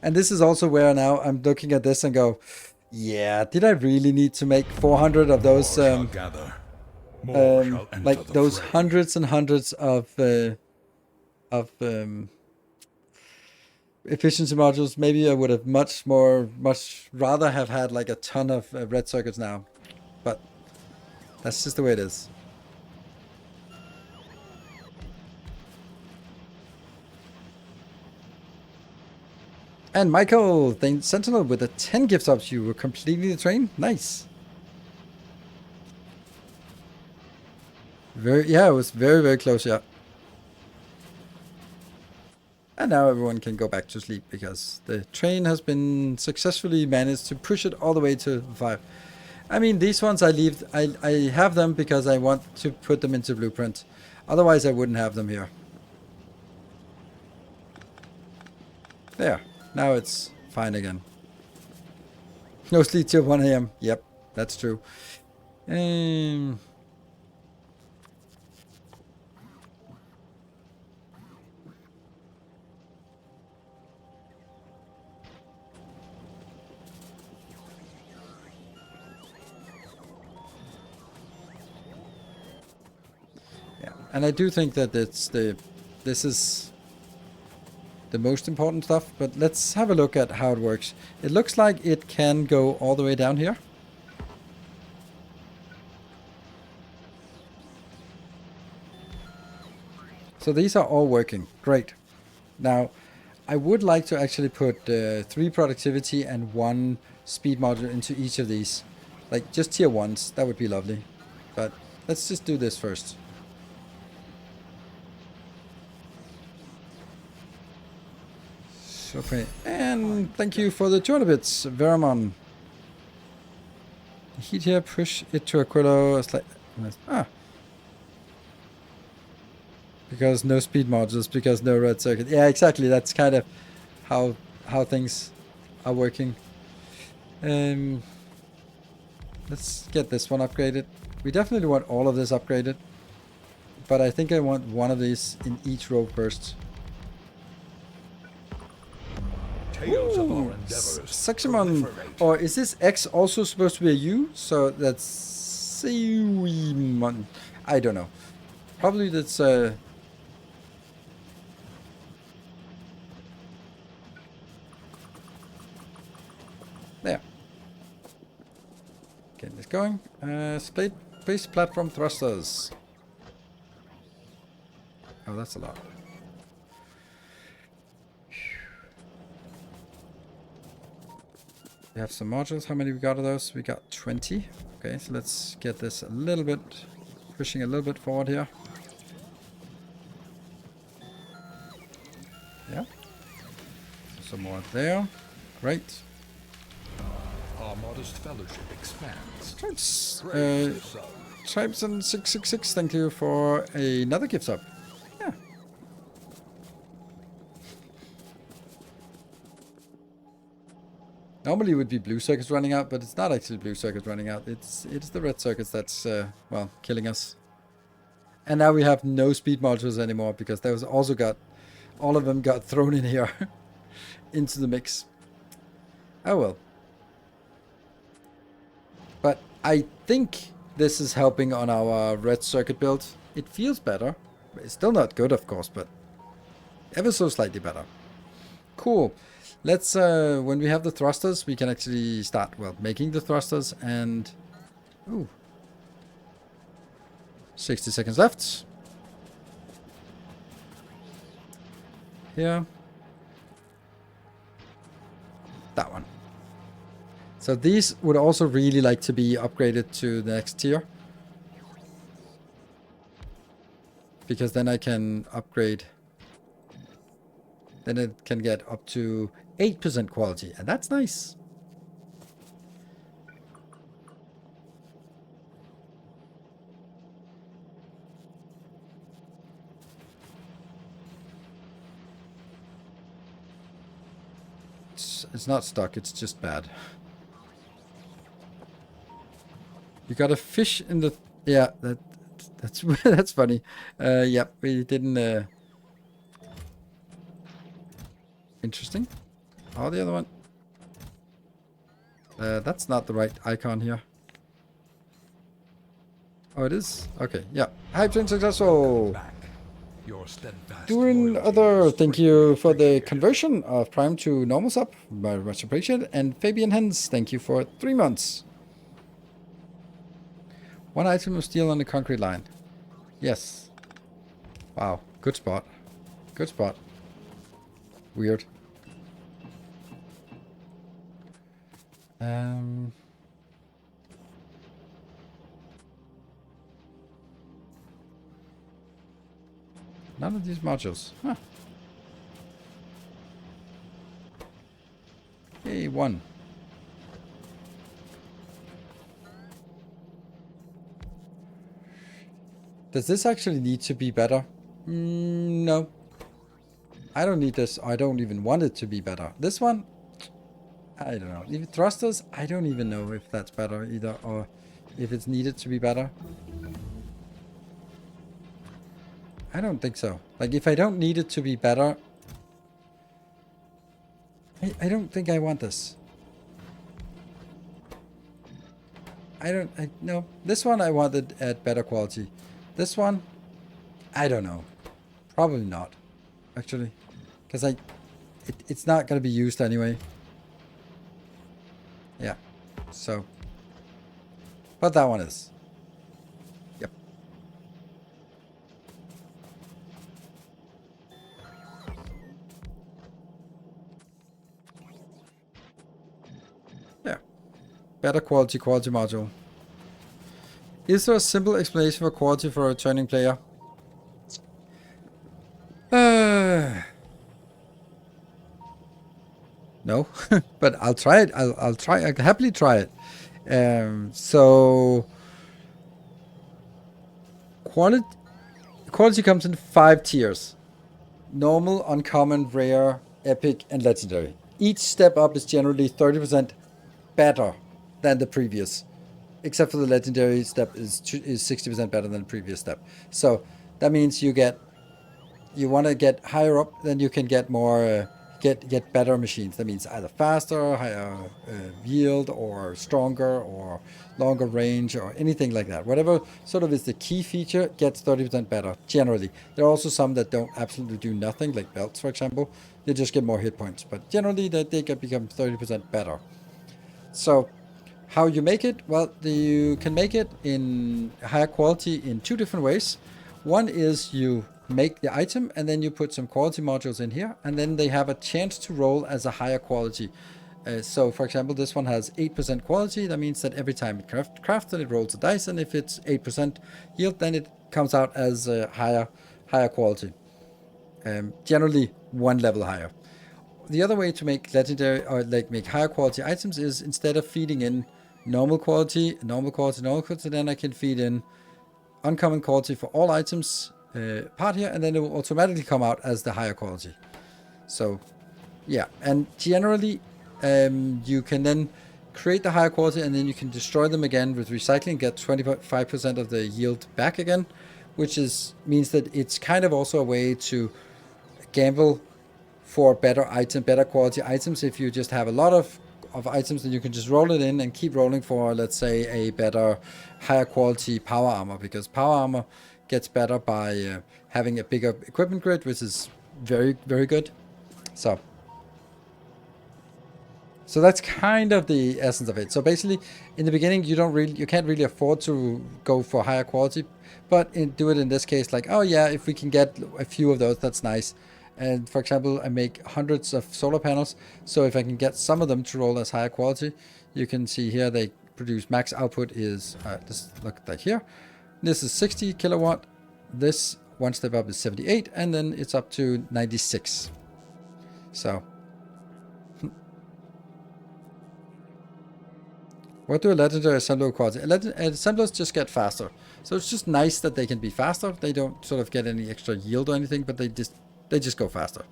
And this is also where now I'm looking at this and go, yeah, did I really need to make 400 of those, More shall gather. More shall enter like the those fray. hundreds and hundreds of efficiency modules? Maybe I would have much rather have had like a ton of red circuits now, but that's just the way it is. And Michael, the Sentinel with a 10 gift subs, you were completing the train. Nice. Yeah, it was very, very close, yeah. And now everyone can go back to sleep because the train has been successfully managed to push it all the way to 5. I mean, these ones I have them because I want to put them into Blueprint. Otherwise, I wouldn't have them here. There. Now it's fine again. No sleep till 1 a.m. Yep, that's true. Yeah, and I do think that this is the most important stuff, but let's have a look at how it works. It looks like it can go all the way down here. So these are all working. Great. Now, I would like to actually put 3 productivity and 1 speed module into each of these. Like just tier 1s. That would be lovely. But let's just do this first. Okay, and thank you for the 200 bits, Veramon. Heat here, push it to Aquilo. Because no speed modules, because no red circuit. Yeah, exactly. That's kind of how things are working. Let's get this one upgraded. We definitely want all of this upgraded, but I think I want one of these in each row first. Ooh, Suximon, or is this X also supposed to be a U? So that's Suimon. I don't know. Probably that's there. Getting this going. Space platform thrusters. Oh, that's a lot. We have some modules. How many we got of those? We got 20. Okay, so let's get this a little bit, pushing a little bit forward here. Yeah. Some more there. Great. Our modest fellowship expands. Tribes and 666, thank you for another gift sub. Yeah. Normally it would be blue circuits running out, but it's not actually blue circuits running out. It's the red circuits that's, well, killing us. And now we have no speed modules anymore because there was also all of them got thrown in here into the mix. Oh well. But I think this is helping on our red circuit build. It feels better. It's still not good, of course, but ever so slightly better. Cool. Let's, when we have the thrusters, we can actually start, well, making the thrusters and... Ooh. 60 seconds left. Here. That one. So these would also really like to be upgraded to the next tier. Because then I can upgrade. Then it can get up to 8% quality, and that's nice. It's not stuck, it's just bad. You got a fish in the... Yeah, that's that's funny. Yeah, we didn't... Interesting. Oh, the other one. That's not the right icon here. Oh, it is? Okay, yeah. Hype train successful. Back. Your steadfast Doing loyalty other, is thank greatly you for the appreciated. conversion of Prime to normal sub. Very much appreciated. And Fabian Hens, thank you for 3 months. 1 item of steel on the concrete line. Yes. Wow, good spot. Good spot. Weird. None of these modules. Huh. Hey, 1. Does this actually need to be better? No. I don't need this. I don't even want it to be better. This one? I don't know. If thrusters, I don't even know if that's better either, or if it's needed to be better. I don't think so. Like, if I don't need it to be better, I don't think I want this. No. This one I wanted at better quality. This one, I don't know. Probably not, actually. Because it's not going to be used anyway. Yeah. So. But that one is. Yep. Yeah. Better quality module. Is there a simple explanation for quality for a returning player? No, but I'll try it. I'll try. I'll happily try it. So quality comes in 5 tiers: normal, uncommon, rare, epic, and legendary. Each step up is generally 30% better than the previous, except for the legendary step is 60% better than the previous step. So that means you want to get higher up, then you can get more, get better machines. That means either faster, higher yield, or stronger, or longer range, or anything like that. Whatever sort of is the key feature gets 30% better, generally. There are also some that don't absolutely do nothing, like belts, for example. They just get more hit points, but generally they can become 30% better. So how you make it? Well, you can make it in higher quality in 2 different ways. One is you make the item and then you put some quality modules in here, and then they have a chance to roll as a higher quality. So for example, this one has 8% quality. That means that every time it crafts it rolls a dice, and if it's 8% yield, then it comes out as a higher quality. Generally 1 level higher. The other way to make legendary, or like make higher quality items, is instead of feeding in normal quality, then I can feed in uncommon quality for all items part here, and then it will automatically come out as the higher quality. So yeah, and generally you can then create the higher quality, and then you can destroy them again with recycling, get 25% of the yield back again, which means that it's kind of also a way to gamble for better quality items. If you just have a lot of items, then you can just roll it in and keep rolling for, let's say, a better, higher quality power armor, because power armor gets better by having a bigger equipment grid, which is very, very good. So that's kind of the essence of it. So basically, in the beginning, you can't really afford to go for higher quality, but do it in this case, like, oh yeah, if we can get a few of those, that's nice. And for example, I make hundreds of solar panels, so if I can get some of them to roll as higher quality, you can see here they produce max output is, just look at that here. This is 60 kilowatt. This one step up is 78, and then it's up to 96. So what do a legendary assembler quality? Assemblers just get faster. So it's just nice that they can be faster. They don't sort of get any extra yield or anything, but they just go faster.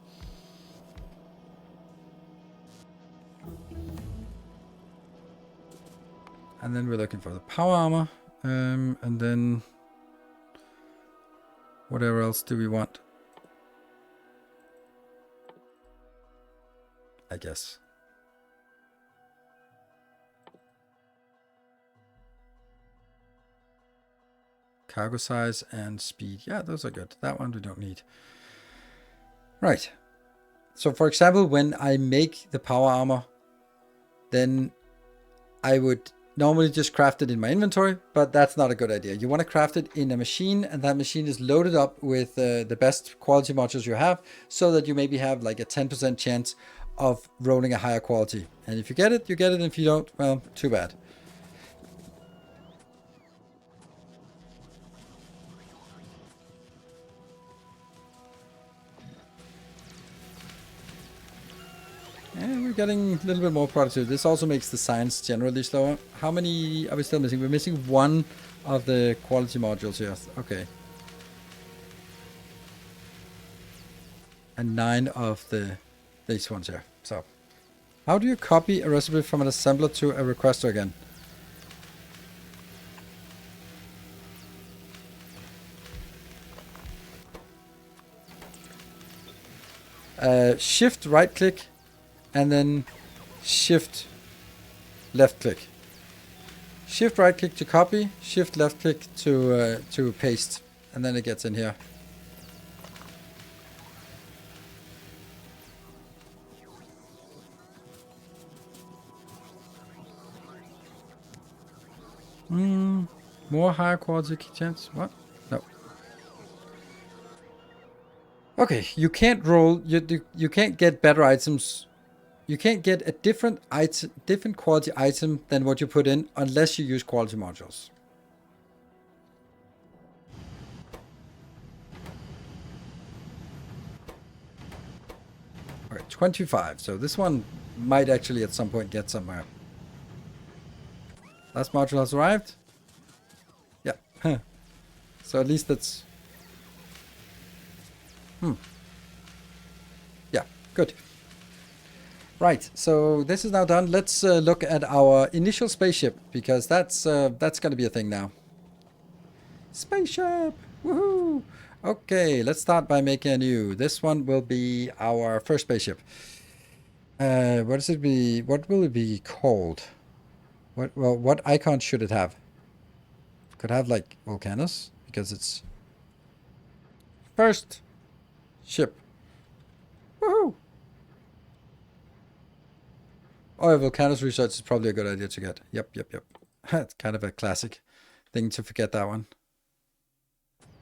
And then we're looking for the power armor. And then whatever else do we want? I guess. Cargo size and speed. Yeah, those are good. That one we don't need. Right. So for example, when I make the power armor, then I would normally just craft it in my inventory, but that's not a good idea. You want to craft it in a machine, and that machine is loaded up with the best quality modules you have, so that you maybe have like a 10% chance of rolling a higher quality. And if you get it, you get it. And if you don't, well, too bad. And we're getting a little bit more productive. This also makes the science generally slower. How many are we still missing? We're missing one of the quality modules here. Okay. And 9 of these ones here. So, how do you copy a recipe from an assembler to a requester again? Shift right click and then shift left click. Shift right click to copy, shift left click to paste, and then it gets in here. More higher quality chance. What? No. Okay, you can't roll. You can't get better items. You can't get a different quality item than what you put in unless you use quality modules. Alright, 25. So this one might actually at some point get somewhere. Last module has arrived. Yeah. So at least it's... Yeah, good. Right, so this is now done. Let's look at our initial spaceship, because that's going to be a thing now. Spaceship! Woohoo! Okay, let's start by making a new. This one will be our first spaceship. What does it be? What will it be called? What icon should it have? Could have like Volcanus, because it's first ship. Woohoo! Oh, yeah, Volcanus research is probably a good idea to get. Yep. It's kind of a classic thing to forget that one.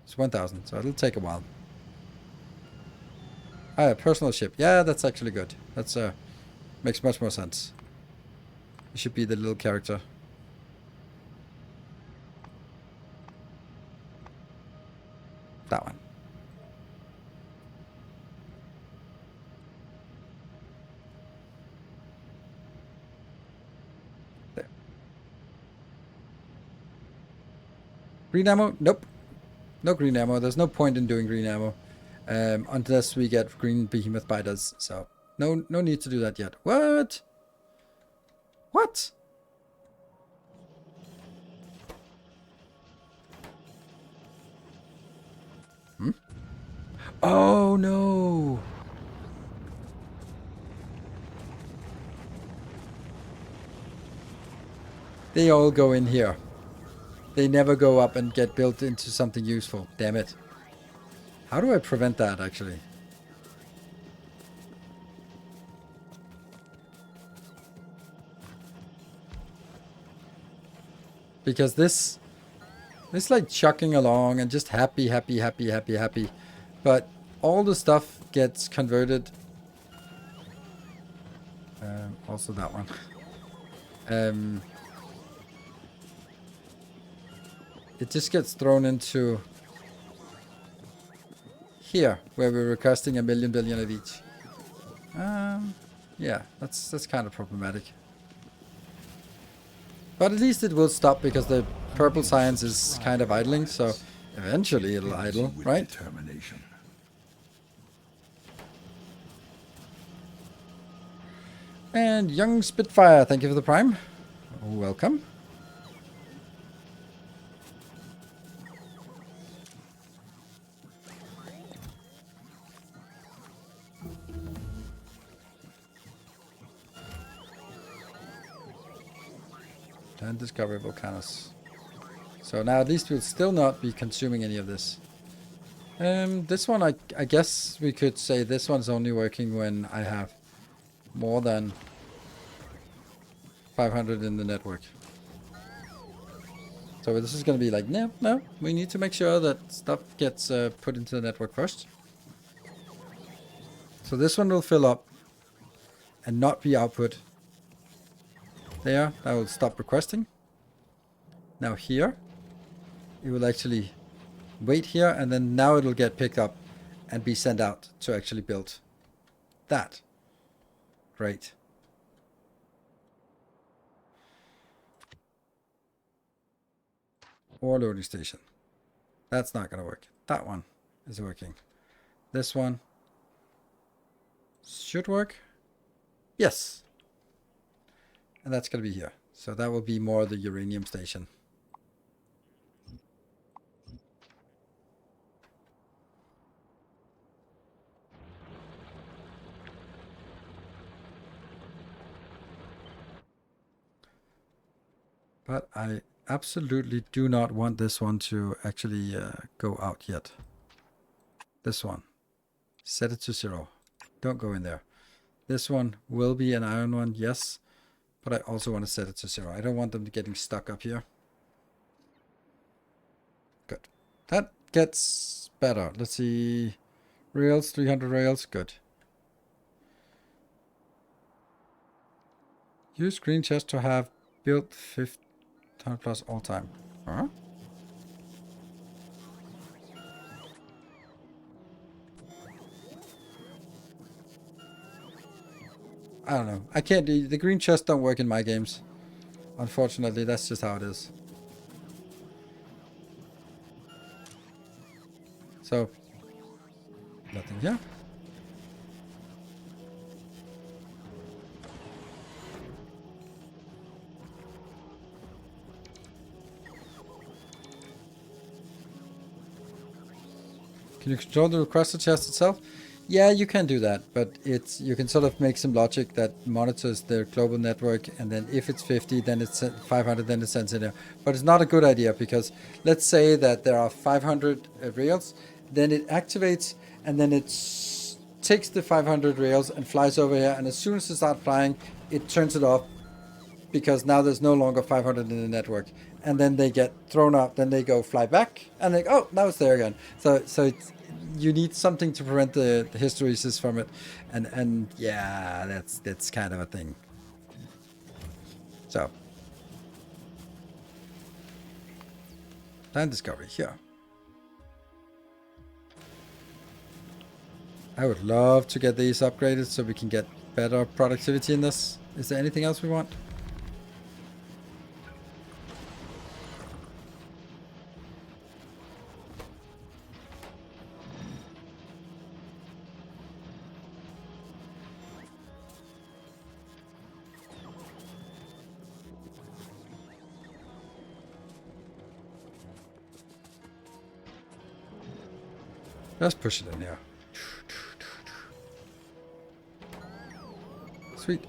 It's 1,000, so it'll take a while. Ah, yeah, personal ship. Yeah, that's actually good. That's makes much more sense. It should be the little character. That one. There. Green ammo? Nope. No green ammo. There's no point in doing green ammo. Unless we get green behemoth biters. So, no need to do that yet. What? What? Oh, no. They all go in here. They never go up and get built into something useful. Damn it. How do I prevent that, actually? Because this like chucking along and just happy. But all the stuff gets converted. Also that one. It just gets thrown into here, where we're requesting a million billion of each. Yeah, that's kind of problematic. But at least it will stop, because the purple science is kind of idling, so eventually it'll idle, right? Determination. And young Spitfire, thank you for the prime. Welcome. Land discovery volcanoes. So now at least we'll still not be consuming any of this. This one, I guess we could say this one's only working when I have more than 500 in the network. So this is going to be like, no, we need to make sure that stuff gets put into the network first. So this one will fill up and not be output. There, I will stop requesting. Now here, it will actually wait here, and then now it'll get picked up and be sent out to actually build that. Great. Or loading station. That's not going to work. That one is working. This one should work. Yes. And that's going to be here. So that will be more the uranium station. But I absolutely do not want this one to actually go out yet. This one. Set it to 0. Don't go in there. This one will be an iron one, yes. But I also want to set it to 0. I don't want them getting stuck up here. Good. That gets better. Let's see. Rails, 300 rails. Good. Use green chest to have built 500 plus all time. Huh? I don't know. I can't do the green chests don't work in my games. Unfortunately, that's just how it is. So nothing here. Can you control the requester chest itself? Yeah, you can do that, but you can sort of make some logic that monitors the global network, and then if it's 50, then it's 500, then it sends in there. But it's not a good idea, because let's say that there are 500 rails, then it activates, and then it takes the 500 rails and flies over here, and as soon as it starts flying, it turns it off, because now there's no longer 500 in the network. And then they get thrown up, then they go fly back, and they oh, now it's there again. So it's, you need something to prevent the hysteresis from it, and yeah, that's kind of a thing. So land discovery here. I would love to get these upgraded so we can get better productivity in this. Is there anything else we want? Let's push it in here. Sweet.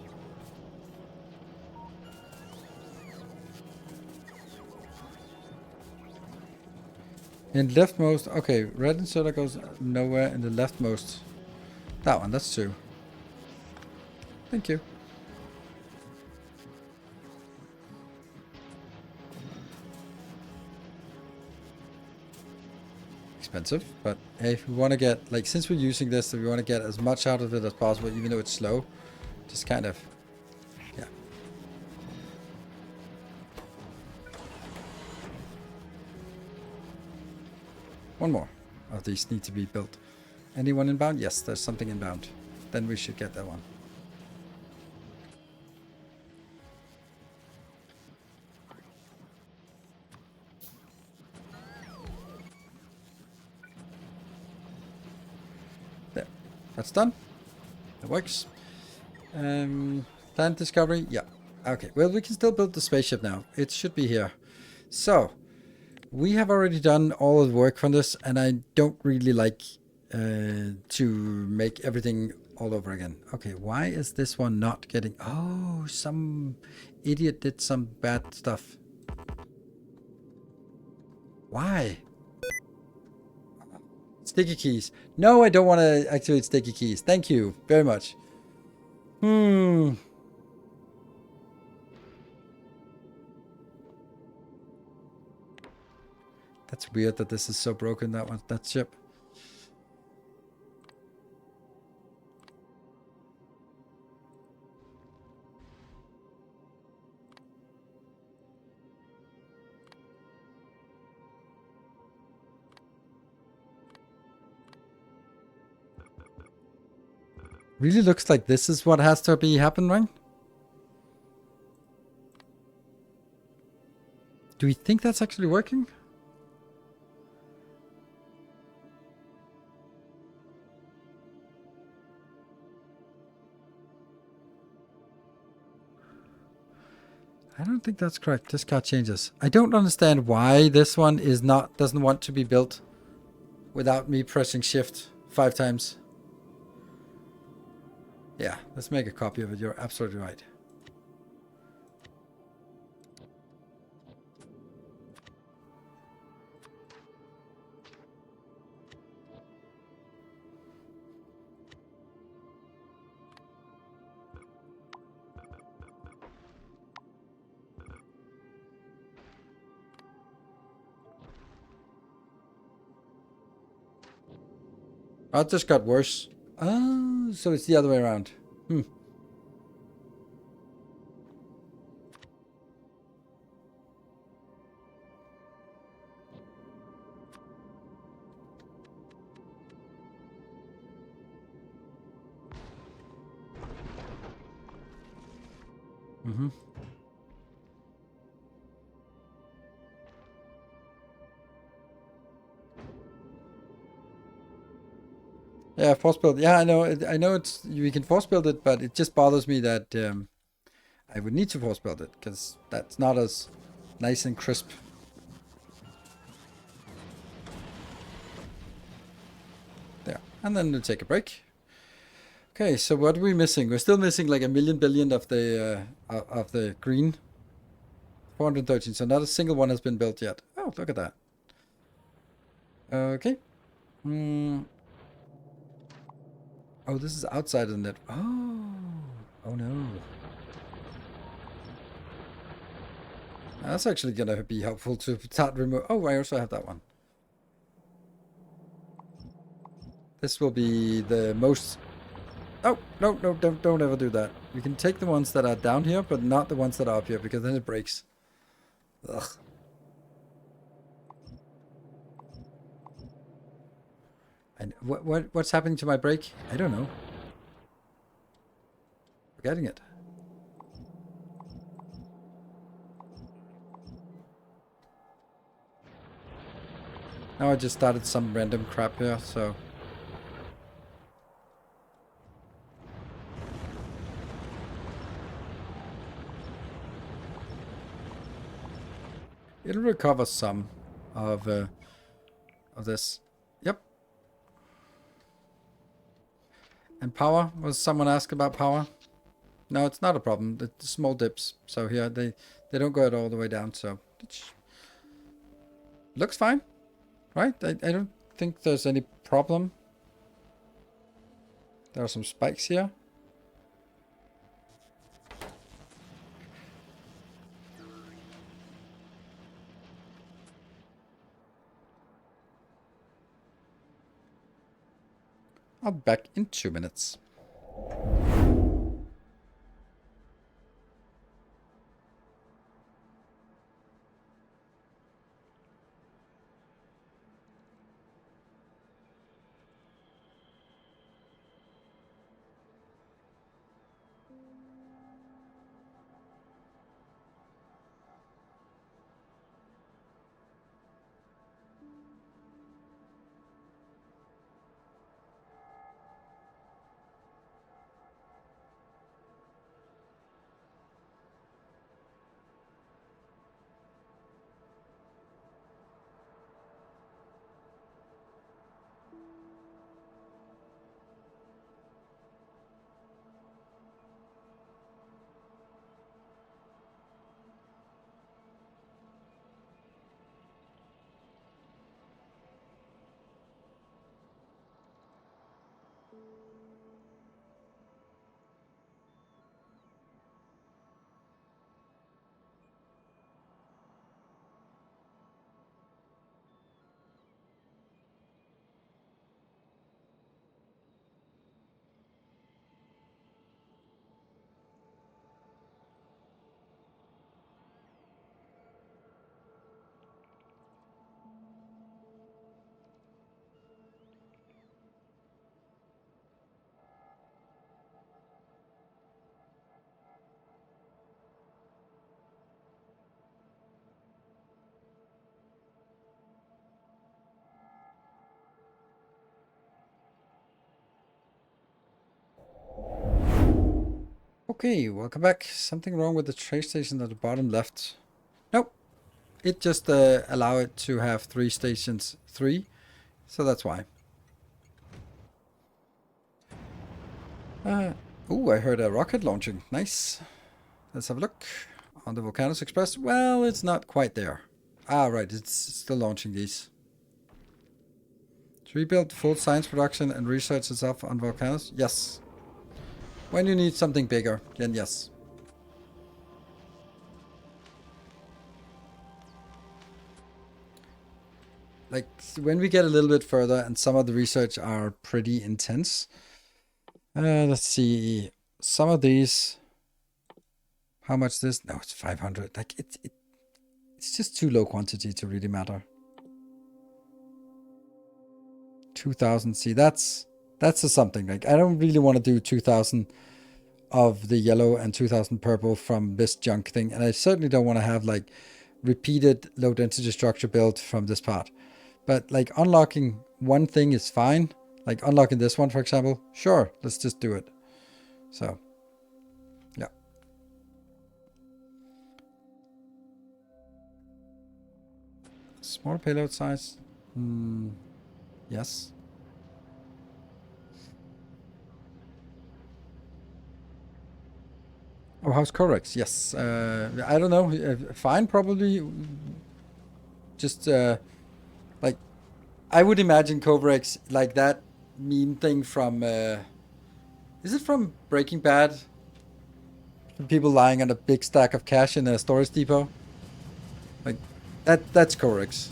In leftmost, okay, red inserter goes nowhere in the leftmost. That one, that's 2. Thank you. Expensive, but hey, if we want to get, like, since we're using this, we want to get as much out of it as possible, even though it's slow. Just kind of, yeah. One more of these need to be built. Anyone inbound? Yes, there's something inbound. Then we should get that one. There, that's done. It works. Planet discovery, yeah. Okay, well, we can still build the spaceship now. It should be here. So we have already done all of the work from this, and I don't really like to make everything all over again. Okay, why is this one not getting... Oh, some idiot did some bad stuff. Why? Sticky keys. No, I don't want to activate sticky keys. Thank you very much. That's weird that this is so broken, that ship. Really looks like this is what has to be happening, right? Do we think that's actually working? I don't think that's correct. Discard changes. I don't understand why this one doesn't want to be built without me pressing shift 5 times. Yeah, let's make a copy of it. You're absolutely right. Oh, it just got worse. Oh, so it's the other way around. Yeah, force build. Yeah, I know. I know it's we can force build it, but it just bothers me that I would need to force build it because that's not as nice and crisp. There, and then we'll take a break. Okay, so what are we missing? We're still missing like a million billion of the green. 413. So not a single one has been built yet. Oh, look at that. Okay. Oh, this is outside of the net. Oh no. That's actually gonna be helpful to start remove. Oh, I also have that one. This will be the most... Oh, no, don't ever do that. You can take the ones that are down here, but not the ones that are up here, because then it breaks. Ugh. And what's happening to my brake? I don't know. Forgetting it. Now I just started some random crap here, so... It'll recover some of this. Yep. And power? Was someone asked about power? No, it's not a problem. It's small dips. So here, they don't go all the way down, so... Looks fine. Right? I don't think there's any problem. There are some spikes here. I'll be back in 2 minutes. Okay, welcome back. Something wrong with the train station at the bottom left. Nope. It just allow it to have 3 stations 3. So that's why. I heard a rocket launching. Nice. Let's have a look. On the Volcanus Express. Well, it's not quite there. Ah, right. It's still launching these. To rebuild full science production and research itself on Volcanus? Yes. When you need something bigger, then yes. Like, when we get a little bit further and some of the research are pretty intense. Let's see. Some of these... How much this? No, it's 500. Like, it's just too low quantity to really matter. 2,000. See, that's a something. Like, I don't really want to do 2,000 of the yellow and 2,000 purple from this junk thing. And I certainly don't want to have, like, repeated low density structure built from this part. But, like, unlocking one thing is fine. Like, unlocking this one, for example. Sure, let's just do it. So, yeah. Small payload size. Yes. Oh, how's Corex? Yes. I don't know. Fine, probably. Just, like, I would imagine Corex like that meme thing from, is it from Breaking Bad? From people lying on a big stack of cash in a storage depot? Like, that's Corex.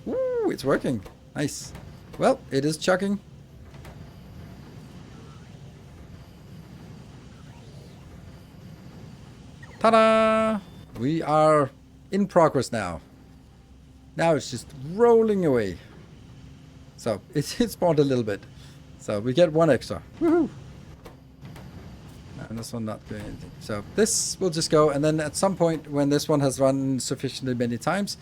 Woo, it's working. Nice. Well, it is chucking. Ta-da! We are in progress now. Now it's just rolling away. So it spawned a little bit. So we get 1 extra. Woohoo! And this one not doing anything. So this will just go, and then at some point when this one has run sufficiently many times,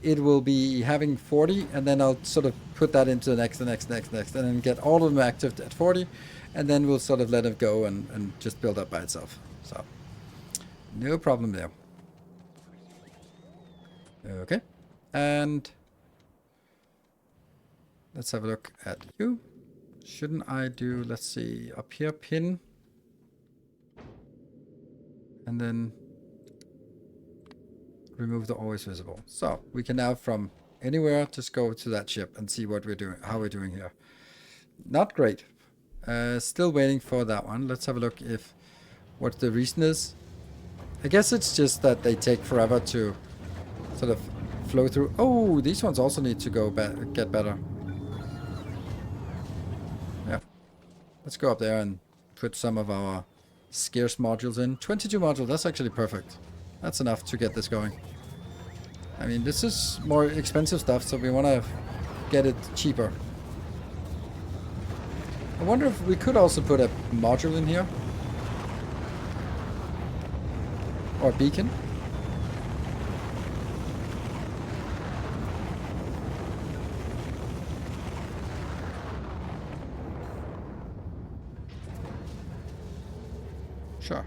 it will be having 40, and then I'll sort of put that into the next, and then get all of them active at 40, and then we'll sort of let it go and just build up by itself. So no problem there. Okay, and let's have a look at you. Shouldn't I do, let's see, up here, pin, and then remove the always visible. So we can now from anywhere just go to that ship and see what we're doing, how we're doing here. Not great. Still waiting for that one. Let's have a look if what the reason is. I guess it's just that they take forever to sort of flow through. Oh, these ones also need to go get better. Yeah. Let's go up there and put some of our scarce modules in. 22 modules, that's actually perfect. That's enough to get this going. I mean, this is more expensive stuff, so we want to get it cheaper. I wonder if we could also put a module in here. Or a beacon. Sure.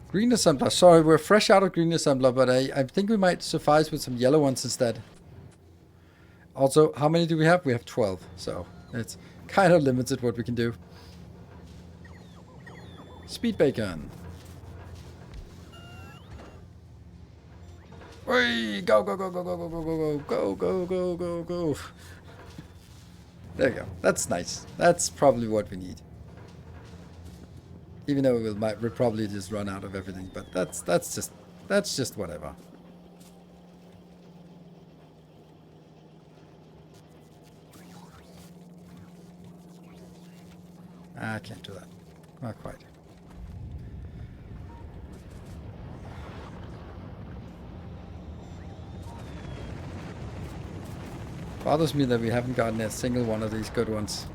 Green assembler. Sorry, we're fresh out of green assembler, but I think we might suffice with some yellow ones instead. Also, how many do we have? We have 12, so it's kind of limited what we can do. Speed bacon. Oi, go, go, go, go, go, go, go, go, go, go, go, go, go. There you go. That's nice. That's probably what we need. Even though we'll probably just run out of everything, but that's just whatever. I can't do that. Not quite. Bothers me that we haven't gotten a single one of these good ones.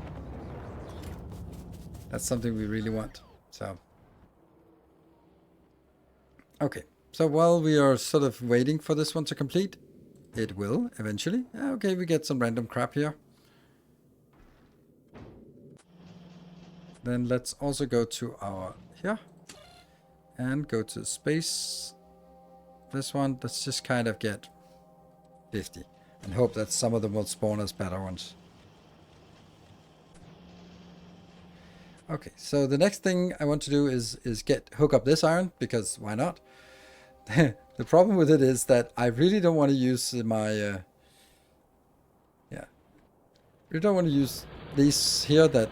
That's something we really want. So, okay. So while we are sort of waiting for this one to complete, it will eventually. Okay, we get some random crap here. Then let's also go to our here and go to space. This one, let's just kind of get 50 and hope that some of them will spawn as better ones. Okay, so the next thing I want to do is hook up this iron, because why not? The problem with it is that I really don't want to use my we don't want to use these here that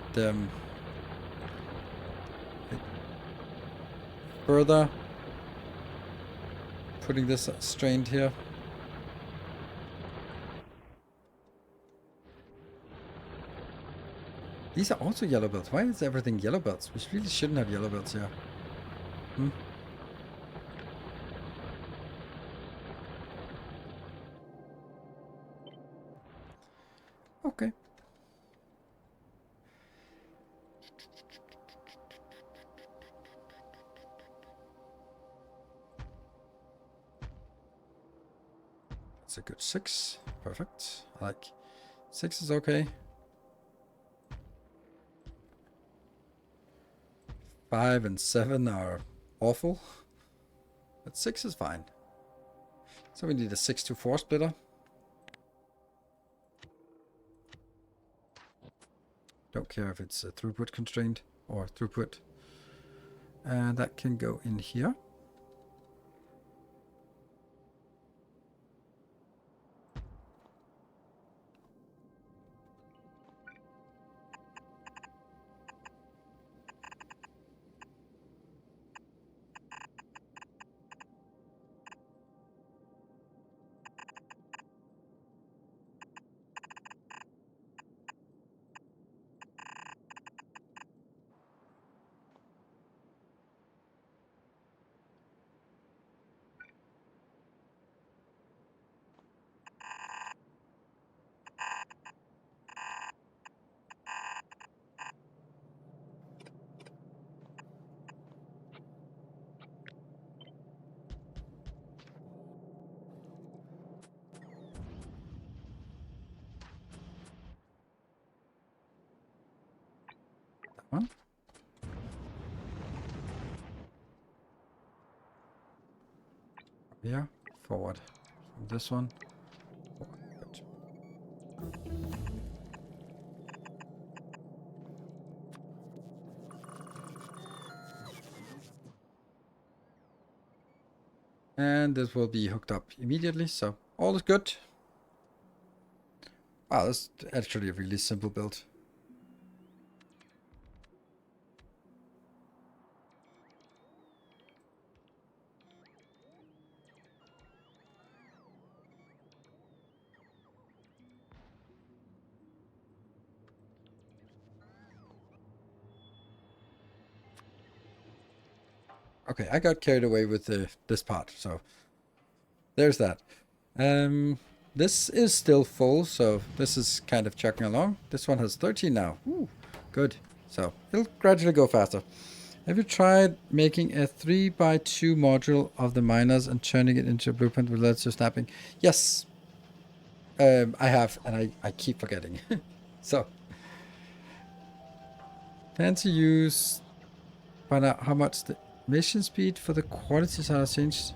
further putting this strained here. These are also yellow belts. Why is everything yellow belts? We really shouldn't have yellow belts here. Okay. It's a good 6. Perfect. I like 6 is okay. 5 and 7 are awful, but 6 is fine. So we need a 6-4 splitter. Don't care if it's a throughput constrained or throughput. And that can go in here. One. Here, forward. This one. Good. And this will be hooked up immediately, so all is good. Wow, that's actually a really simple build. Okay, I got carried away with this part, so there's that. This is still full, so this is kind of chugging along. This one has 13 now. Ooh, good. So it'll gradually go faster. Have you tried making a 3x2 module of the miners and turning it into a blueprint with laser snapping? Yes, I have, and I keep forgetting. So, plan to use, find out how much the mission speed for the quality side has changed.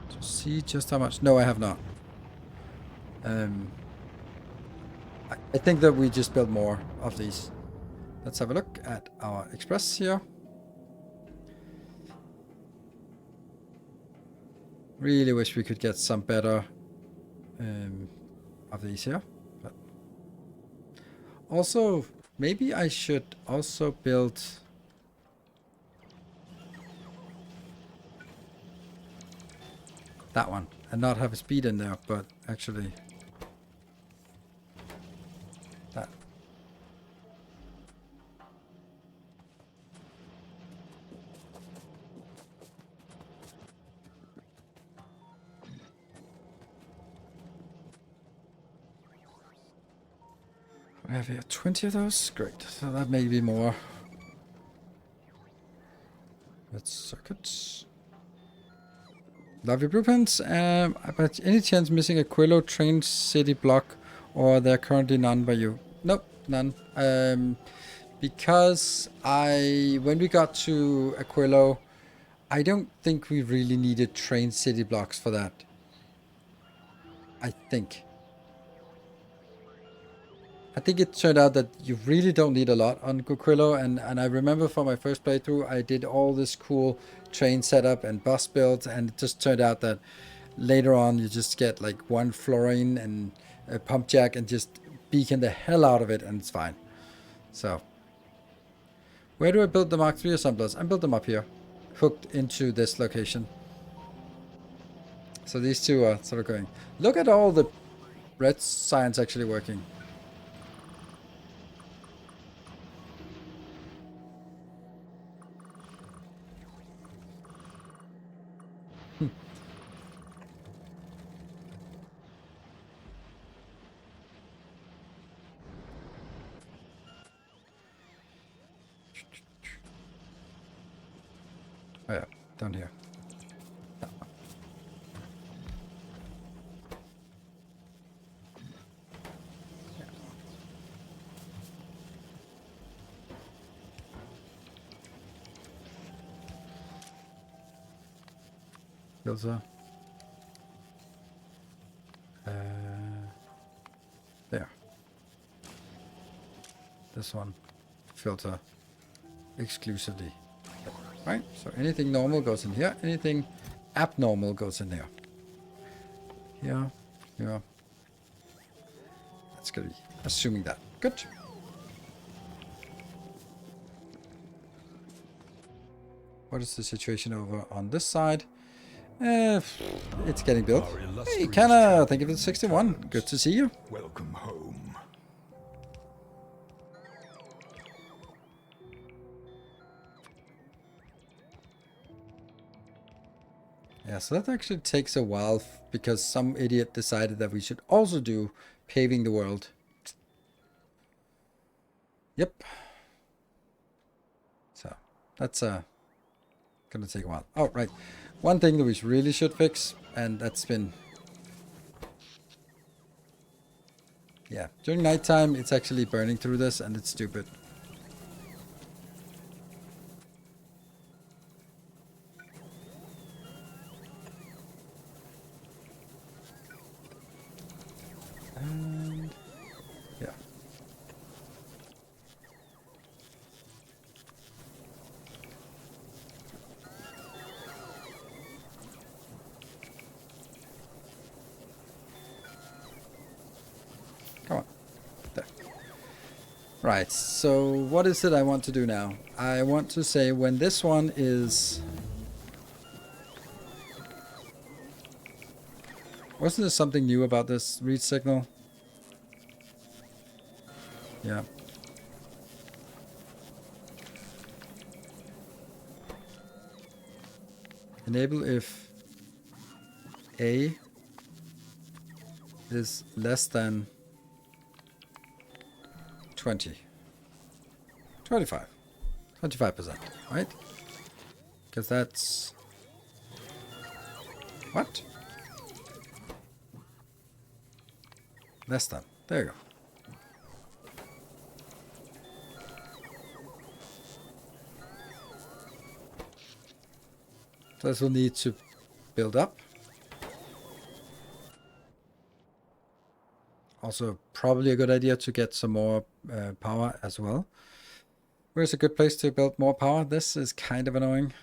To see just how much. No, I have not. I think that we just build more of these. Let's have a look at our express here. Really wish we could get some better of these here. But also, maybe I should also build that one and not have a speed in there, but actually that. We have here 20 of those. Great. So that may be more. Let's circuits. Lovely blueprints. But any chance missing a Quillo train city block, or there currently none by you? Nope, none. because when we got to Aquilo, I don't think we really needed train city blocks for that. I think it turned out that you really don't need a lot on Aquilo, and I remember for my first playthrough, I did all this cool train setup and bus builds, and it just turned out that later on you just get like one fluorine and a pump jack and just beacon the hell out of it, and it's fine. So, where do I build the Mark III assemblers? I built them up here, hooked into this location. So these two are sort of going. Look at all the red science actually working. Oh yeah, down here. Filter. There. This one. Filter. Exclusively. Right? So anything normal goes in here. Anything abnormal goes in there. Here. Here. That's gonna be assuming that. Good. What is the situation over on this side? It's getting built. Hey, Canna, thank you for the 61. Good to see you. Welcome home. Yeah, so that actually takes a while because some idiot decided that we should also do paving the world. Yep. So that's gonna take a while. Oh, right. One thing that we really should fix, and that's been... Yeah, during nighttime, it's actually burning through this, and it's stupid. And... yeah. Come on. There. Right, so what is it I want to do now? I want to say when this one is... Wasn't there something new about this read signal? Yeah. Enable if A is less than 20. 25. 25%, right? Because that's... What? Less than. There you go. So this will need to build up. Also, probably a good idea to get some more power as well. Where's a good place to build more power? This is kind of annoying.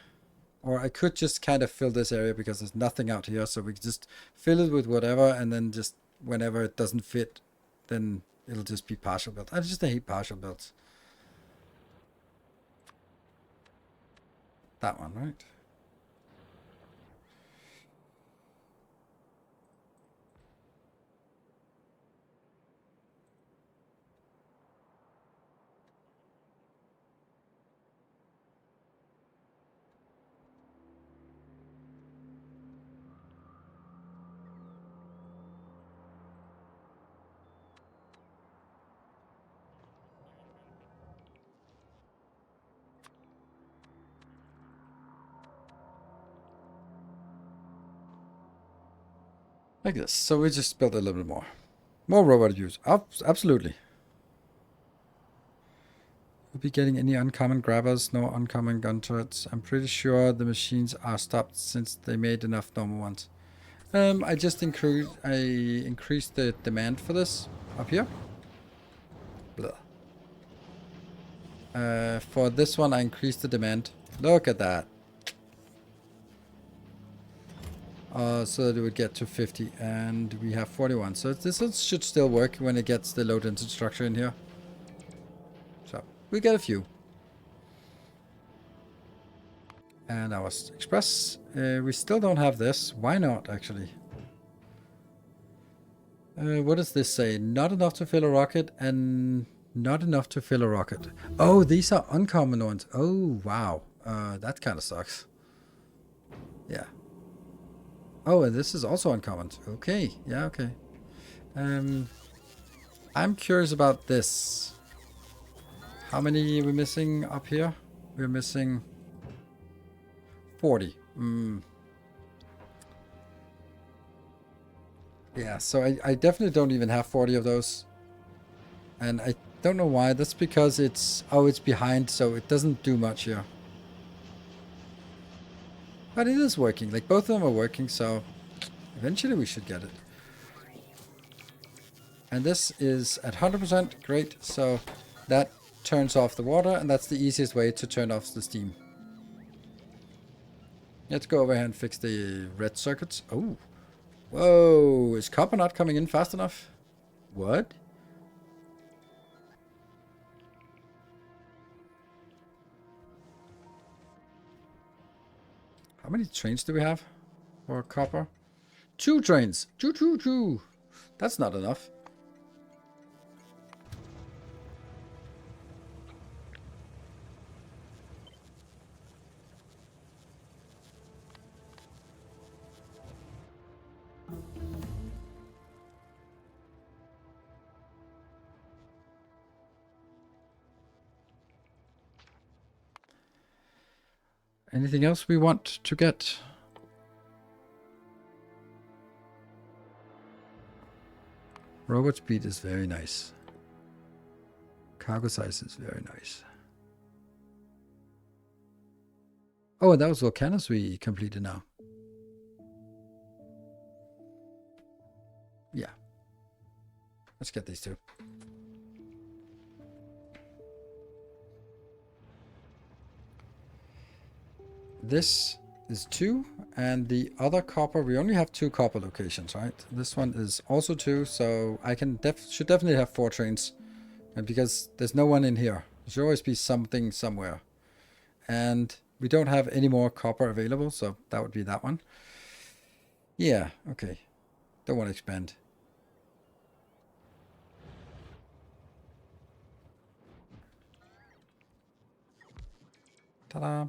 Or I could just kind of fill this area because there's nothing out here. So we can just fill it with whatever, and then just whenever it doesn't fit, then it'll just be partial built. I just hate partial builds. That one, right? Like this. So we just build a little bit more. More robot use. Absolutely. be getting any uncommon grabbers, no uncommon gun turrets. I'm pretty sure the machines are stopped since they made enough normal ones. I just increased the demand for this up here. Blah. For this one, I increased the demand. Look at that. So that it would get to 50, and we have 41. So this should still work when it gets the low density structure in here. So we get a few. And our express, we still don't have this. Why not, actually? What does this say? Not enough to fill a rocket and not enough to fill a rocket. Oh, these are uncommon ones. Oh, wow. That kind of sucks. Yeah. Oh, and this is also uncommon. Okay. Yeah, okay. I'm curious about this. How many are we missing up here? We're missing 40. Yeah, so I definitely don't even have 40 of those. And I don't know why. That's because it's behind, so it doesn't do much here. But it is working. Like, both of them are working, so eventually we should get it. And this is at 100%. Great. So that turns off the water, and that's the easiest way to turn off the steam. Let's go over here and fix the red circuits. Oh. Whoa. Is copper not coming in fast enough? What? How many trains do we have for copper? 2 trains. Two. That's not enough. Anything else we want to get? Robot speed is very nice. Cargo size is very nice. Oh, and that was volcanoes we completed now. Yeah. Let's get these two. This is 2, and the other copper, we only have 2 copper locations, right? This one is also 2, so I can should definitely have 4 trains. And because there's no one in here, there should always be something somewhere. And we don't have any more copper available, so that would be that one. Yeah, okay. Don't want to expand. Ta-da!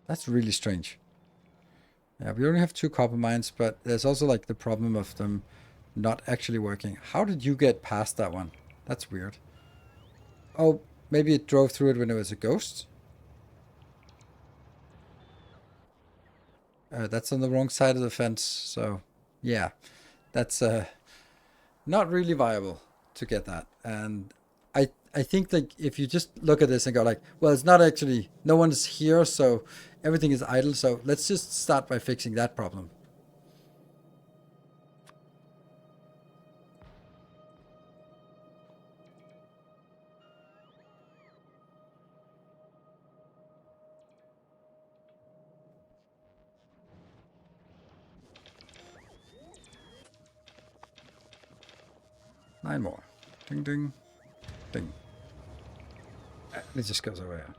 That's really strange. Yeah, we only have 2 copper mines, but there's also like the problem of them not actually working. How did you get past that one? That's weird. Oh, maybe it drove through it when it was a ghost? That's on the wrong side of the fence, so yeah. That's not really viable to get that. And I think that if you just look at this and go like, well, it's not actually, no one's here, so everything is idle, so let's just start by fixing that problem. Nine more. Ding, ding, ding. It just goes over here.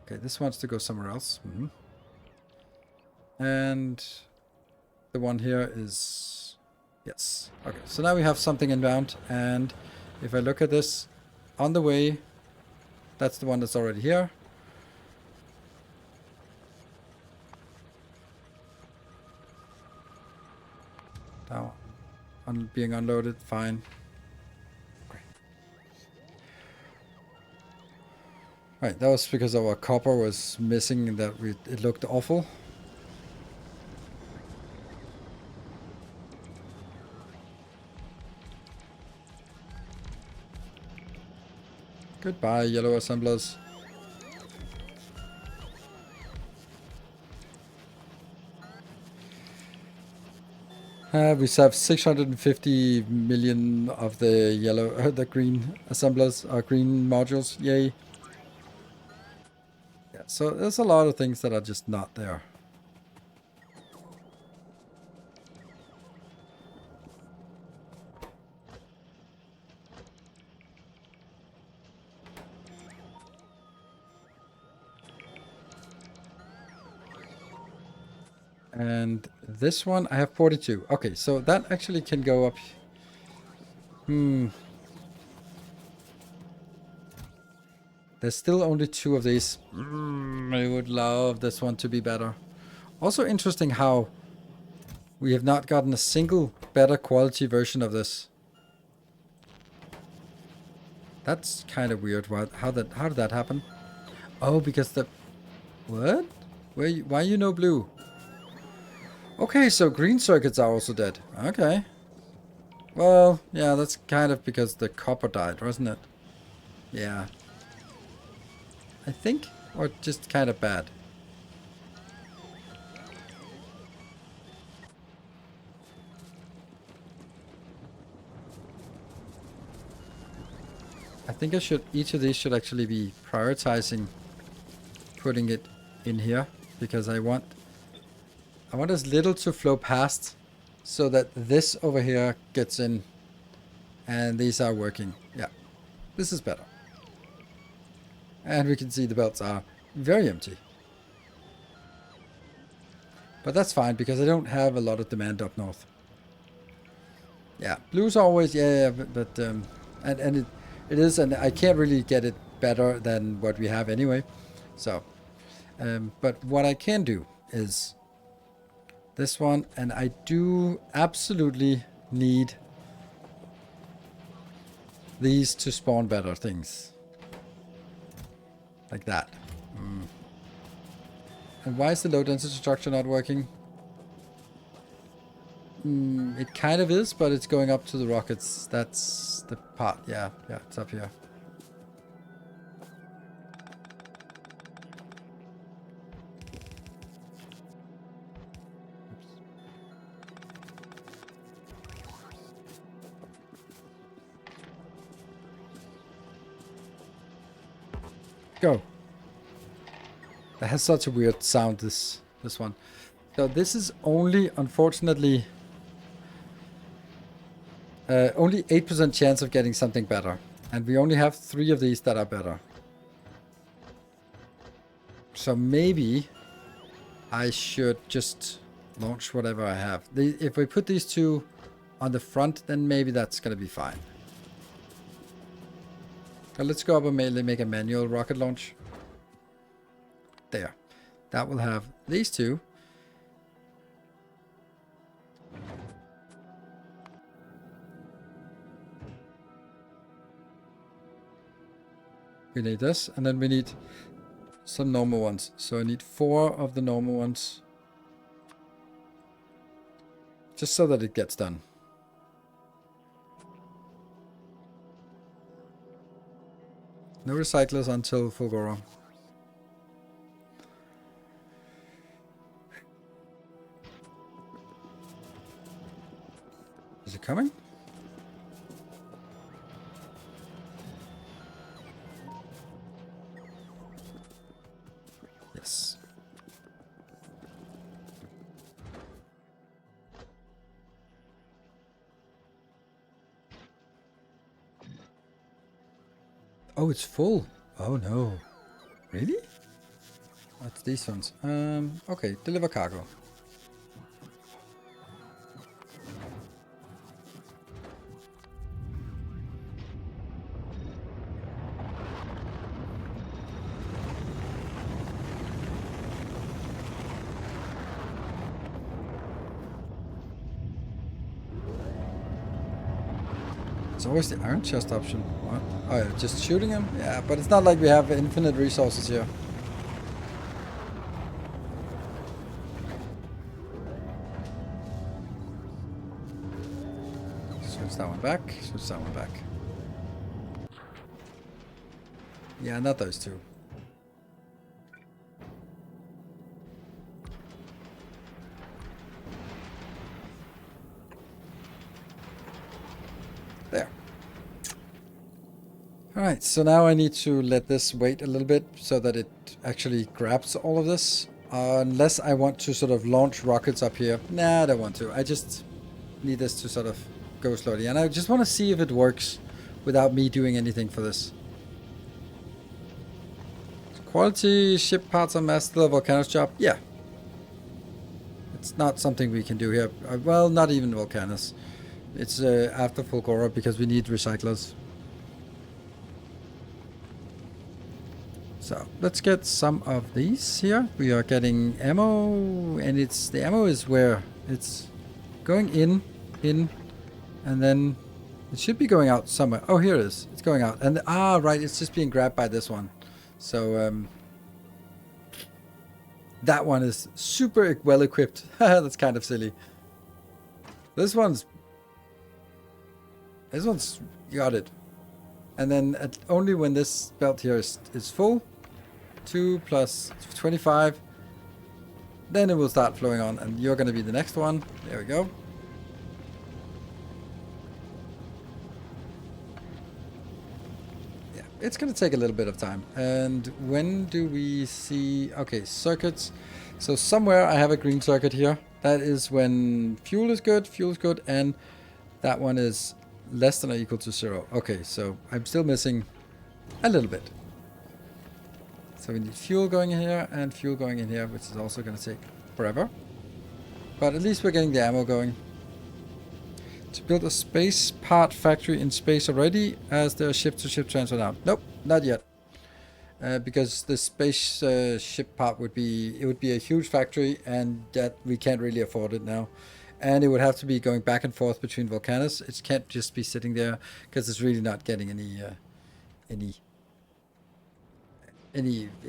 Okay, this wants to go somewhere else. And the one here is... Yes. Okay, so now we have something inbound. And if I look at this, on the way, that's the one that's already here. Now, being unloaded, fine. Okay. Right, that was because our copper was missing and that it looked awful. Goodbye, yellow assemblers. We have 650 million of the yellow, the green assemblers, green modules. Yay! Yeah, so there's a lot of things that are just not there. And this one, I have 42. Okay, so that actually can go up. There's still only 2 of these. I would love this one to be better. Also interesting how we have not gotten a single better quality version of this. That's kind of weird. How did that happen? Oh, because the... What? Why you no blue? Okay, so green circuits are also dead. Okay. Well, yeah, that's kind of because the copper died, wasn't it? Yeah. I think, or just kind of bad. I think each of these should actually be prioritizing putting it in here because I want as little to flow past so that this over here gets in and these are working. Yeah, this is better. And we can see the belts are very empty. But that's fine because I don't have a lot of demand up north. Yeah, blue's always, yeah, but and it is, and I can't really get it better than what we have anyway. So, but what I can do is this one, and I do absolutely need these to spawn better things. Like that. And why is the low density structure not working? It kind of is, but it's going up to the rockets. That's the part. Yeah, it's up here. Go. That has such a weird sound, this one. So this is only, unfortunately, only 8% chance of getting something better. And we only have 3 of these that are better. So maybe I should just launch whatever I have. If we put these 2 on the front, then maybe that's going to be fine. So let's go up and make a manual rocket launch. There. That will have these 2. We need this, and then we need some normal ones. So I need 4 of the normal ones. Just so that it gets done. No recyclers until Fulgora. Is it coming? Yes. Oh, it's full. Oh no. Really? That's these ones. Okay, deliver cargo. It's always the iron chest option. What? Oh, yeah, just shooting him? Yeah, but it's not like we have infinite resources here. Switch that one back. Switch that one back. Yeah, not those two. There. Alright, so now I need to let this wait a little bit so that it actually grabs all of this. Unless I want to sort of launch rockets up here. Nah, I don't want to. I just need this to sort of go slowly. And I just want to see if it works without me doing anything for this. Quality ship parts on master level volcano's job? Yeah. It's not something we can do here. Well, not even volcanoes. It's after Fulgora because we need recyclers. So let's get some of these here. We are getting ammo, and the ammo is where it's going in, and then it should be going out somewhere. Oh, here it is. It's going out, and right, it's just being grabbed by this one. So that one is super well equipped. That's kind of silly. This one's got it. And then only when this belt here is full, 2 plus 25, then it will start flowing on, and you're going to be the next one. There we go. Yeah, it's going to take a little bit of time. And when do we see... Okay, circuits. So somewhere I have a green circuit here. That is when fuel is good, and that one is less than or equal to 0. Okay, so I'm still missing a little bit. So we need fuel going in here and fuel going in here, which is also going to take forever. But at least we're getting the ammo going. To build a space part factory in space already, as there are ship-to-ship transfer now. Nope, not yet. Because the space ship part would be a huge factory, and that we can't really afford it now. And it would have to be going back and forth between volcanoes. It can't just be sitting there because it's really not getting any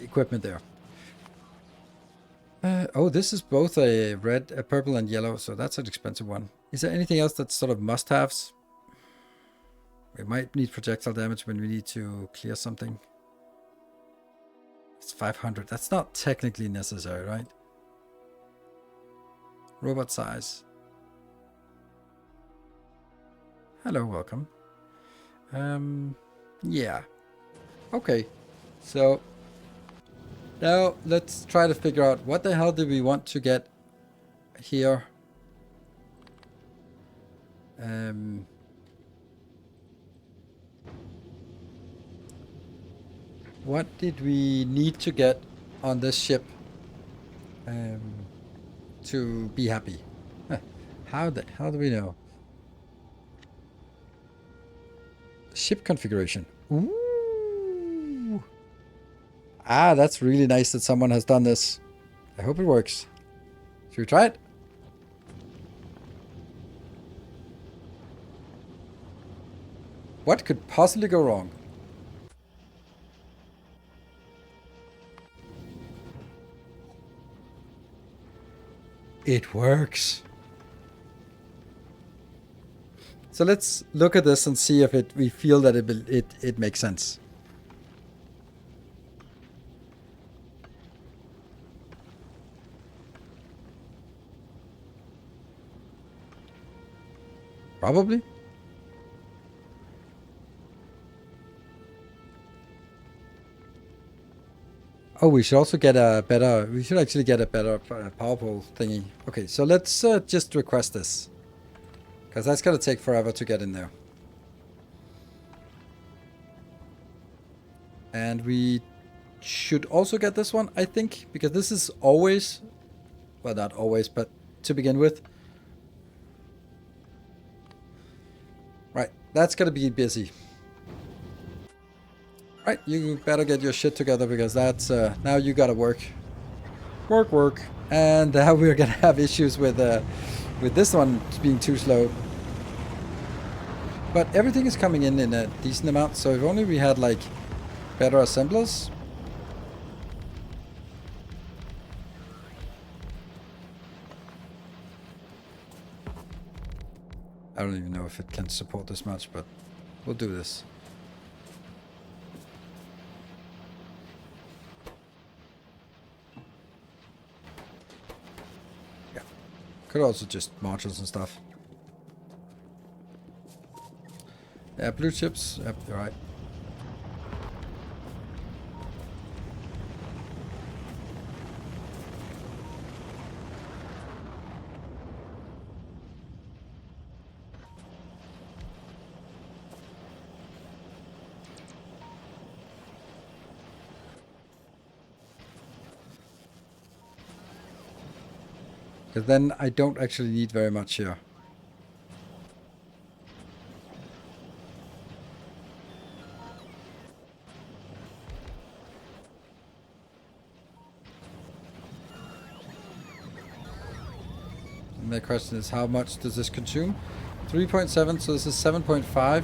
equipment there. Oh, this is both a red, a purple, and yellow, so that's an expensive one. Is there anything else that's sort of must-haves? We might need projectile damage when we need to clear something. It's 500. That's not technically necessary, right? Robot size. Hello, welcome. Yeah. Okay. So now let's try to figure out what the hell do we want to get here. What did we need to get on this ship to be happy? How the hell do we know? Ship configuration. Ooh. Ah, that's really nice that someone has done this. I hope it works. Should we try it? What could possibly go wrong? It works. So let's look at this and see if we feel that it makes sense. Probably. Oh, we should also get a better... We should actually get a better power pole thingy. Okay, so let's just request this. Because that's going to take forever to get in there. And we should also get this one, I think. Because this is always... Well, not always, but to begin with. Right, that's going to be busy. Right, you better get your shit together because that's... now you gotta work. Work. And now we're gonna have issues with this one being too slow. But everything is coming in a decent amount, so if only we had like better assemblers. I don't even know if it can support this much, but we'll do this. Yeah. Could also just modules and stuff. Yeah, blue chips. Yep, you're right. Because then I don't actually need very much here. And the question is, how much does this consume? 3.7, so this is 7.5.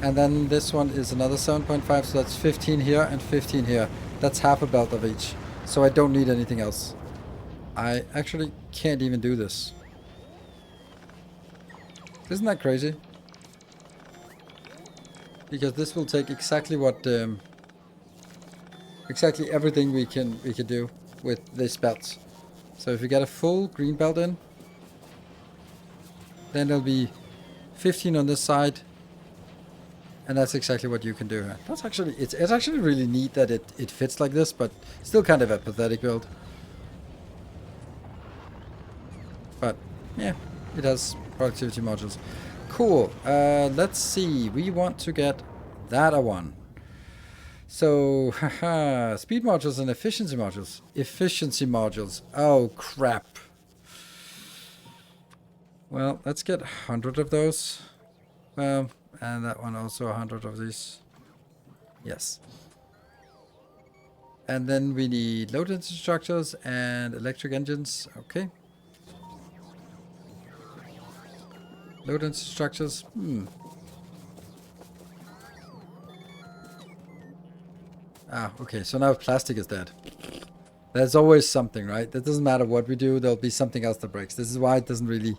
And then this one is another 7.5, so that's 15 here and 15 here. That's half a belt of each. So I don't need anything else. I actually can't even do this. Isn't that crazy? Because this will take exactly what, exactly everything we can do with this belt. So if we get a full green belt in, then there'll be 15 on this side, and that's exactly what you can do here. That's actually, it's actually really neat that it fits like this, but still kind of a pathetic build. But yeah, it has productivity modules. Cool. Let's see. We want to get that a one. So, haha, speed modules and efficiency modules. Efficiency modules. Oh, crap. Well, let's get 100 of those. Well, and that one also 100 of these. Yes. And then we need low density structures and electric engines. Okay. Low density structures. Ah, okay. So now plastic is dead. There's always something, right? It doesn't matter what we do. There'll be something else that breaks. This is why it doesn't really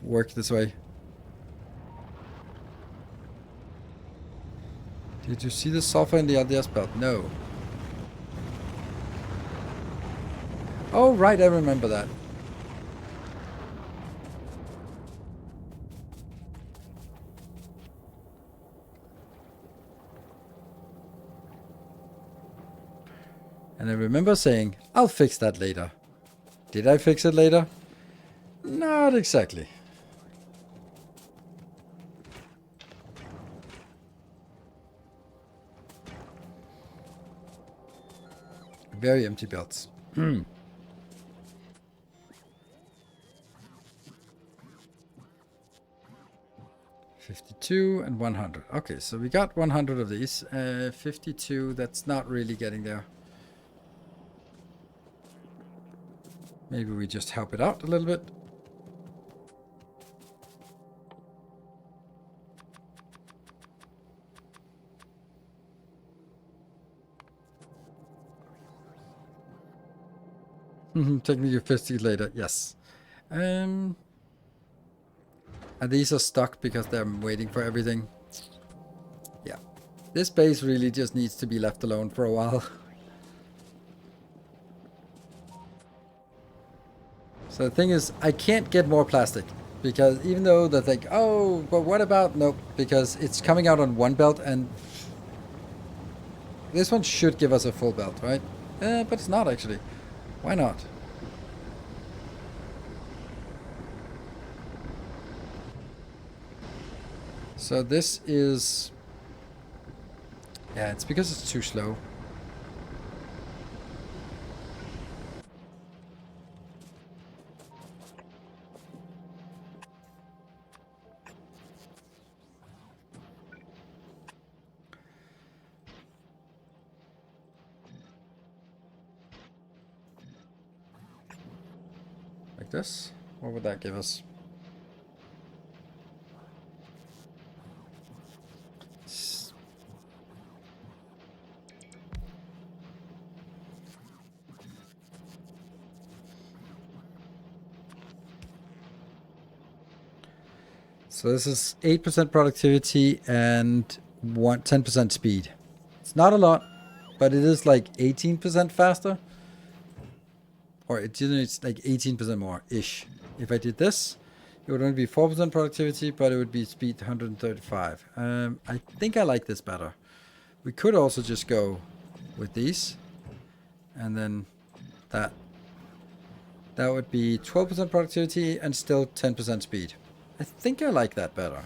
work this way. Did you see the sulfur in the LDS belt? No. Oh, right. I remember that. And I remember saying, I'll fix that later. Did I fix it later? Not exactly. Very empty belts. 52 and 100. Okay, so we got 100 of these. 52, that's not really getting there. Maybe we just help it out a little bit. Take me to 50 later. Yes. And these are stuck because they're waiting for everything. Yeah. This base really just needs to be left alone for a while. So the thing is, I can't get more plastic. Because even though they think, oh, but what about... Nope. Because it's coming out on one belt and... This one should give us a full belt, right? But it's not actually. Why not? So this is... Yeah, it's because it's too slow. Like this? What would that give us? So this is 8% productivity and 10% speed. It's not a lot, but it is like 18% faster. Or it generates like 18% more-ish. If I did this, it would only be 4% productivity, but it would be speed 135. I think I like this better. We could also just go with these. And then that. That would be 12% productivity and still 10% speed. I think I like that better.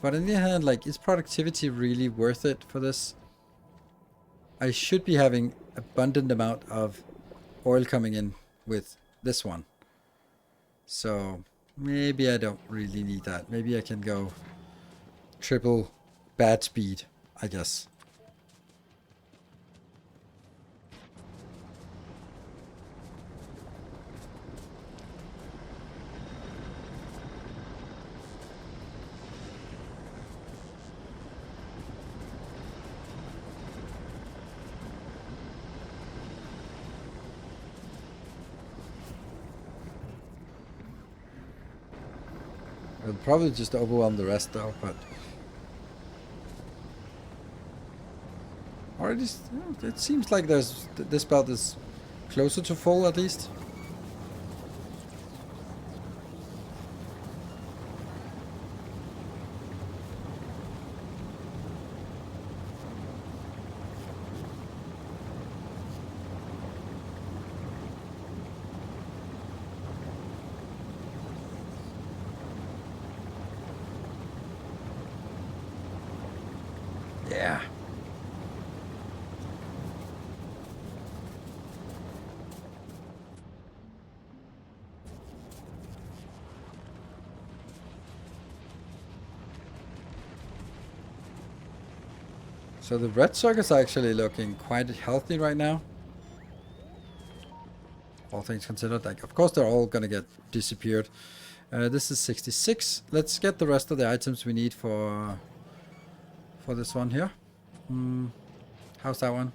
But on the other hand, like, is productivity really worth it for this? I should be having abundant amount of oil coming in with this one. So maybe I don't really need that. Maybe I can go triple bad speed, I guess. It'll probably just overwhelm the rest though, but already it seems like there's this belt is closer to full at least. Yeah. So the red circuits are actually looking quite healthy right now. All things considered, like, of course they're all gonna get disappeared. This is 66. Let's get the rest of the items we need for this one here. How's that one?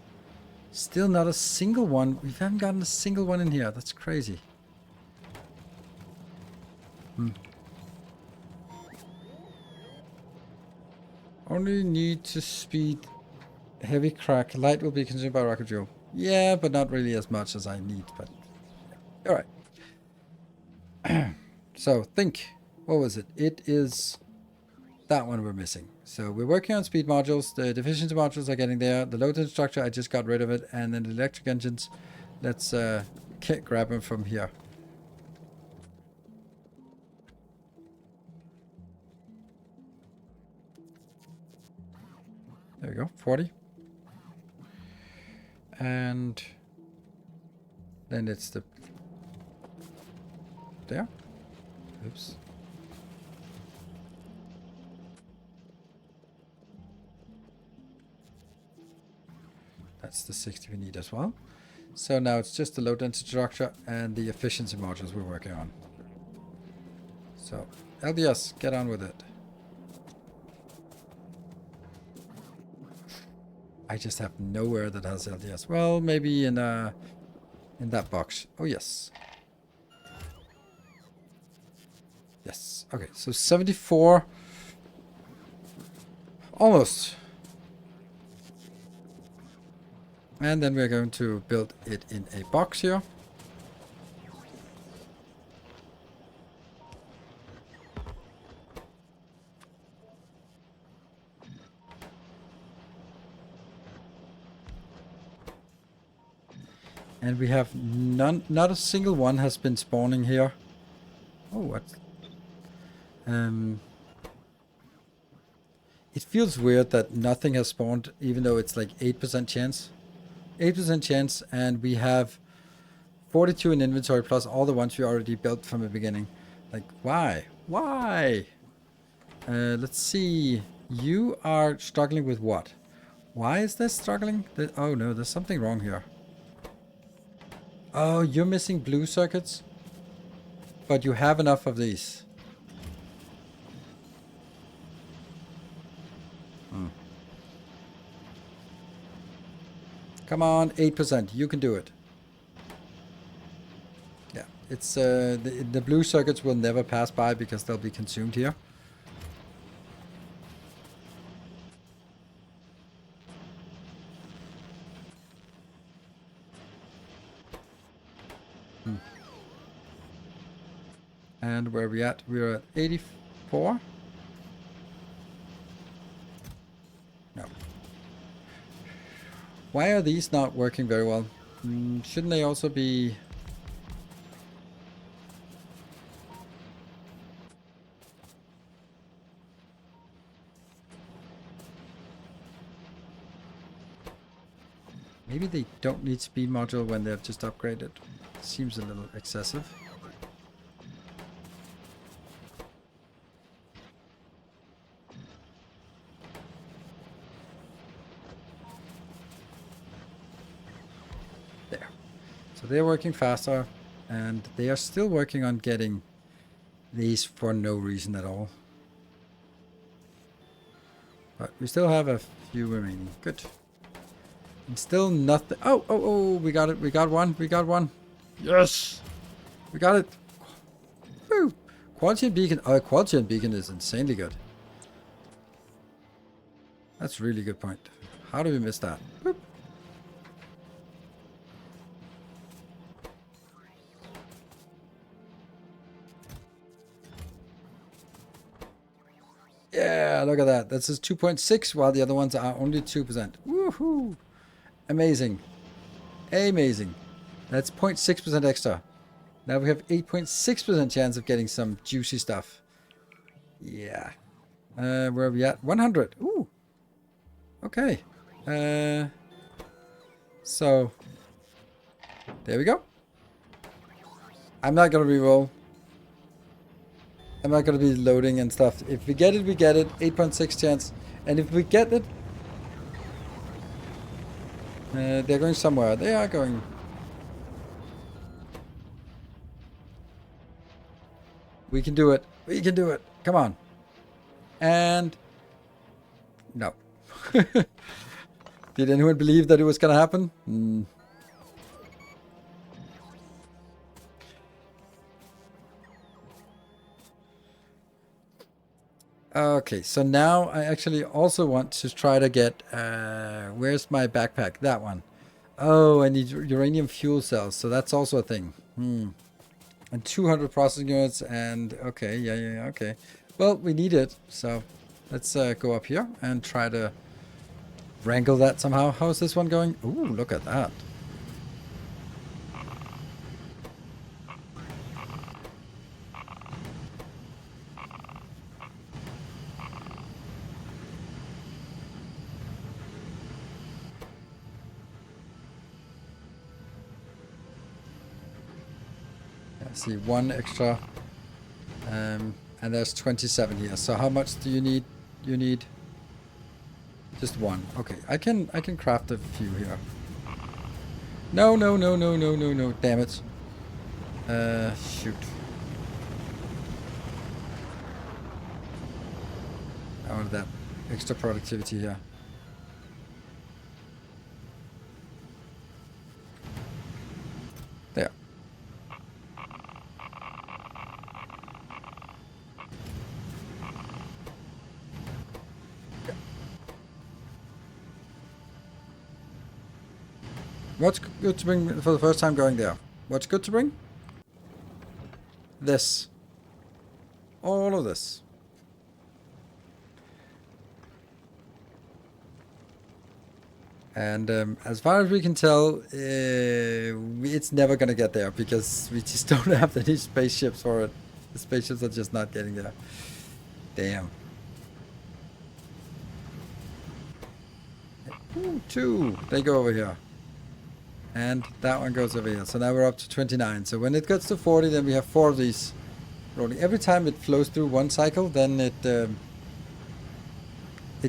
Still not a single one. We haven't gotten a single one in here. That's crazy. Only need to speed heavy crack. Light will be consumed by rocket fuel. Yeah, but not really as much as I need. But yeah. All right. So think. What was it? It is that one we're missing. So we're working on speed modules. The deficiency modules are getting there. The load structure, I just got rid of it. And then the electric engines, let's grab them from here. There we go, 40. And then it's the... There. Oops. That's the 60 we need as well. So now it's just the low density structure and the efficiency modules we're working on. So LDS, get on with it. I just have nowhere that has LDS. Well, maybe in that box. Oh yes. Yes. Okay, so 74. Almost. And then we're going to build it in a box here. And we have not a single one has been spawning here. Oh, what? It feels weird that nothing has spawned, even though it's like 8% chance. 8% chance, and we have 42 in inventory plus all the ones we already built from the beginning. Like, why? Why? Let's see. You are struggling with what? Why is this struggling? Oh no, there's something wrong here. Oh, you're missing blue circuits? But you have enough of these. Come on, 8%. You can do it. Yeah, It's the blue circuits will never pass by because they'll be consumed here. And where are we at? We're at 84. No. Why are these not working very well? Shouldn't they also be... Maybe they don't need speed module when they've just upgraded. Seems a little excessive. There. So they're working faster, and they are still working on getting these for no reason at all. But we still have a few remaining. Good. And still nothing. Oh, we got it. We got one. We got one. Yes! We got it. Woo! Quality and beacon. Oh, quality and beacon is insanely good. That's a really good point. How do we miss that? Boop. Yeah, look at that. This is 2.6 while the other ones are only 2%. Woohoo! Amazing. Amazing. That's 0.6% extra. Now we have 8.6% chance of getting some juicy stuff. Yeah. Where are we at? 100. Ooh. Okay. So. There we go. I'm not going to reroll. I'm not going to be loading and stuff. If we get it, we get it. 8.6 chance. And if we get it... they're going somewhere. They are going... We can do it. We can do it. Come on. And... No. Did anyone believe that it was going to happen? Okay, so now I actually also want to try to get... where's my backpack? That one. Oh, I need uranium fuel cells, so that's also a thing. And 200 processing units, and... Okay, yeah, okay. Well, we need it, so let's go up here and try to wrangle that somehow. How's this one going? Ooh, look at that. See, one extra, and there's 27 here. So how much do you need? You need just one. Okay, I can craft a few here. No. Damn it. Shoot. I wanted that extra productivity here. There. What's good to bring for the first time going there? What's good to bring? This. All of this. And as far as we can tell, it's never going to get there because we just don't have any spaceships for it. The spaceships are just not getting there. Damn. Ooh, 2. They go over here. And that one goes over here. So now we're up to 29. So when it gets to 40, then we have 4 of these rolling. Every time it flows through one cycle, then it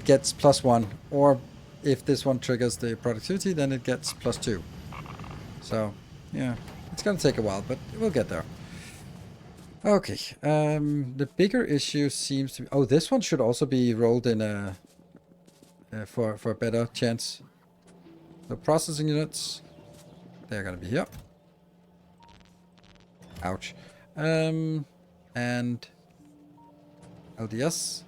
gets +1. Or if this one triggers the productivity, then it gets +2. So, yeah. It's going to take a while, but we'll get there. Okay. The bigger issue seems to be... Oh, this one should also be rolled in a... for a better chance. The processing units... They're going to be here. Ouch. And LDS.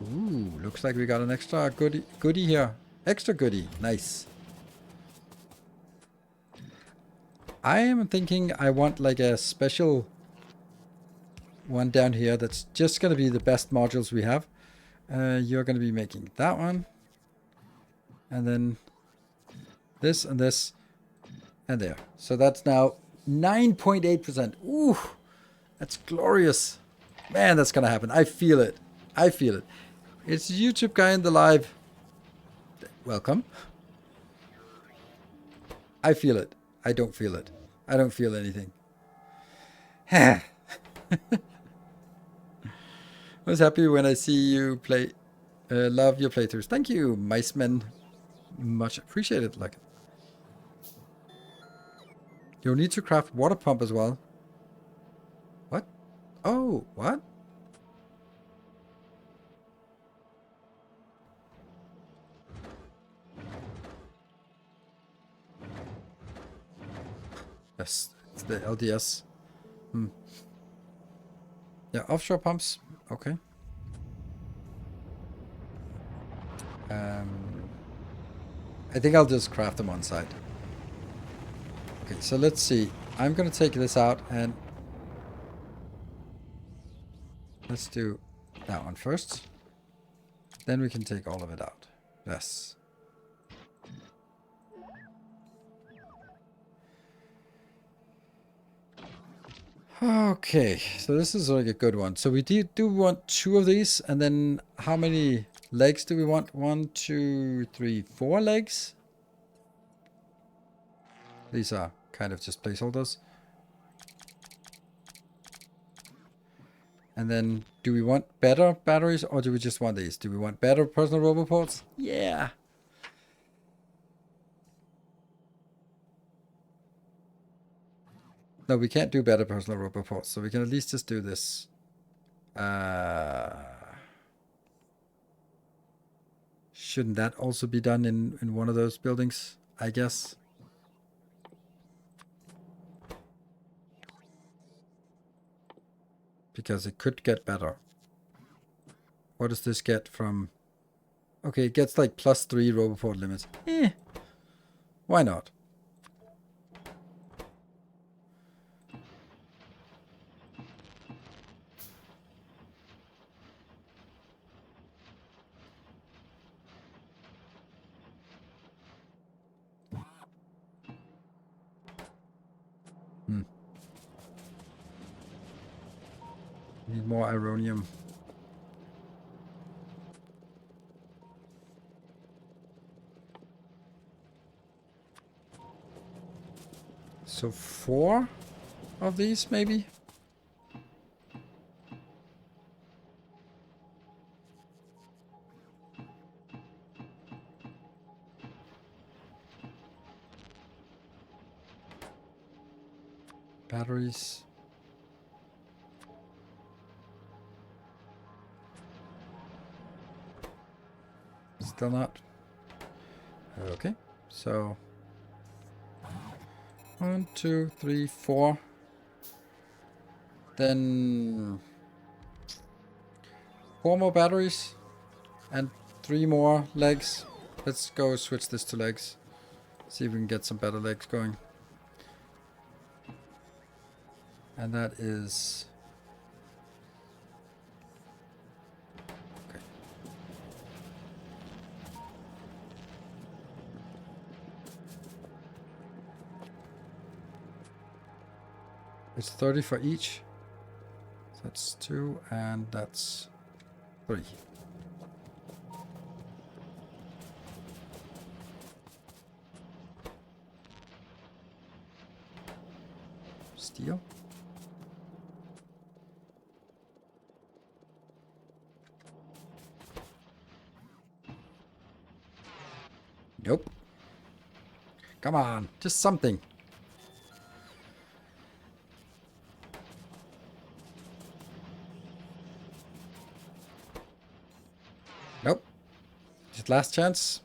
Ooh, looks like we got an extra goodie here. Extra goodie. Nice. I am thinking I want like a special one down here that's just going to be the best modules we have. You're going to be making that one. And then this and this and there. So that's now 9.8%. Ooh, that's glorious. Man, that's going to happen. I feel it. I feel it. It's YouTube guy in the live. Welcome. I feel it. I don't feel it. I don't feel anything. I was happy when I see you play. Love your playthroughs. Thank you, Miceman. Much appreciated. Like, you'll need to craft water pump as well. What? Oh, what? Yes, it's the LDS. Yeah, offshore pumps. Okay. I think I'll just craft them on site. Okay, so let's see. I'm gonna take this out and let's do that one first. Then we can take all of it out. Yes. Okay, so this is like a good one. So we do want 2 of these, and then how many legs do we want? 1, 2, 3, 4 legs. These are kind of just placeholders. And then, do we want better batteries, or do we just want these? Do we want better personal roboports? Yeah. No, we can't do better personal roboports, so we can at least just do this. Shouldn't that also be done in one of those buildings, I guess? Because it could get better. What does this get from... Okay, it gets like +3 roboport limits. Why not? Need more ironium. So 4 of these, maybe? Batteries. Still not. Okay, so 1, 2, 3, 4. Then 4 more batteries and 3 more legs. Let's go switch this to legs. See if we can get some better legs going. And that is... Okay. It's 30 for each. So that's 2 and that's 3. Steel. Nope. Come on, just something. Nope. Last chance.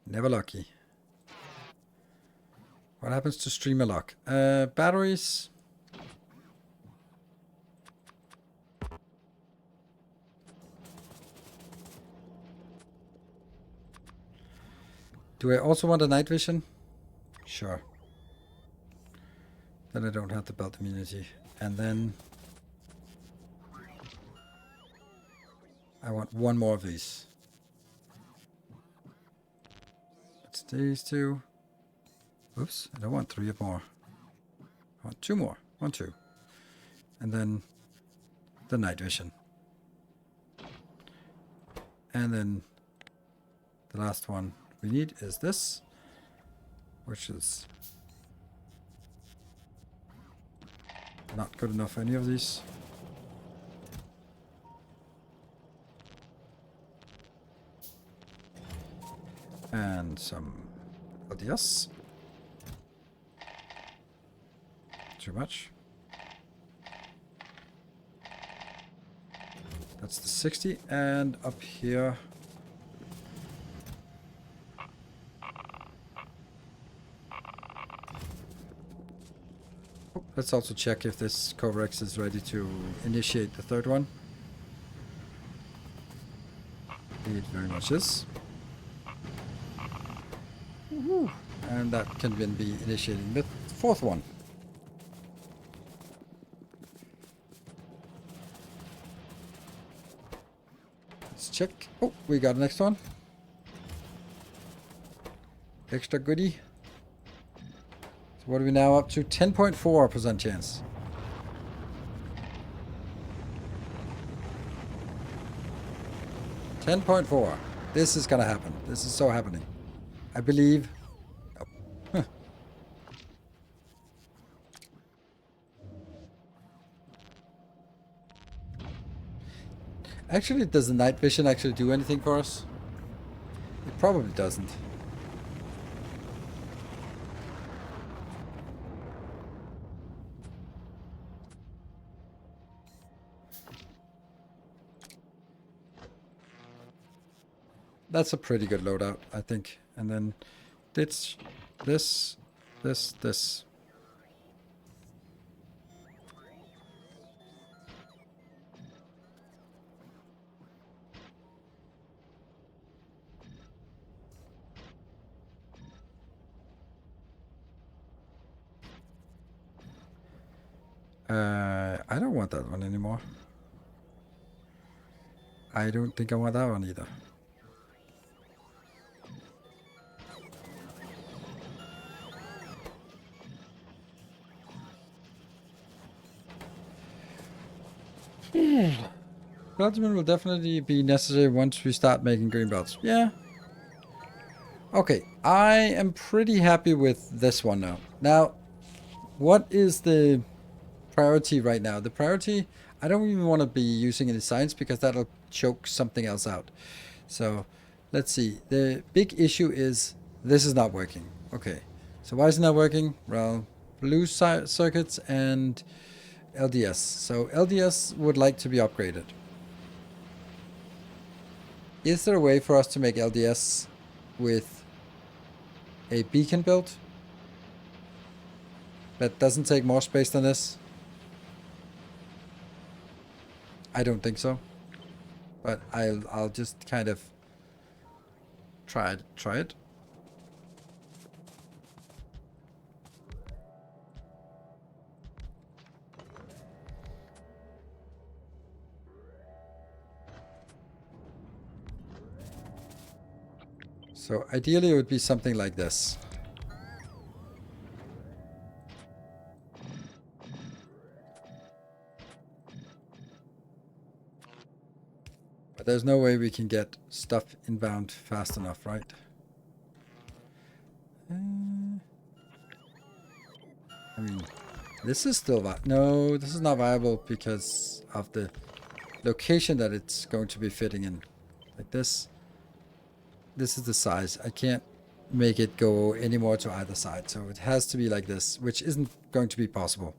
Never lucky. What happens to streamer lock? Batteries. Do I also want a night vision? Sure. Then I don't have the belt immunity. And then I want one more of these. It's these two. Oops, I don't want 3 more. I want 2 more. 1, 2. And then the night vision. And then the last one we need is this, which is not good enough for any of these. And some LDS. Too much. That's the 60, and up here let's also check if this Corex is ready to initiate the third one. It very much is. Woohoo. And that can then be initiating the fourth one. Let's check. Oh, we got the next one. Extra goodie. So what are we now up to? 10.4% chance. $10.4. This is gonna happen. This is so happening. I believe. Oh. Huh. Actually, does the night vision actually do anything for us? It probably doesn't. That's a pretty good loadout, I think. And then this. I don't want that one anymore. I don't think I want that one either. Belgium will definitely be necessary once we start making green belts. Yeah. Okay, I am pretty happy with this one now. Now, what is the priority right now? The priority, I don't even want to be using any science because that'll choke something else out. So, let's see. The big issue is this is not working. Okay, so why is it not working? Well, blue circuits and LDS. So LDS would like to be upgraded. Is there a way for us to make LDS with a beacon build that doesn't take more space than this? I don't think so, but I'll just kind of try it. So ideally it would be something like this. But there's no way we can get stuff inbound fast enough, right? I mean, this is still no, this is not viable because of the location that it's going to be fitting in. Like this. This is the size. I can't make it go any more to either side. So it has to be like this, which isn't going to be possible.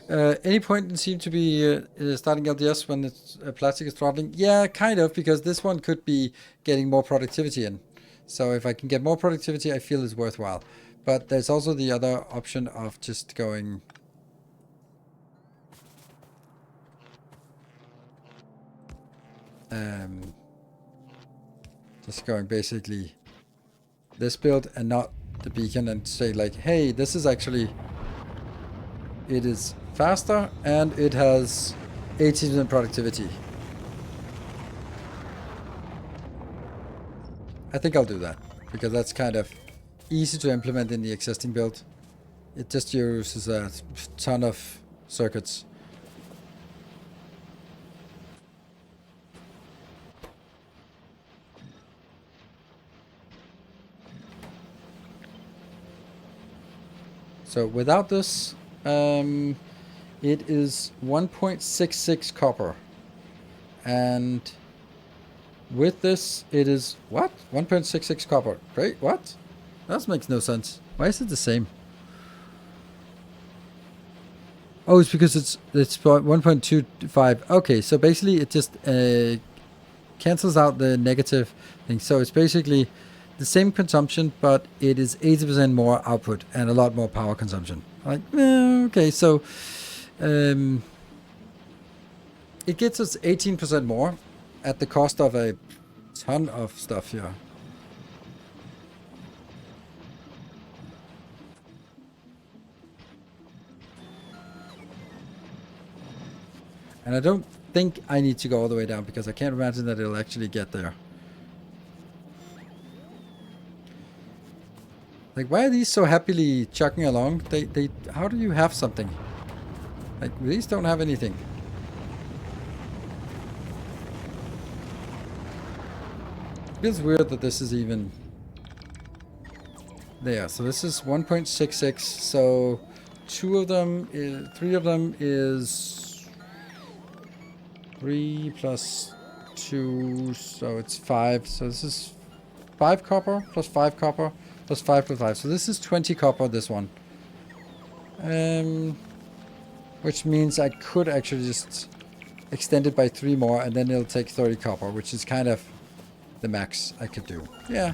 Any point in seem to be starting LDS when it's plastic is throttling? Yeah, kind of, because this one could be getting more productivity in. So if I can get more productivity, I feel it's worthwhile. But there's also the other option of just going... just going basically this build and not the beacon, and say like, hey, this is actually... it is faster and it has 18% productivity. I think I'll do that, because that's kind of easy to implement in the existing build. It just uses a ton of circuits. So without this, it is 1.66 copper. And with this, it is what? 1.66 copper. Great, what? That makes no sense. Why is it the same? Oh, it's because it's 1.25. Okay, so basically it just cancels out the negative thing. So it's basically the same consumption, but it is 80% more output and a lot more power consumption. Like, okay, so it gets us 18% more at the cost of a ton of stuff here. And I don't think I need to go all the way down, because I can't imagine that it'll actually get there. Like, why are these so happily chugging along? They how do you have something? Like, these don't have anything. It feels weird that this is even there. So this is 1.66. So 3 of them is 3 plus 2. So it's 5. So this is 5 copper plus 5 copper. Plus 5 plus 5. So this is 20 copper, this one. Which means I could actually just extend it by 3 more, and then it'll take 30 copper, which is kind of the max I could do. Yeah.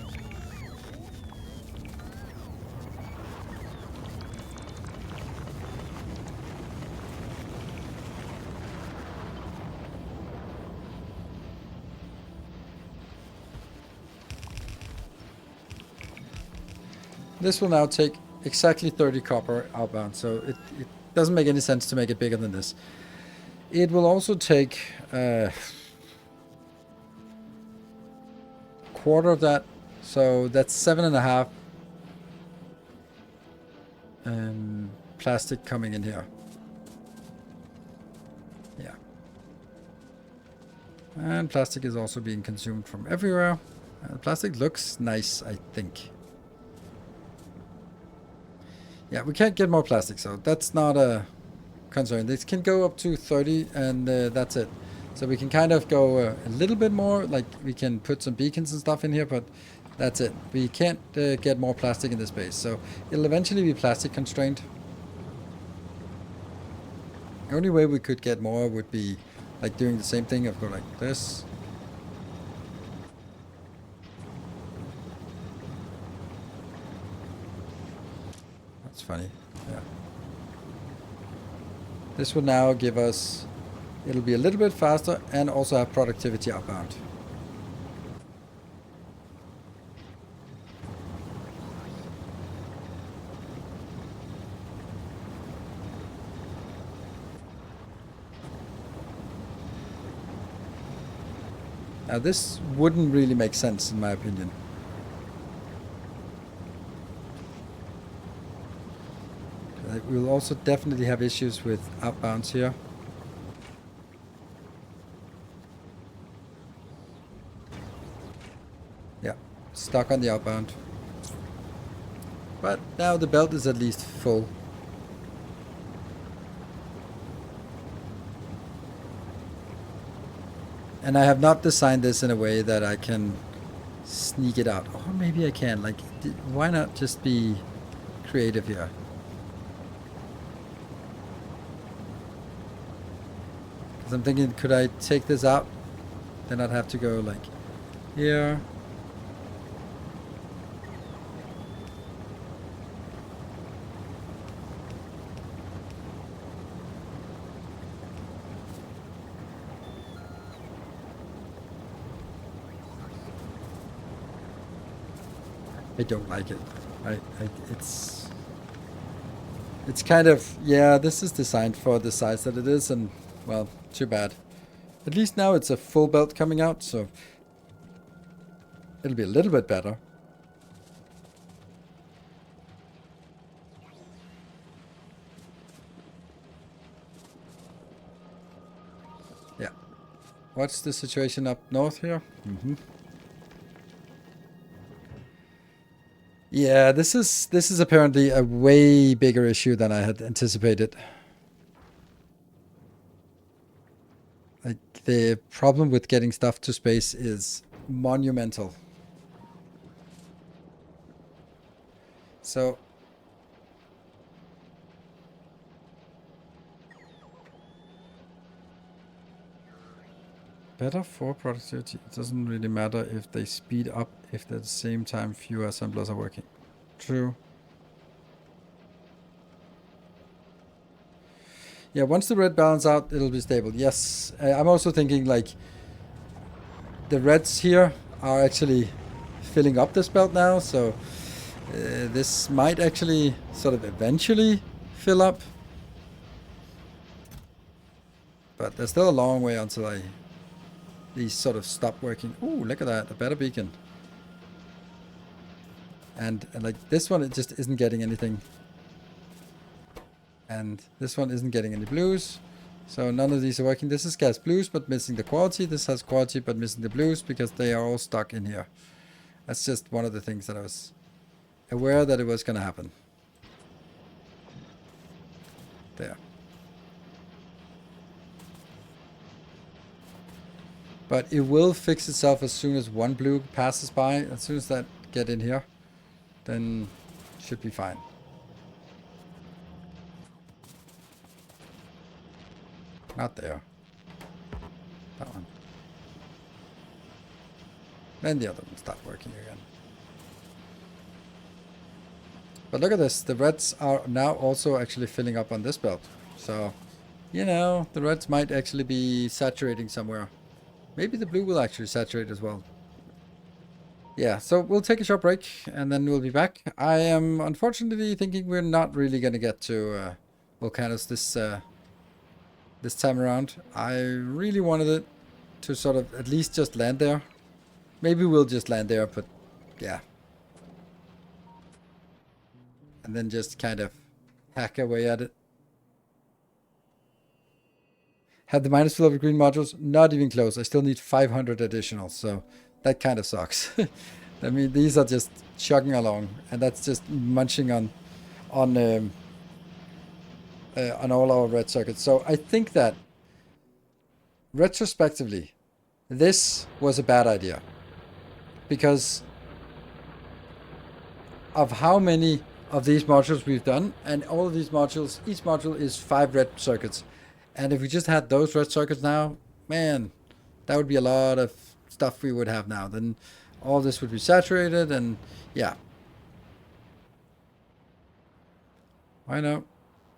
This will now take exactly 30 copper outbound, so it doesn't make any sense to make it bigger than this. It will also take quarter of that, so that's 7.5 plastic coming in here. Yeah. And plastic is also being consumed from everywhere. Plastic looks nice, I think. Yeah, we can't get more plastic, so that's not a concern. This can go up to 30, and that's it. So we can kind of go a little bit more, like we can put some beacons and stuff in here, but that's it. We can't get more plastic in this space, so it'll eventually be plastic constrained. The only way we could get more would be like doing the same thing of go like this. Funny. Yeah. This will now give us, it'll be a little bit faster and also have productivity outbound. Now this wouldn't really make sense in my opinion. We'll also definitely have issues with outbounds here. Yeah, stuck on the outbound. But now the belt is at least full. And I have not designed this in a way that I can sneak it out. Or maybe I can. Like, why not just be creative here? 'Cause I'm thinking, could I take this out? Then I'd have to go like here. I don't like it. It's kind of, yeah, this is designed for the size that it is, and well, too bad. At least now it's a full belt coming out, so it'll be a little bit better. Yeah. What's the situation up north here? Yeah, this is apparently a way bigger issue than I had anticipated. Like, the problem with getting stuff to space is monumental. So better for productivity. It doesn't really matter if they speed up if at the same time fewer assemblers are working. True. Yeah, once the red balance out, it'll be stable. Yes, I'm also thinking like the reds here are actually filling up this belt now, so this might actually sort of eventually fill up. But there's still a long way until these sort of stop working. Ooh, look at that, a better beacon. And like this one, it just isn't getting anything. And this one isn't getting any blues. So none of these are working. This has blues, but missing the quality. This has quality, but missing the blues because they are all stuck in here. That's just one of the things that I was aware that it was going to happen. There. But it will fix itself as soon as one blue passes by. As soon as that get in here, then should be fine. Not there. That one. Then the other one start working again. But look at this. The reds are now also actually filling up on this belt. So, you know, the reds might actually be saturating somewhere. Maybe the blue will actually saturate as well. Yeah, so we'll take a short break and then we'll be back. I am unfortunately thinking we're not really going to get to Volcanos this time around. I really wanted it to sort of at least just land there. Maybe we'll just land there, but yeah. And then just kind of hack away at it. Have the minus fill of green modules? Not even close. I still need 500 additional, so that kind of sucks. I mean, these are just chugging along, and that's just munching on all our red circuits. So I think that retrospectively, this was a bad idea because of how many of these modules we've done, and all of these modules, each module is 5 red circuits. And if we just had those red circuits now, man, that would be a lot of stuff we would have now. Then all this would be saturated, and yeah. Why not?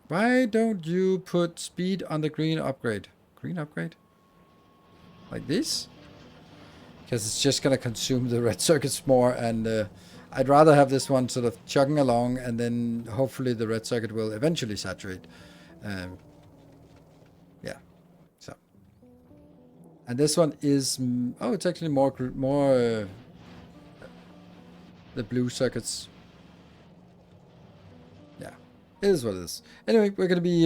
Why don't you put speed on the green upgrade? Green upgrade? Like this? Because it's just going to consume the red circuits more, and I'd rather have this one sort of chugging along, and then hopefully the red circuit will eventually saturate. Yeah, so. And this one is, oh, it's actually more the blue circuits. Yeah, it is what it is. Anyway, we're going to be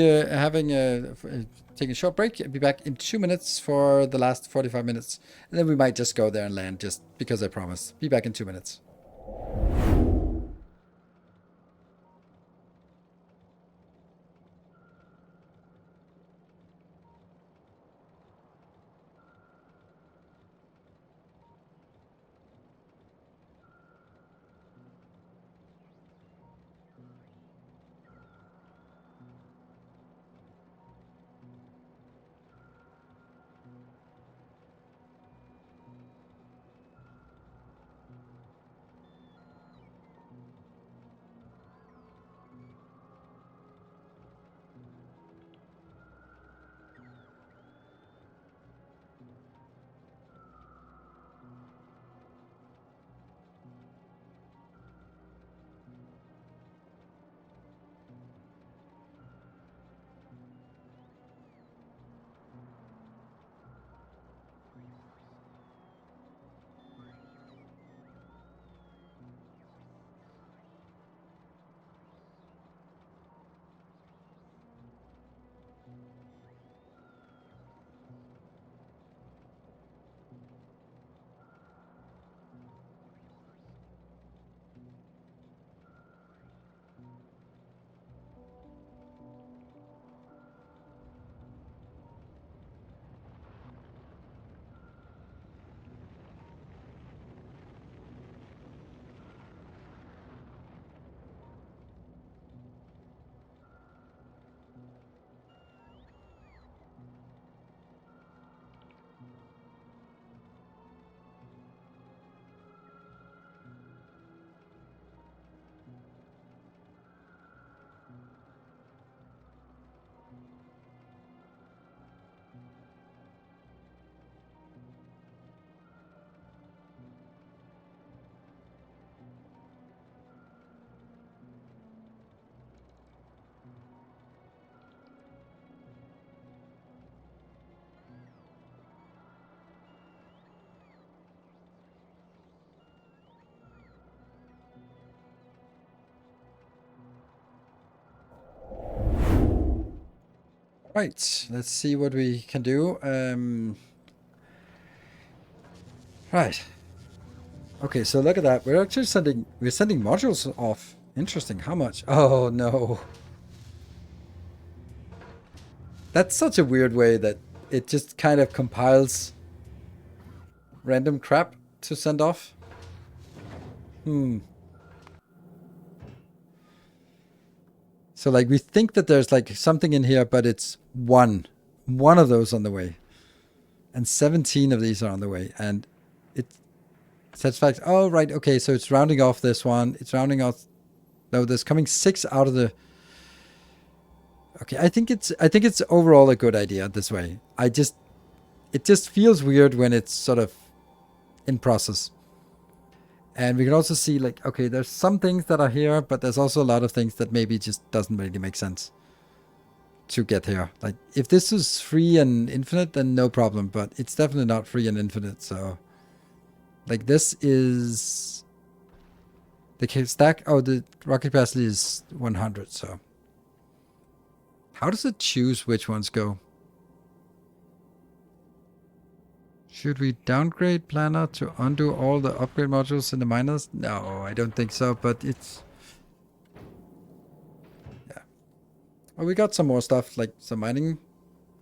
taking a short break. I'll be back in 2 minutes for the last 45 minutes. And then we might just go there and land just because I promised. Be back in 2 minutes. Right, let's see what we can do. Right. Okay, so look at that. We're actually sending modules off. Interesting. How much? Oh no. That's such a weird way that it just kind of compiles random crap to send off. So like we think that there's like something in here, but it's one of those on the way. And 17 of these are on the way. And it sets fact, oh right, okay, so it's rounding off this one. It's rounding off, no, there's coming 6 out of the. Okay, I think it's overall a good idea this way. It just feels weird when it's sort of in process. And we can also see like, okay, there's some things that are here, but there's also a lot of things that maybe just doesn't really make sense to get here. Like if this is free and infinite, then no problem, but it's definitely not free and infinite. So like this is the stack. Oh, the rocket capacity is 100. So how does it choose which ones go? Should we downgrade planner to undo all the upgrade modules in the miners? No, I don't think so, but it's... Yeah. Well, we got some more stuff, like some mining.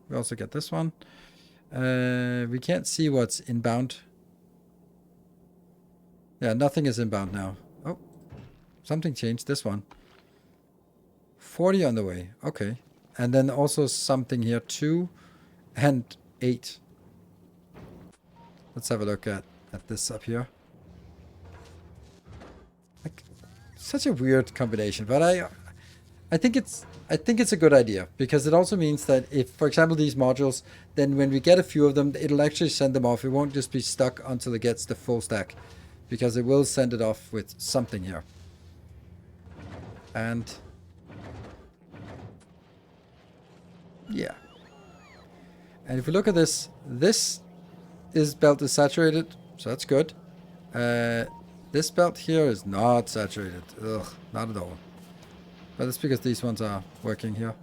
We also get this one. We can't see what's inbound. Yeah, nothing is inbound now. Oh, something changed. This one. 40 on the way. Okay. And then also something here, 2 and 8. Let's have a look at this up here. Like, such a weird combination, but I think it's a good idea because it also means that if, for example, these modules, then when we get a few of them, it'll actually send them off. It won't just be stuck until it gets the full stack, because it will send it off with something here. And yeah. And if we look at this, this belt is saturated, so that's good. This belt here is not saturated. Ugh, not at all. But it's because these ones are working here.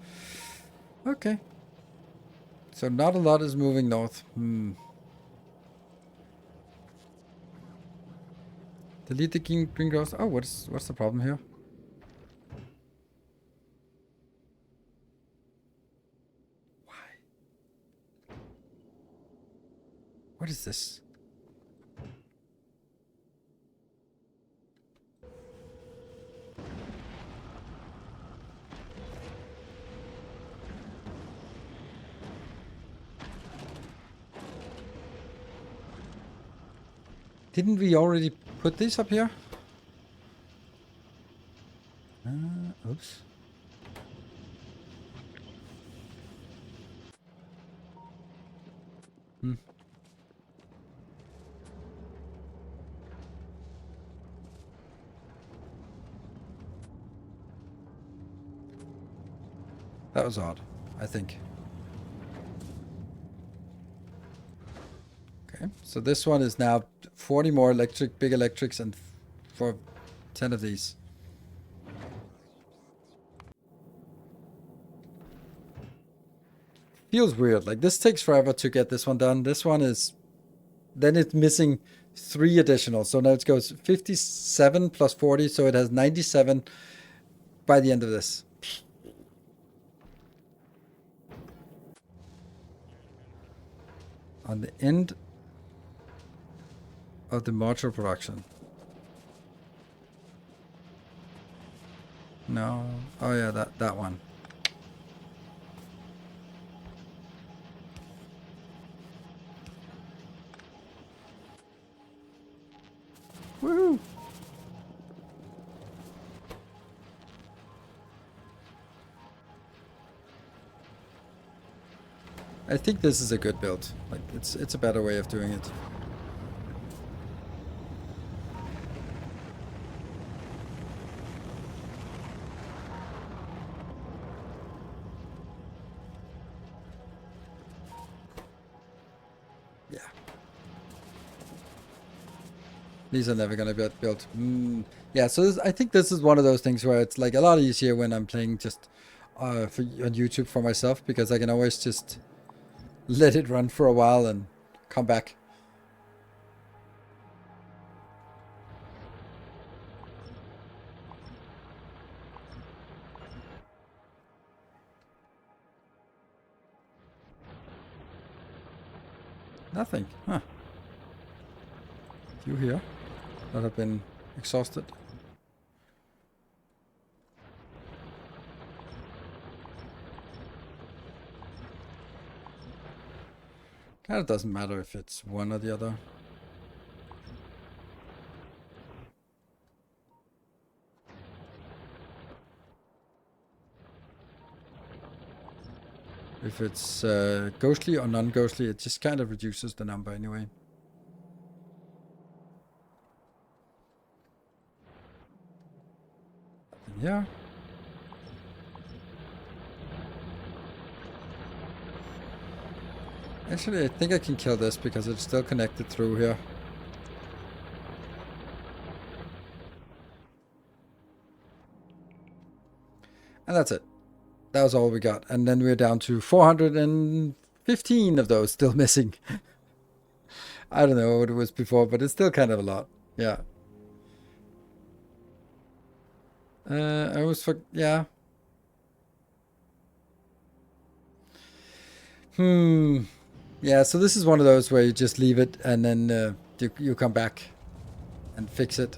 Okay. So not a lot is moving north. Delete the green ghost. Oh, what's the problem here? Why? What is this? Didn't we already put this up here? Oops. That was odd, I think. Okay, so this one is now 40 more big electrics, and for 10 of these. Feels weird. Like this takes forever to get this one done. This one is, then it's missing 3 additional. So now it goes 57 plus 40, so it has 97 by the end of this. On the end of the module production. No. Oh yeah, that one. Woohoo! I think this is a good build. Like it's a better way of doing it. Yeah. These are never gonna get built. Yeah, so I think this is one of those things where it's like a lot easier when I'm playing just on YouTube for myself, because I can always just let it run for a while and come back. Nothing, huh? You here that have been exhausted? Kind of doesn't matter if it's one or the other. If it's ghostly or non-ghostly, it just kind of reduces the number anyway. Yeah. Actually, I think I can kill this because it's still connected through here. And that's it. That was all we got. And then we're down to 415 of those still missing. I don't know what it was before, but it's still kind of a lot. Yeah. I was for, yeah. Yeah, so this is one of those where you just leave it and then you come back and fix it.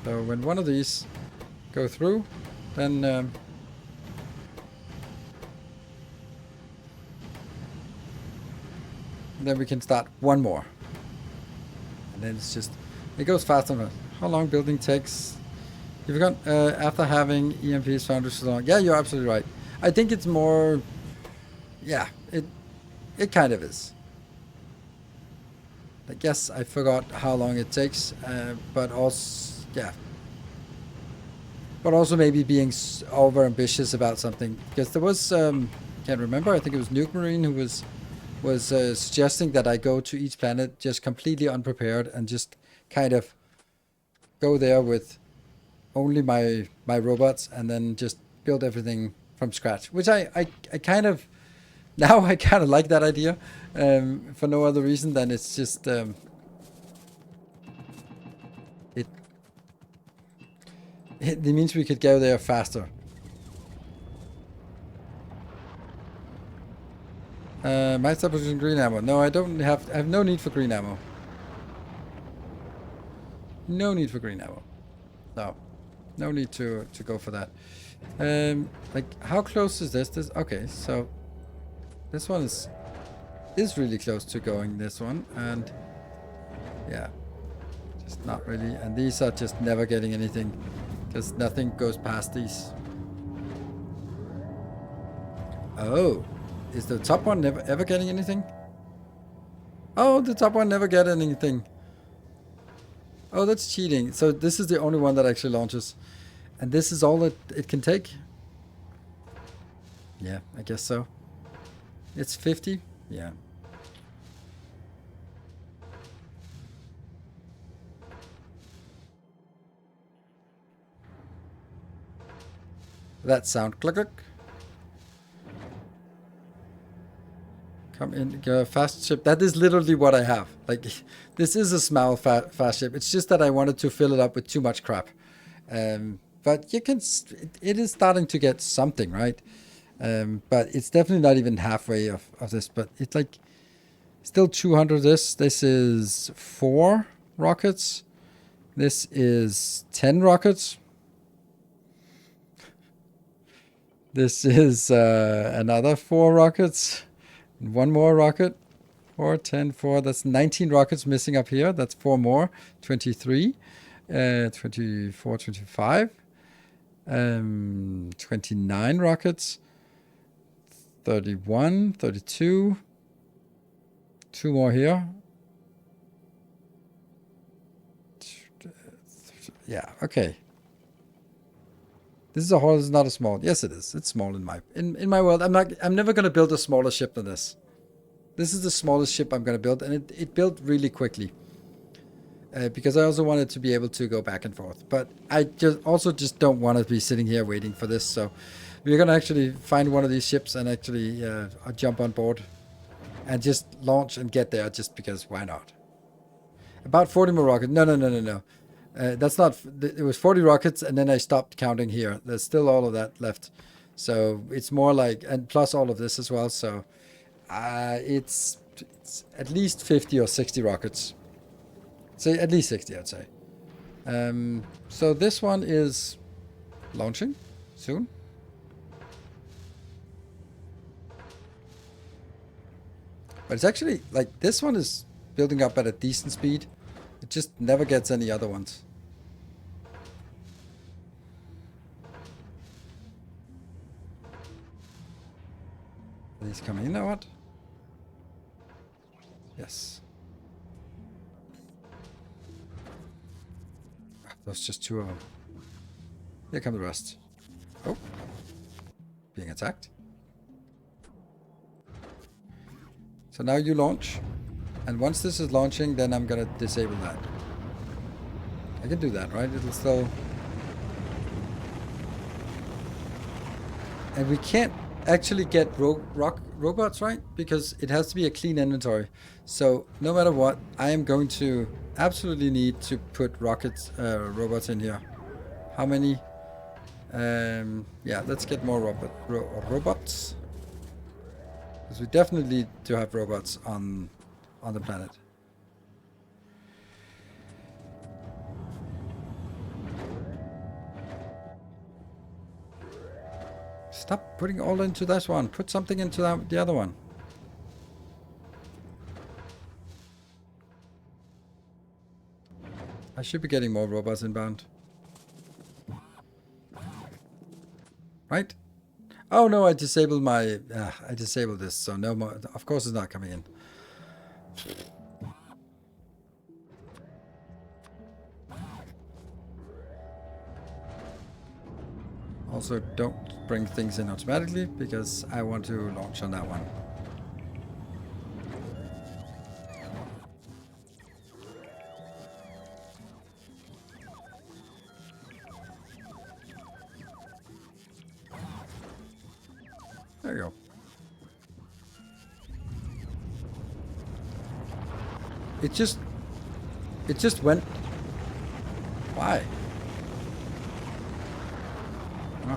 So when one of these go through, then we can start one more. And then it's just, it goes faster. How long building takes? You've got, after having EMPs found so long. Yeah, you're absolutely right. I think it's more, yeah, it kind of is. I guess I forgot how long it takes, but also, yeah. But also maybe being over ambitious about something. Because there was, can't remember, I think it was Nuke Marine who was suggesting that I go to each planet just completely unprepared and just kind of go there with only my robots and then just build everything from scratch, which I kind of, now I kind of like that idea, for no other reason than it's just it means we could go there faster. Might stop using green ammo. No, I have no need for green ammo. No need for green ammo. No need to go for that. Like, how close is this? Okay, so this one is really close to going this one, and yeah, just not really. And these are just never getting anything because nothing goes past these. Oh, is the top one never ever getting anything? Oh, the top one never get anything. Oh, that's cheating. So this is the only one that actually launches. And this is all that it can take? Yeah, I guess so. It's 50? Yeah. That sound. Click, click. Come in, fast ship. That is literally what I have. Like, this is a small fast ship. It's just that I wanted to fill it up with too much crap. But you can, it is starting to get something, right? But it's definitely not even halfway of this. But it's like, still 200 this. This is 4 rockets. This is 10 rockets. This is another 4 rockets. One more rocket. 4, 10, 4. That's 19 rockets missing up here. That's 4 more. 23. 24, 25. 29 rockets. 31, 32. 2 more here. Yeah, okay. This is a hull. It's not a small. Yes, it is. It's small in my world. I'm never gonna build a smaller ship than this. This is the smallest ship I'm gonna build, and it built really quickly. Because I also wanted to be able to go back and forth. But I just don't want to be sitting here waiting for this. So we're gonna actually find one of these ships and actually jump on board and just launch and get there, just because why not? About 40 more rockets. No. That's not. It was 40 rockets, and then I stopped counting here. There's still all of that left. So it's more like, and plus all of this as well. So it's at least 50 or 60 rockets. Say at least 60, I'd say. So this one is launching soon. But it's actually, like, this one is building up at a decent speed. It just never gets any other ones. Are these coming in or what? Yes. There's just 2 of them. Here come the rest. Oh. Being attacked. So now you launch. And once this is launching, then I'm gonna disable that. I can do that, right? It'll still... And we can't actually get robots, right? Because it has to be a clean inventory. So no matter what, I am going to absolutely need to put robots in here. How many? Yeah, let's get more robots. Because we definitely need to have robots on the planet. Stop putting all into this one. Put something into the other one. I should be getting more robots inbound. Right? Oh no, I disabled my... I disabled this, so no more... Of course it's not coming in. Also, don't bring things in automatically, because I want to launch on that one. There you go. It just went... Why? Huh?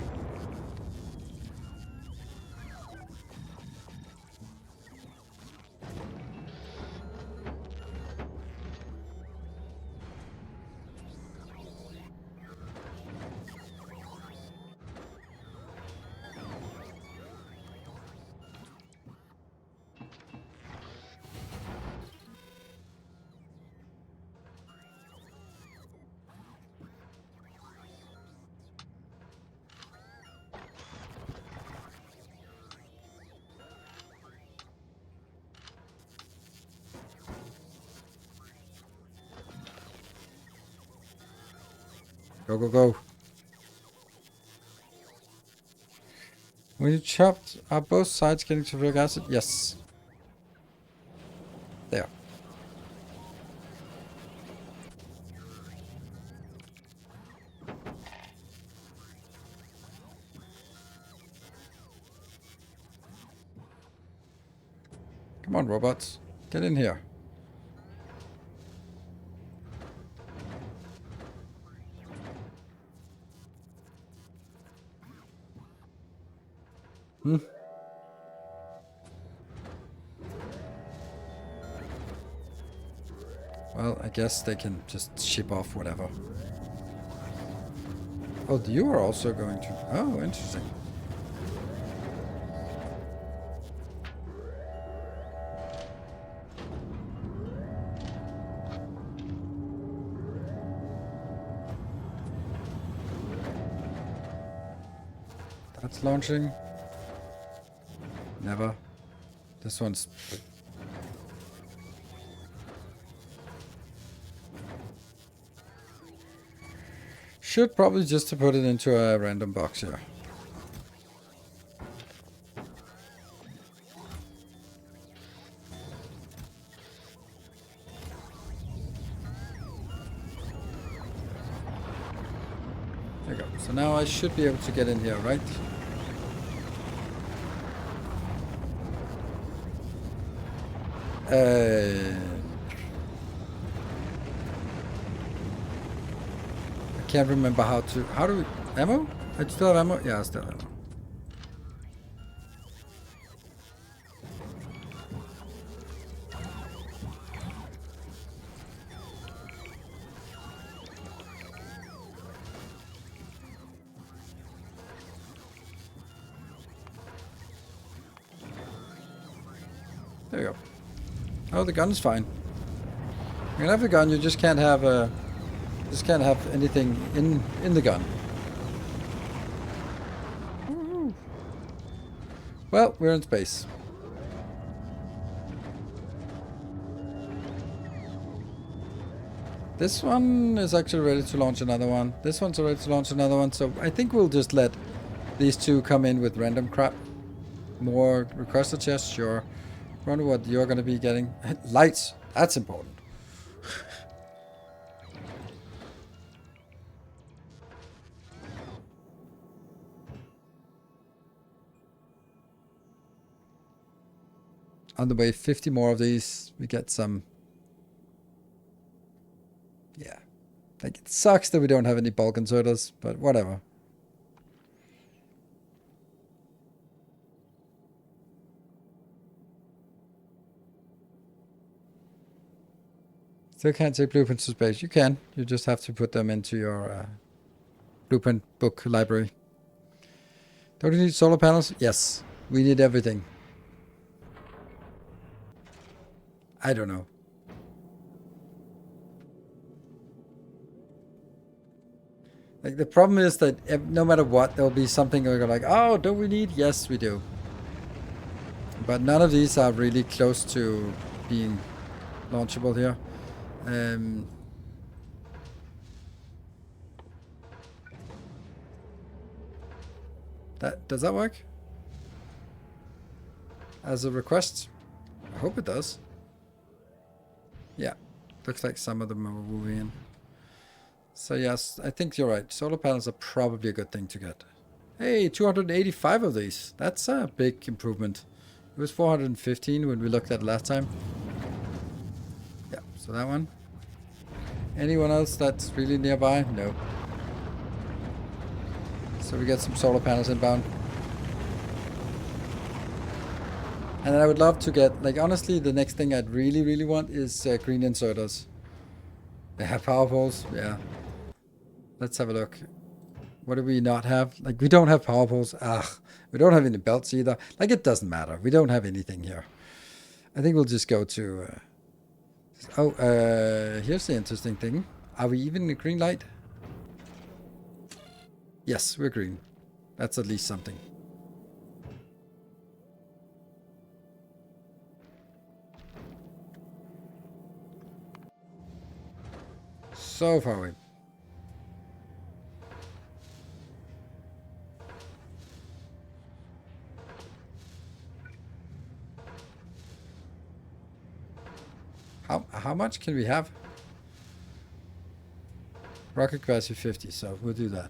Go, go, go. When you chopped, are both sides getting sulfuric acid? Yes. There. Come on, robots. Get in here. Well, I guess they can just ship off whatever. Oh, you are also going to... Oh, interesting. That's launching. Never. This one's... Should probably just to put it into a random box here. There you go. So now I should be able to get in here, right? I can't remember how to... How do we... Ammo? I still have ammo? Yeah, I still have ammo. There you go. Oh, the gun's fine. You can have the gun, you just can't have anything in the gun. Woo. Well, we're in space. This one is actually ready to launch another one. This one's ready to launch another one. So I think we'll just let these two come in with random crap. More requested chests, sure. Wonder what you're going to be getting. Lights. That's important. On the way, 50 more of these. We get some... Yeah. Like, it sucks that we don't have any bulk inserters, but whatever. Still can't take blueprints to space. You can. You just have to put them into your blueprint book library. Don't you need solar panels? Yes. We need everything. I don't know. Like, the problem is that no matter what, there'll be something where you're like, oh, don't we need? Yes, we do. But none of these are really close to being launchable here. Does that work? As a request? I hope it does. Yeah. Looks like some of them are moving in. So yes, I think you're right. Solar panels are probably a good thing to get. Hey, 285 of these. That's a big improvement. It was 415 when we looked at it last time. Yeah, so that one. Anyone else that's really nearby? No. So we get some solar panels inbound. And I would love to get, like, honestly, the next thing I'd really want is green inserters. They have power poles, yeah. Let's have a look. What do we not have? Like, we don't have power poles. Ugh. We don't have any belts either. Like, it doesn't matter. We don't have anything here. I think we'll just go to... here's the interesting thing. Are we even in a green light? Yes, we're green. That's at least something. So far away. How much can we have? Rocket capacity 50, so we'll do that.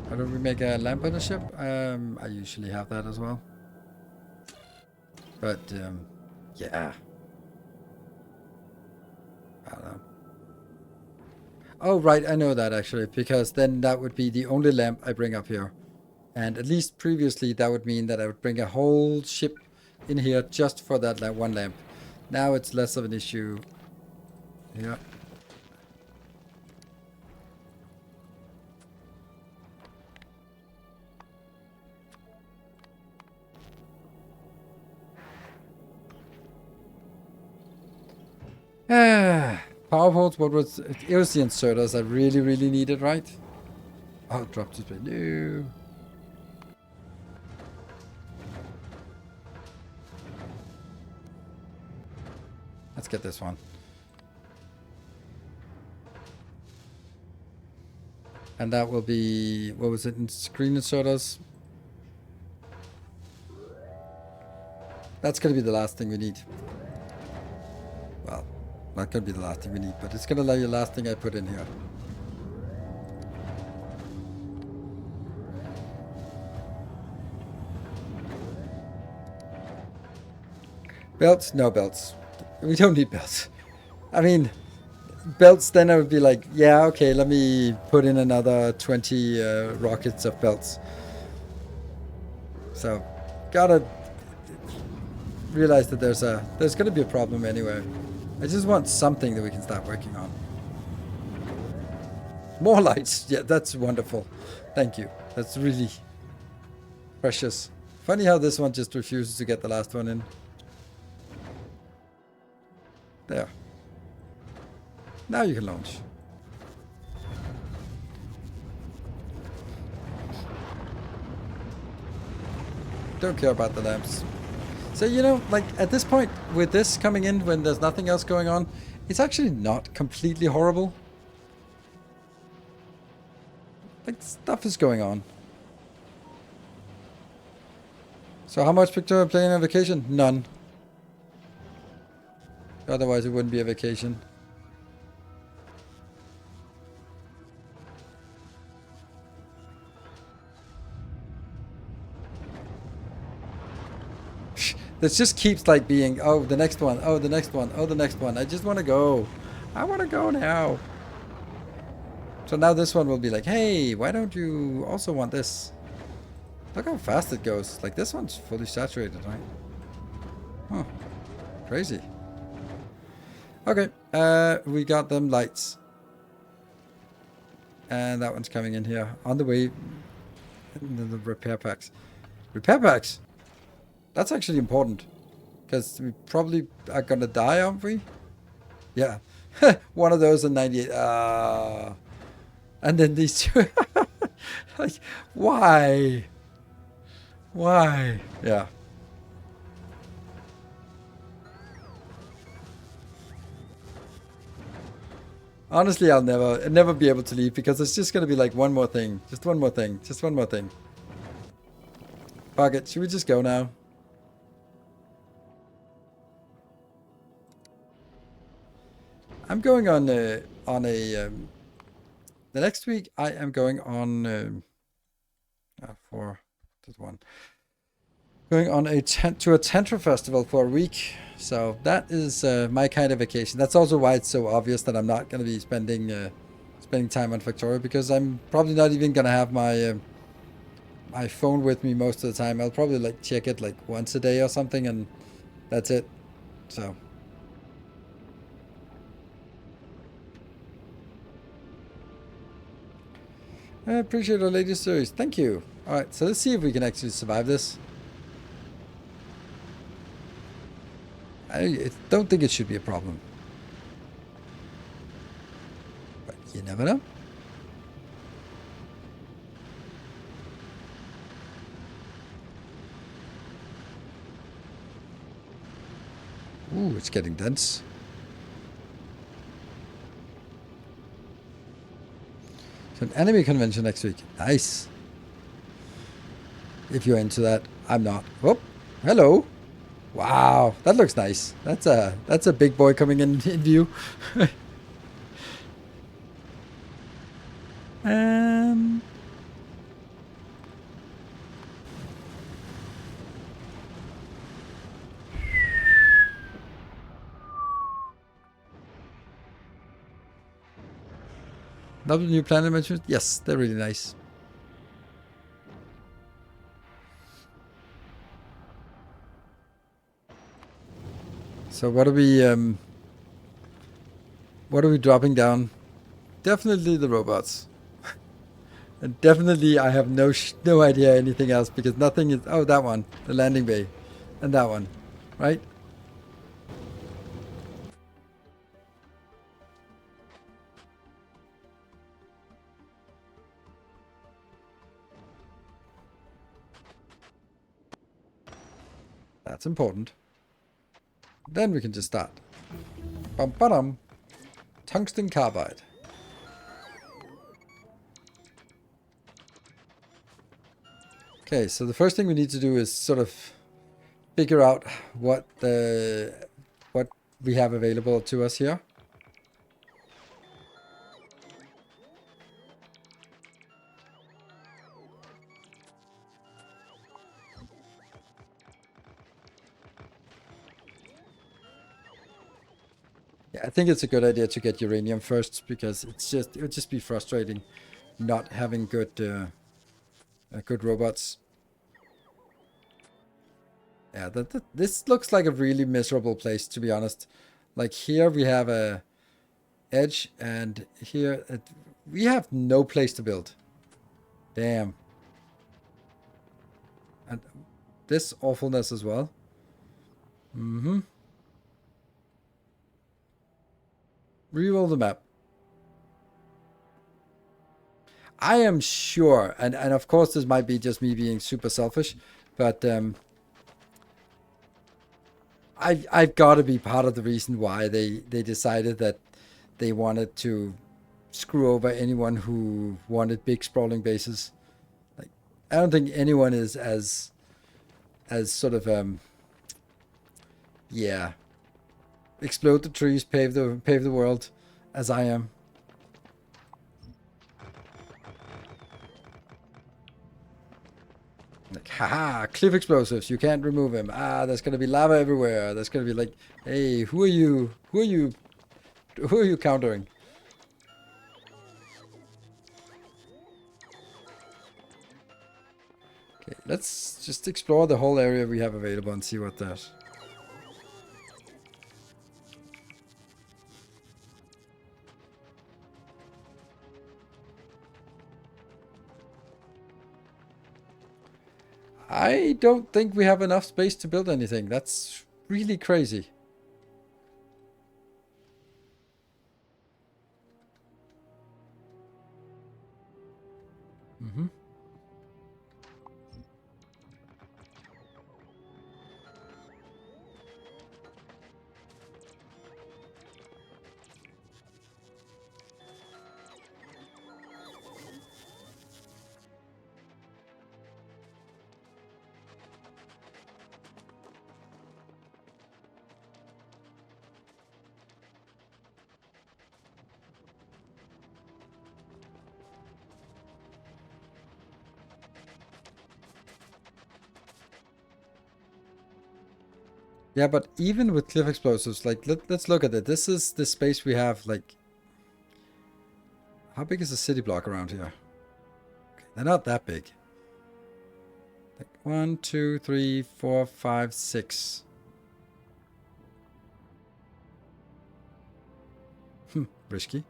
How do we make a lamp on the ship? I usually have that as well. But, yeah. I don't know. Oh, right, I know that actually, because then that would be the only lamp I bring up here. And at least previously, that would mean that I would bring a whole ship in here just for that one lamp. Now it's less of an issue. Yeah. Power poles, what was it? It was the inserters I really needed, right? Oh, drop to space. No. Let's get this one. And that will be, what was it in screen inserters? That's going to be the last thing we need. Well, not going to be the last thing we need, but it's going to be the last thing I put in here. Belts? No belts. We don't need belts. I mean, belts, then I would be like, yeah, okay, let me put in another 20 rockets of belts. So, gotta realize that there's gonna be a problem anyway. I just want something that we can start working on. More lights. Yeah, that's wonderful. Thank you. That's really precious. Funny how this one just refuses to get the last one in. There. Now you can launch. Don't care about the lamps. So, you know, like at this point, with this coming in when there's nothing else going on, it's actually not completely horrible. Like, stuff is going on. So how much Factorio playing on vacation? None. Otherwise it wouldn't be a vacation. This just keeps like being, oh, the next one, oh, the next one, oh, the next one. I just want to go. I want to go now. So now this one will be like, hey, why don't you also want this? Look how fast it goes. Like, this one's fully saturated, right? Huh. Crazy. Okay, we got them lights. And that one's coming in here. On the way, the repair packs. Repair packs! That's actually important. Because we probably are going to die, aren't we? Yeah. One of those in 98. And then these two. Like, why? Why? Yeah. Honestly, I'll never be able to leave because it's just going to be like one more thing. Just one more thing. Just one more thing. Fuck it. Should we just go now? I'm going on the next week. I am going on for this one. Going on to a Tantra festival for a week. So that is my kind of vacation. That's also why it's so obvious that I'm not going to be spending time on Factorio, because I'm probably not even going to have my my phone with me most of the time. I'll probably like check it like once a day or something, and that's it. So. I appreciate our latest series. Thank you. Alright, so let's see if we can actually survive this. I don't think it should be a problem. But you never know. Ooh, it's getting dense. So an anime convention next week. Nice. If you're into that. I'm not. Oh, hello. Wow, that looks nice. That's a big boy coming in view. Love the new planet mentioned? Yes, they're really nice. So what are we dropping down? Definitely the robots. And definitely I have no idea anything else, because nothing is, oh, that one, the landing bay, and that one, right? That's important. Then we can just start. Bum bum. Tungsten carbide. Okay, so the first thing we need to do is sort of figure out what we have available to us here. Yeah, I think it's a good idea to get uranium first because it would just be frustrating not having good robots. Yeah, this looks like a really miserable place, to be honest. Like here we have a edge, and here we have no place to build. Damn. And this awfulness as well. Mm-hmm. Reroll the map. I am sure, and of course this might be just me being super selfish, but I've got to be part of the reason why they decided that they wanted to screw over anyone who wanted big sprawling bases. Like, I don't think anyone is as sort of yeah, explode the trees, pave the world as I am. Like, haha, cliff explosives, you can't remove him. Ah, there's gonna be lava everywhere. There's gonna be like, hey, who are you? Who are you countering? Okay, let's just explore the whole area we have available and see what there's. I don't think we have enough space to build anything. That's really crazy. Mm-hmm. Yeah, but even with cliff explosives, like let's look at it. This is the space we have. Like, how big is the city block around here? Okay, they're not that big. Like 1, 2, 3, 4, 5, 6. Risky.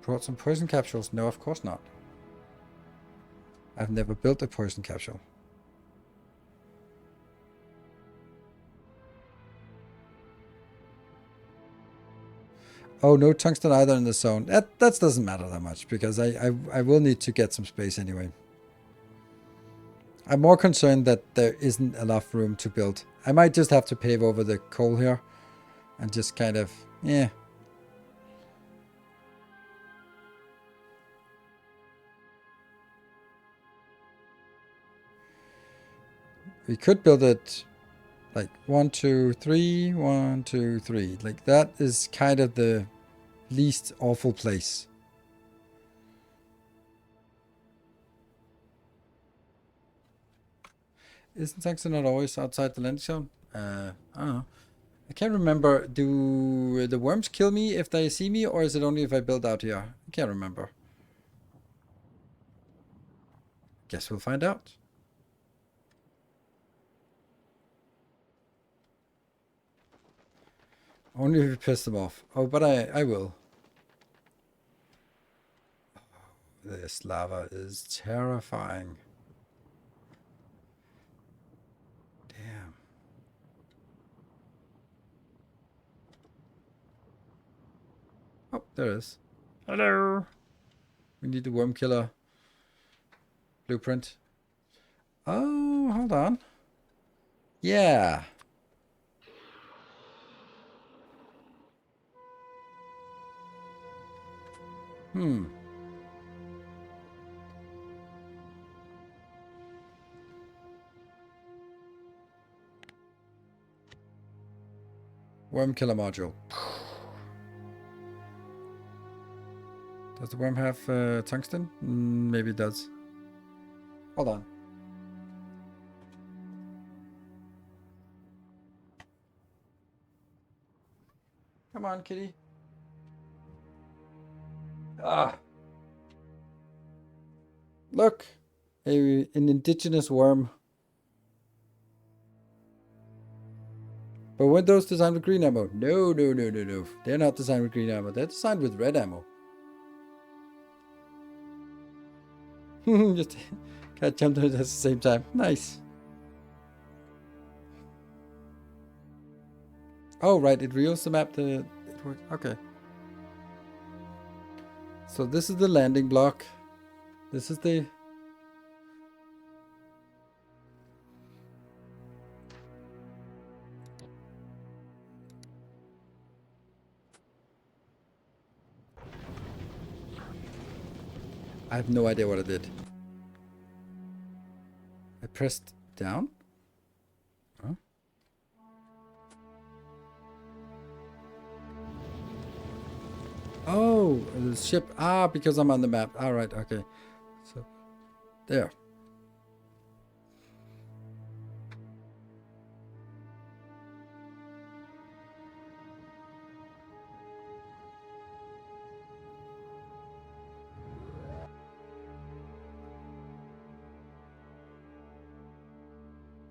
Brought some poison capsules? No, of course not. I've never built a poison capsule. Oh, no tungsten either in the zone. That doesn't matter that much because I will need to get some space anyway. I'm more concerned that there isn't enough room to build. I might just have to pave over the coal here and just kind of, yeah. We could build it like 1, 2, 3, 1, 2, 3. Like that is kind of the least awful place. Isn't tungsten not always outside the landing zone? I don't know. I can't remember. Do the worms kill me if they see me, or is it only if I build out here? I can't remember. Guess we'll find out. Only if we piss them off. Oh, but I will. This lava is terrifying. Damn. Oh, there it is. Hello. We need the worm killer blueprint. Oh, hold on. Yeah. Worm killer module. Does the worm have tungsten? Maybe it does. Hold on. Come on, kitty. Ah. Look. An indigenous worm. But weren't those designed with green ammo? No. They're not designed with green ammo. They're designed with red ammo. Just cat jumped on it at the same time. Nice. Oh, right. It reveals the map. It works. Okay. So this is the landing block. This is the... I have no idea what I did. I pressed down? Huh? Oh, the ship. Ah, because I'm on the map. All right, okay. So, there.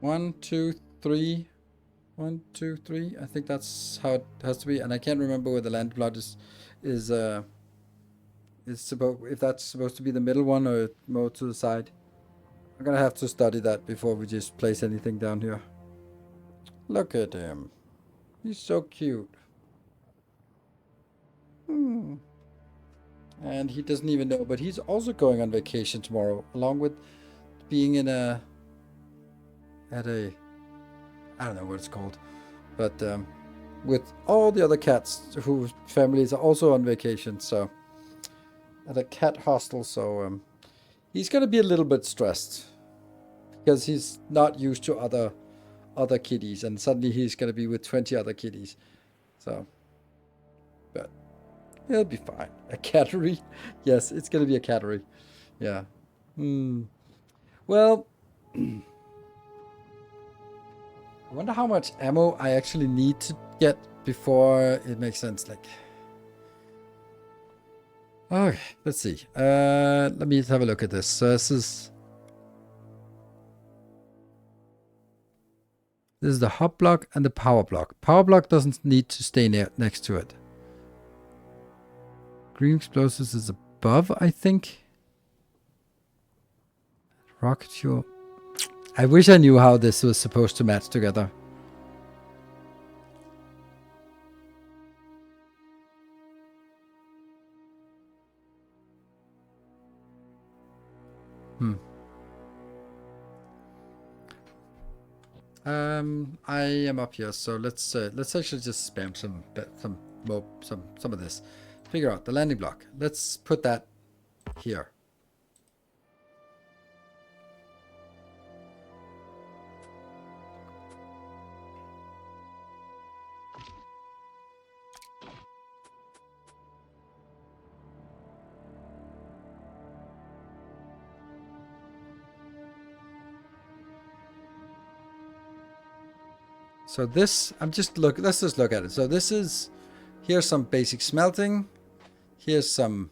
One, two, three. 1, 2, 3. I think that's how it has to be, and I can't remember where the land block is supposed, if that's supposed to be the middle one or more to the side. I'm gonna have to study that before we just place anything down here. Look at him. He's so cute. And he doesn't even know, but he's also going on vacation tomorrow, along with being in I don't know what it's called, but with all the other cats whose families are also on vacation, so at a cat hostel, so he's gonna be a little bit stressed because he's not used to other kitties, and suddenly he's gonna be with 20 other kitties, so, but he'll be fine. A cattery? Yes, it's gonna be a cattery. Yeah. Well, I wonder how much ammo I actually need to get before it makes sense. Like, okay, let's see. Let me have a look at this. So this is the hub block and the power block. Power block doesn't need to stay next to it. Green explosives is above, I think. Rocket fuel. I wish I knew how this was supposed to match together. I am up here, so let's actually just spam some of this. Figure out the landing block. Let's put that here. So this, let's just look at it. So this is, here's some basic smelting. Here's some,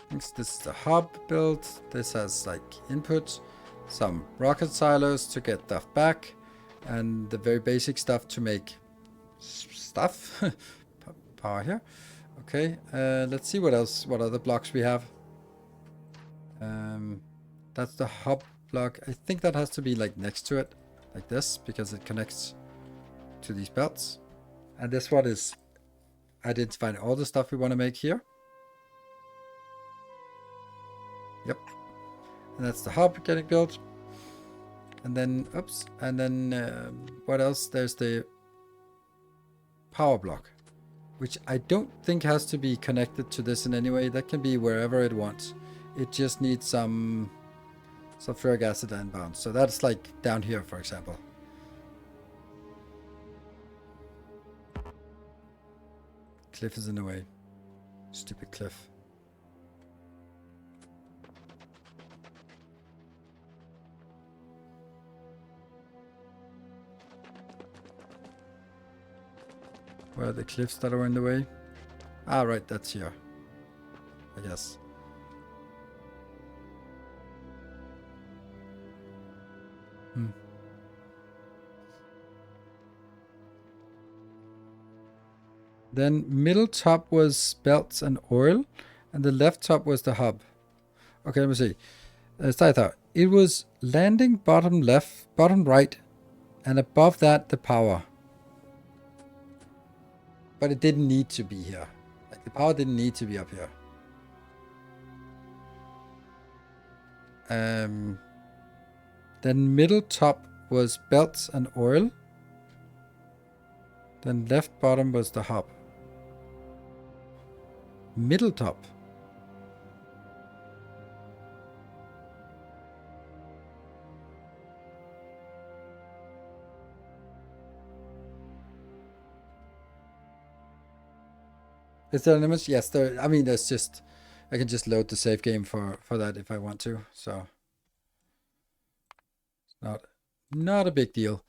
this is the hub build. This has like input, some rocket silos to get stuff back, and the very basic stuff to make stuff. Power here. Okay, let's see what other blocks we have. That's the hub block. I think that has to be like next to it, like this, because it connects to these belts. And this one is identifying all the stuff we want to make here. Yep. And that's the hub getting built. And then, oops, and then what else? There's the power block, which I don't think has to be connected to this in any way. That can be wherever it wants. It just needs some sulfuric acid inbound. So that's like down here, for example. Cliff is in the way. Stupid cliff. Where are the cliffs that are in the way? Ah, right, that's here. I guess. Then middle top was belts and oil, and the left top was the hub. Okay, let me see. Start out. It was landing bottom left, bottom right, and above that the power. But it didn't need to be here. Like the power didn't need to be up here. Then middle top was belts and oil. Then left bottom was the hub. Middle top. Is there an image? Yes, there. I mean, there's just. I can just load the save game for that if I want to. So, it's not a big deal.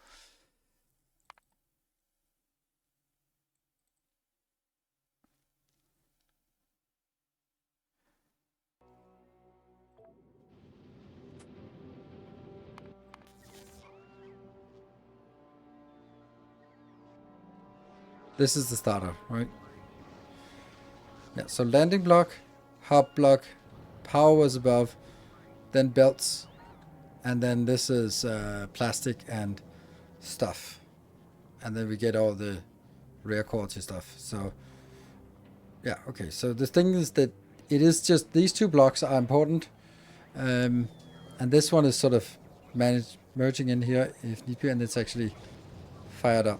This is the starter, right? Yeah, so landing block, hub block, power was above, then belts, and then this is plastic and stuff. And then we get all the rare quality stuff. So, yeah, okay. So the thing is that it is just, these two blocks are important. And this one is sort of merging in here if need be, and it's actually fired up.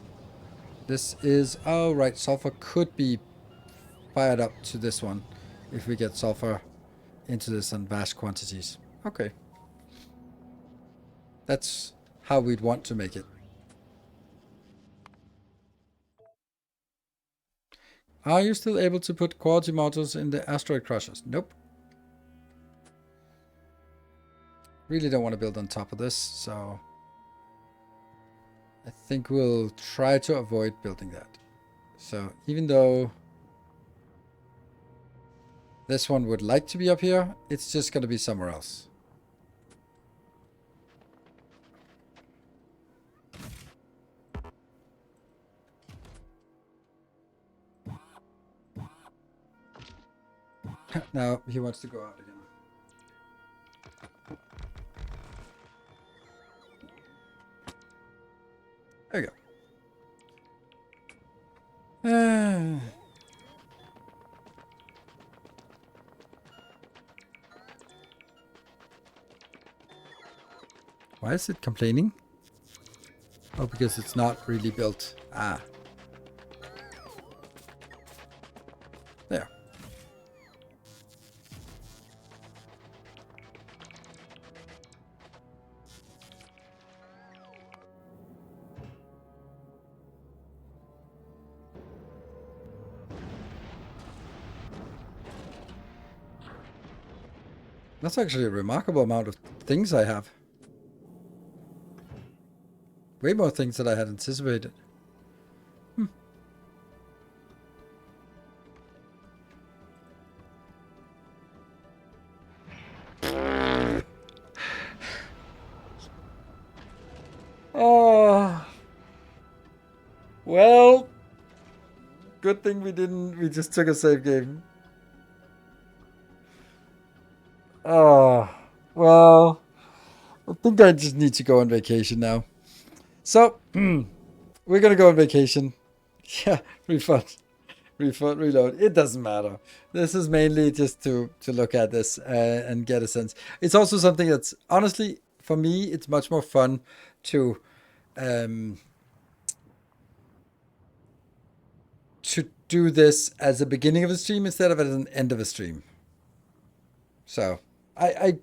This is, oh right, sulfur could be fired up to this one if we get sulfur into this in vast quantities. Okay. That's how we'd want to make it. Are you still able to put quality modules in the asteroid crushers? Nope. Really don't want to build on top of this, so I think we'll try to avoid building that. So even though this one would like to be up here, it's just going to be somewhere else. Now he wants to go out again. There we go. Why is it complaining? Oh, because it's not really built. Ah. There. That's actually a remarkable amount of things I have. Way more things than I had anticipated. Oh. Well. Good thing we just took a save game. Oh. Well. I think I just need to go on vacation now. So, we're going to go on vacation. Yeah, refund, reload. It doesn't matter. This is mainly just to look at this and get a sense. It's also something that's, honestly, for me, it's much more fun to do this as the beginning of a stream instead of at an end of a stream. So I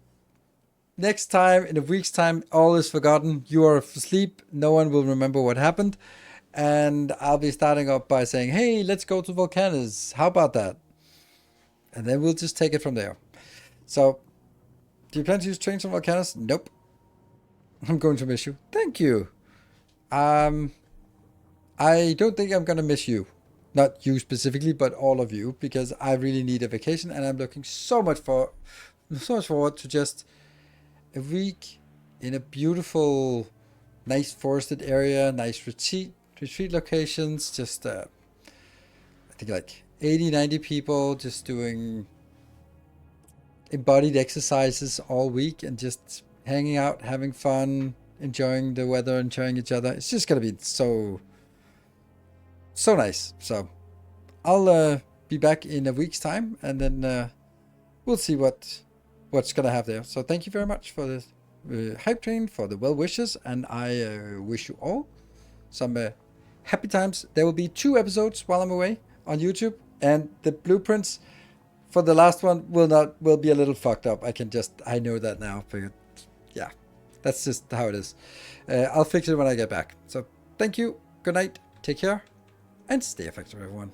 next time, in a week's time, all is forgotten. You are asleep. No one will remember what happened. And I'll be starting up by saying, hey, let's go to Volcanoes. How about that? And then we'll just take it from there. So, do you plan to use trains on Volcanoes? Nope. I'm going to miss you. Thank you. I don't think I'm going to miss you. Not you specifically, but all of you, because I really need a vacation, and I'm looking so much forward to just a week in a beautiful, nice forested area, nice retreat locations, just I think like 80, 90 people just doing embodied exercises all week and just hanging out, having fun, enjoying the weather, enjoying each other. It's just gonna be so nice. So I'll be back in a week's time, and then we'll see what's gonna have there. So thank you very much for the hype train, for the well wishes, and I wish you all some happy times. There will be 2 episodes while I'm away on YouTube, and the blueprints for the last one will be a little fucked up. I know that now, but yeah, that's just how it is. I'll fix it when I get back. So thank you, good night, take care, and stay effective, everyone.